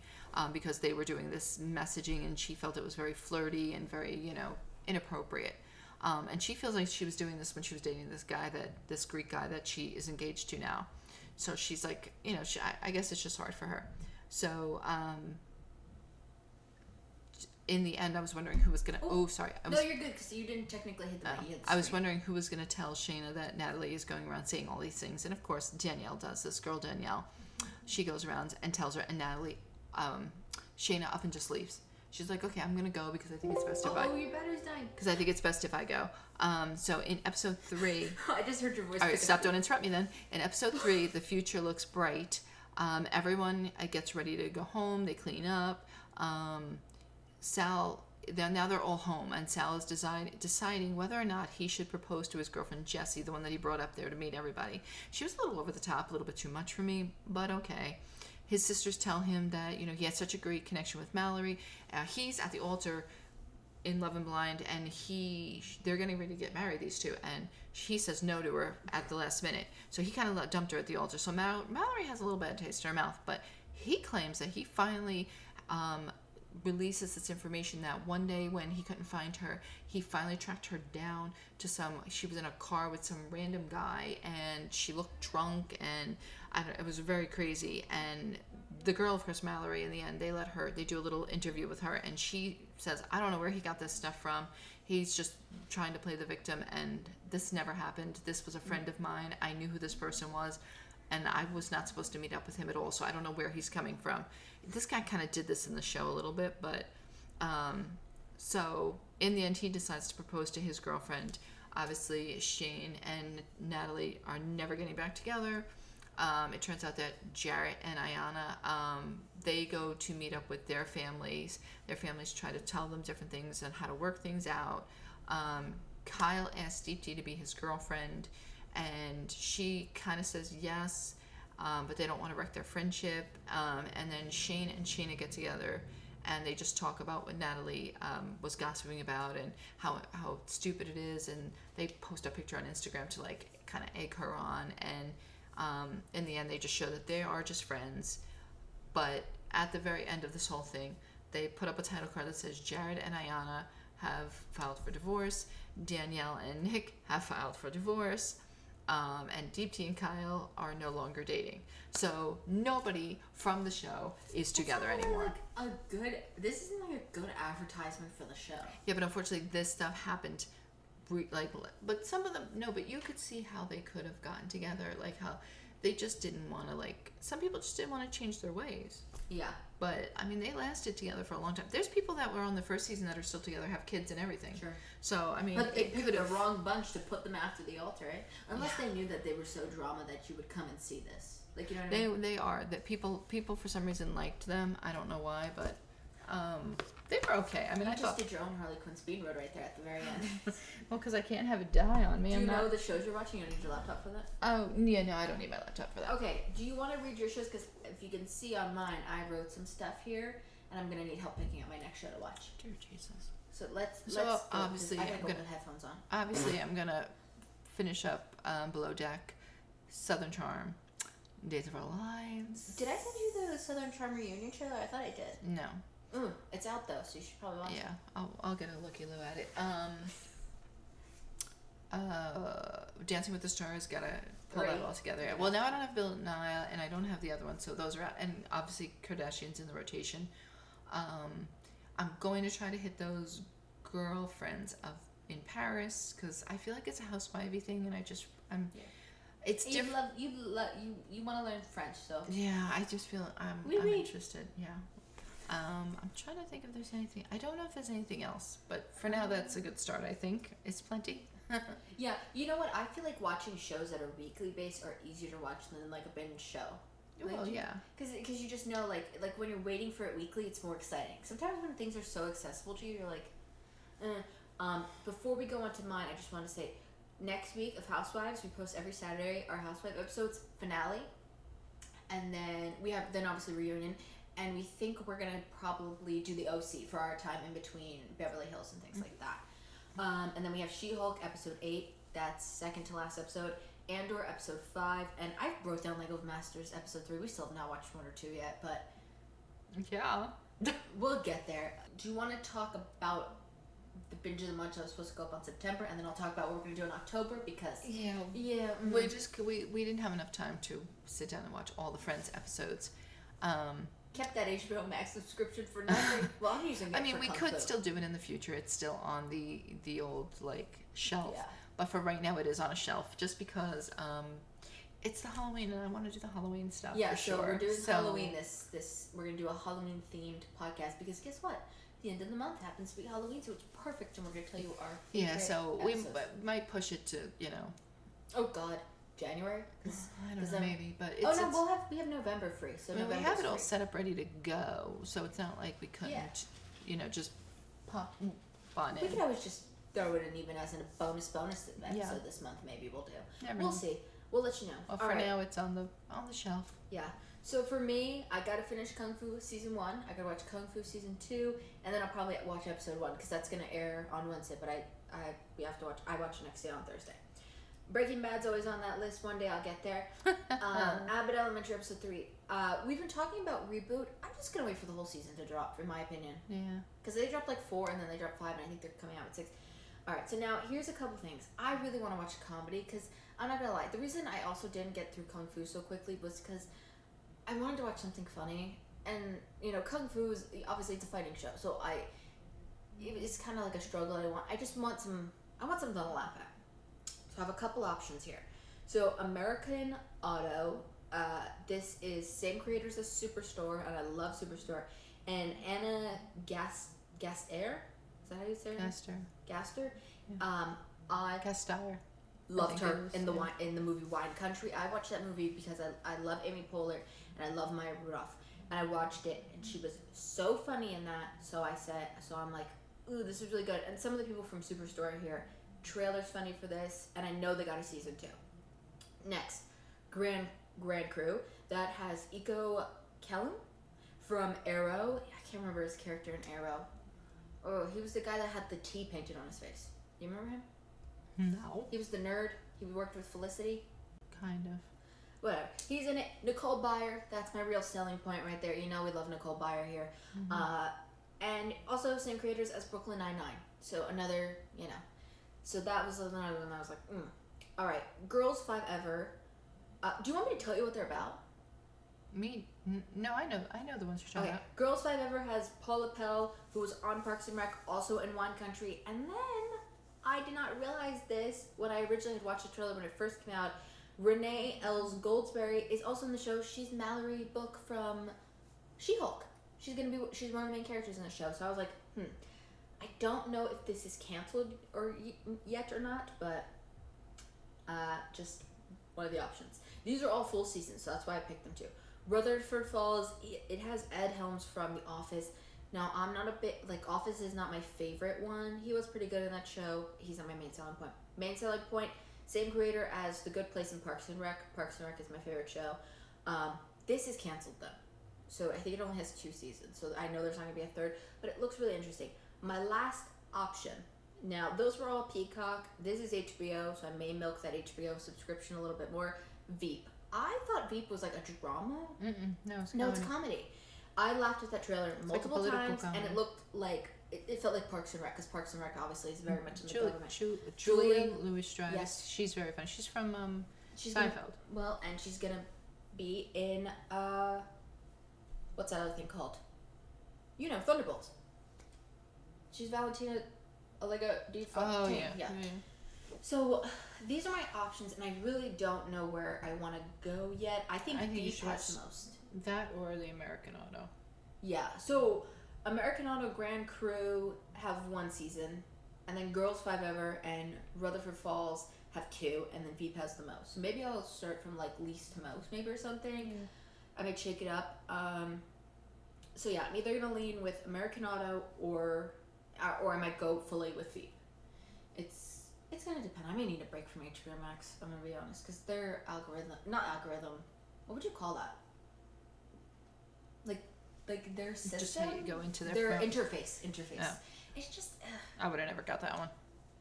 S2: because they were doing this messaging, and she felt it was very flirty and very inappropriate, and she feels like she was doing this when she was dating this Greek guy that she is engaged to now. So she's like, I guess it's just hard for her. So in the end, I was wondering who was gonna. Oh, sorry.
S1: No, you're good, because you didn't technically hit the button.
S2: I was wondering who was gonna tell Shayna that Natalie is going around saying all these things, and of course Danielle does. This girl Danielle, she goes around and tells her, and Natalie, Shayna up and just leaves. She's like, okay, I'm gonna go because I think it's best if I.
S1: Oh, your battery's dying.
S2: Because I think it's best if I go. So in episode 3.
S1: I just heard your voice.
S2: All right, stop! Don't interrupt me. Then in episode 3, the future looks bright. Everyone gets ready to go home. They clean up. Sal. Now they're all home, and Sal is deciding whether or not he should propose to his girlfriend Jessie, the one that he brought up there to meet everybody. She was a little over the top, a little bit too much for me, but okay. His sisters tell him that he had such a great connection with Mallory. He's at the altar in Love and Blind, and they're getting ready to get married, these two, and he says no to her at the last minute. So he kind of dumped her at the altar. So Mallory has a little bad taste in her mouth, but he claims that he finally releases this information that one day when he couldn't find her, he finally tracked her down to she was in a car with some random guy, and she looked drunk, and it was very crazy. And the girl, of course, Mallory, in the end, they do a little interview with her, and she says, I don't know where he got this stuff from. He's just trying to play the victim, and this never happened. This was a friend of mine. I knew who this person was, and I was not supposed to meet up with him at all, so I don't know where he's coming from. This guy kind of did this in the show a little bit, but so in the end, he decides to propose to his girlfriend. Obviously, Shane and Natalie are never getting back together. It turns out that Jarrett and Ayanna, they go to meet up with their families. Their families try to tell them different things and how to work things out. Kyle asks Deepti to be his girlfriend, and she kind of says yes, but they don't want to wreck their friendship. And then Shane and Shayna get together, and they just talk about what Natalie was gossiping about and how stupid it is, and they post a picture on Instagram to kind of egg her on, and in the end they just show that they are just friends. But at the very end of this whole thing, they put up a title card that says Jared and Ayanna have filed for divorce, Danielle and Nick have filed for divorce, and Deepti and Kyle are no longer dating. So nobody from the show is together anymore.
S1: This isn't like a good advertisement for the show.
S2: Yeah, but unfortunately this stuff happened but some of them, no, but you could see how they could have gotten together, like how they just didn't want to, some people just didn't want to change their ways.
S1: Yeah.
S2: But, I mean, they lasted together for a long time. There's people that were on the first season that are still together, have kids and everything.
S1: Sure.
S2: So, I mean,
S1: but they picked the wrong bunch to put them after the altar, right? Unless they knew that they were so drama that you would come and see this. You know what I mean? They
S2: are. That people for some reason liked them. I don't know why, but they were okay. I mean,
S1: I just did your own Harley Quinn speed road right there at the very end.
S2: Well, because I can't have it die on me.
S1: Do you know the shows you're watching? You don't need your laptop for that?
S2: Oh, yeah, no, I don't need my laptop for that.
S1: Okay, do you want to read your shows? Because if you can see on mine, I wrote some stuff here, and I'm going to need help picking out my next show to watch.
S2: Dear Jesus.
S1: So let's
S2: obviously,
S1: I gotta go with headphones on.
S2: Obviously, I'm going to finish up Below Deck, Southern Charm, Days of Our Lives.
S1: Did I send you the Southern Charm reunion trailer? I thought I did.
S2: No.
S1: It's out though, so you should probably watch it.
S2: Yeah, I'll get a looky-loo at it. Dancing with the Stars, gotta pull that all together. Yeah. Well, now I don't have Bill Nye, and I don't have the other one, so those are out. And obviously Kardashians in the rotation. I'm going to try to hit those Girlfriends in Paris, because I feel like it's a housewifey thing, and It's different.
S1: You want to learn French, so
S2: Yeah, I just feel I'm interested. Yeah. I'm trying to think if there's anything. I don't know if there's anything else, but for now, that's a good start. I think it's plenty.
S1: Yeah, you know what? I feel like watching shows that are weekly based are easier to watch than like a binge show.
S2: Well, yeah.
S1: Because you just know like when you're waiting for it weekly, it's more exciting. Sometimes when things are so accessible to you, you're like, Before we go on to mine, I just want to say, next week of Housewives, we post every Saturday our Housewives episodes finale, and then we have obviously reunion, and we think we're gonna probably do the OC for our time in between Beverly Hills and things like that. And then we have She-Hulk episode 8. That's second to last episode. Andor episode 5, and I wrote down Lego Masters episode 3. We still have not watched 1 or 2 yet, but
S2: yeah,
S1: we'll get there. Do you want to talk about the binge of the month? I was supposed to go up on September, and then I'll talk about what we're going to do in October, because
S2: we didn't have enough time to sit down and watch all the Friends episodes.
S1: Kept that HBO Max subscription for nothing. Well, I'm using it.
S2: I mean,
S1: for
S2: we could still do it in the future. It's still on the old shelf. Yeah. But for right now, it is on a shelf just because it's the Halloween, and I want to do the Halloween stuff.
S1: Yeah,
S2: so
S1: we're doing Halloween. This we're gonna do a Halloween themed podcast, because guess what? The end of the month happens to be Halloween, so it's perfect, and we're gonna tell you our favorite
S2: So
S1: episodes.
S2: we might push it to
S1: Oh God, January.
S2: I don't know, maybe, but
S1: we have November free, so
S2: we have it all set up ready to go, so it's not like we couldn't just pop on it.
S1: We could always just throw it in even as a bonus episode this month. Maybe we'll do. We'll see. We'll let you know.
S2: Well, for now, it's on the shelf.
S1: Yeah. So for me, I gotta finish Kung Fu season 1. I gotta watch Kung Fu season 2, and then I'll probably watch episode 1, because that's gonna air on Wednesday. But we have to watch. I watch the next day on Thursday. Breaking Bad's always on that list. One day I'll get there. Abbott Elementary episode 3. We've been talking about reboot. I'm just gonna wait for the whole season to drop, in my opinion.
S2: Yeah.
S1: Because they dropped 4, and then they dropped 5, and I think they're coming out at 6. All right. So now here's a couple things. I really want to watch a comedy, because I'm not gonna lie. The reason I also didn't get through Kung Fu so quickly was because I wanted to watch something funny, and Kung Fu is obviously it's a fighting show, so it's kind of like a struggle. I want something to laugh at. So I have a couple options here. So American Auto, this is same creators as Superstore, and I love Superstore, and Anna Gaster. Is that how you say it? Gaster.
S2: Yeah.
S1: I
S2: Gaster.
S1: Loved her in the movie Wine Country. I watched that movie because I love Amy Poehler and I love Maya Rudolph, and I watched it, and she was so funny in that. So I'm like, ooh, this is really good. And some of the people from Superstore are here. Trailer's funny for this, and I know they got a season 2. Next, Grand Crew, that has Iko Kellum from Arrow. I can't remember his character in Arrow. Oh, he was the guy that had the T painted on his face. Do you remember him?
S2: No.
S1: He was the nerd. He worked with Felicity.
S2: Kind of.
S1: Whatever. He's in it. Nicole Byer. That's my real selling point right there. We love Nicole Byer here. Mm-hmm. And also same creators as Brooklyn Nine-Nine. So another, So that was another one I was like, All right. Girls 5 Ever. Do you want me to tell you what they're about?
S2: Me? No, I know the ones you're talking about.
S1: Girls 5 Ever has Paula Pell, who was on Parks and Rec, also in Wine Country, and then I did not realize this when I originally had watched the trailer when it first came out. Renee Ells Goldsberry is also in the show. She's Mallory Book from She-Hulk. She's one of the main characters in the show. So I was like, I don't know if this is canceled yet or not, but just one of the options. These are all full seasons, so that's why I picked them too. Rutherford Falls, it has Ed Helms from The Office. Now, I'm not Office is not my favorite one. He was pretty good in that show. He's not my main selling point. Main selling point, same creator as The Good Place and Parks and Rec. Parks and Rec is my favorite show. This is canceled, though. So I think it only has 2 seasons. So I know there's not going to be a third, but it looks really interesting. My last option. Now, those were all Peacock. This is HBO, so I may milk that HBO subscription a little bit more. Veep. I thought Veep was like a drama. No, it's comedy. I laughed at that trailer multiple times, and it looked like it felt like Parks and Rec, because Parks and Rec obviously is very much in the government.
S2: Julia Louis-Dreyfus. Yes, she's very fun. She's from Seinfeld.
S1: And she's gonna be in what's that other thing called? Thunderbolts. She's Valentina Allega.
S2: Oh yeah.
S1: So these are my options, and I really don't know where I want to go yet. I think
S2: I think you
S1: Veep
S2: should
S1: has
S2: watch
S1: the most.
S2: that or the American Auto.
S1: Yeah. So American Auto Grand Crew have 1 season, and then Girls Five Ever and Rutherford Falls have 2, and then Veep has the most. So maybe I'll start from like least to most, maybe or something.
S2: Yeah.
S1: I might shake it up. So yeah, I'm either gonna lean with American Auto or I might go fully with Veep. It's gonna depend. I may need a break from HBO Max. I'm gonna be honest, because their not algorithm. What would you call that? Like their system.
S2: Just how you go into
S1: their
S2: phone.
S1: interface.
S2: Yeah.
S1: It's just.
S2: I would have never got that one.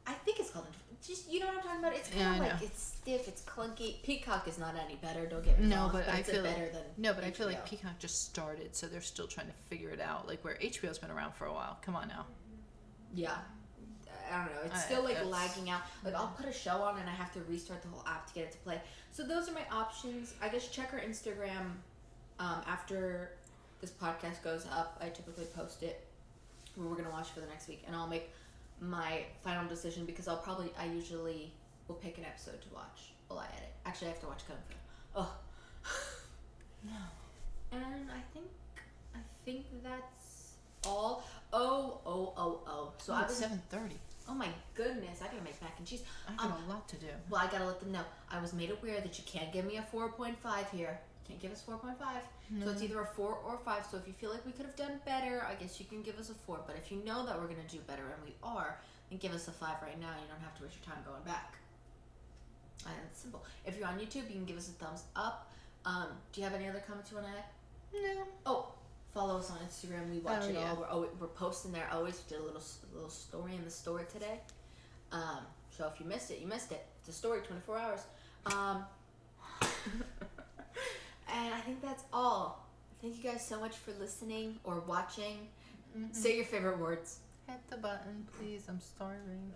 S1: I think it's called. Just you know what I'm talking about. It's kind of like it's stiff. It's clunky. Peacock is not any better. Don't get me wrong.
S2: But I
S1: it's
S2: feel
S1: better than.
S2: I feel like
S1: HBO.
S2: Peacock just started, so they're still trying to figure it out. Like where HBO's been around for a while. Come on now.
S1: Yeah. I don't know. It's still like lagging out. Like I'll put a show on and I have to restart the whole app to get it to play. So those are my options. I guess check our Instagram after this podcast goes up. I typically post it when we're gonna watch for the next week, and I'll make my final decision because I usually will pick an episode to watch while I edit. Actually, I have to watch Kung Fu. Oh.
S2: No.
S1: And I think that's all. Oh. So I was
S2: 7:30.
S1: Oh my goodness, I gotta make mac and cheese.
S2: I got a lot to do.
S1: Well, I gotta let them know. I was made aware that you can't give me a 4.5 here. You can't give us 4.5.
S2: No.
S1: So it's either a 4 or 5. So if you feel like we could have done better, I guess you can give us a 4. But if you know that we're gonna do better, and we are, then give us a 5 right now. You don't have to waste your time going back. And it's simple. If you're on YouTube, you can give us a thumbs up. Do you have any other comments you want to add?
S2: No.
S1: Oh, follow us on Instagram. We watch it
S2: yeah.
S1: all. We're posting there always. We did a little story in the store today. So if you missed it, you missed it. It's a story, 24 hours. And I think that's all. Thank you guys so much for listening or watching. Mm-hmm. Say your favorite words.
S2: Hit the button, please. I'm starving.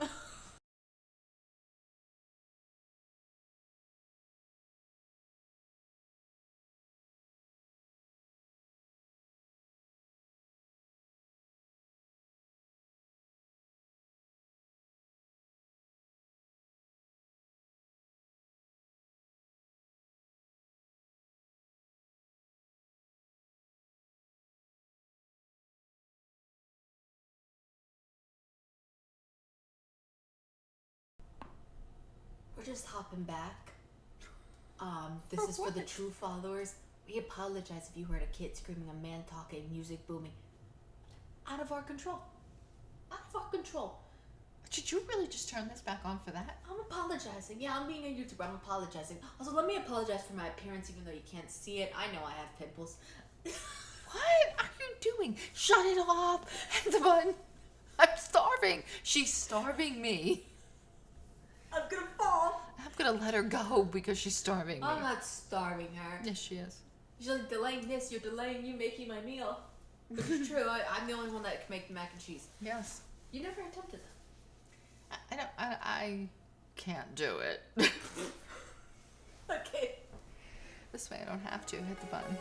S1: We're just hopping back. This is for the true followers. We apologize if you heard a kid screaming, a man talking, music booming. Out of our control. Out of our control.
S2: Did you really just turn this back on for that?
S1: I'm apologizing. Yeah, I'm being a YouTuber. I'm apologizing. Also, let me apologize for my appearance, even though you can't see it. I know I have pimples.
S2: What are you doing? Shut it off. Hit the button. I'm starving. She's starving me.
S1: I'm gonna fall.
S2: I'm gonna let her go because she's starving me.
S1: I'm not starving her.
S2: Yes, she is.
S1: She's like delaying this. You're delaying you making my meal. Which is true. I'm the only one that can make the mac and cheese.
S2: Yes.
S1: You never attempted that.
S2: I can't do it.
S1: Okay.
S2: This way I don't have to. Hit the button.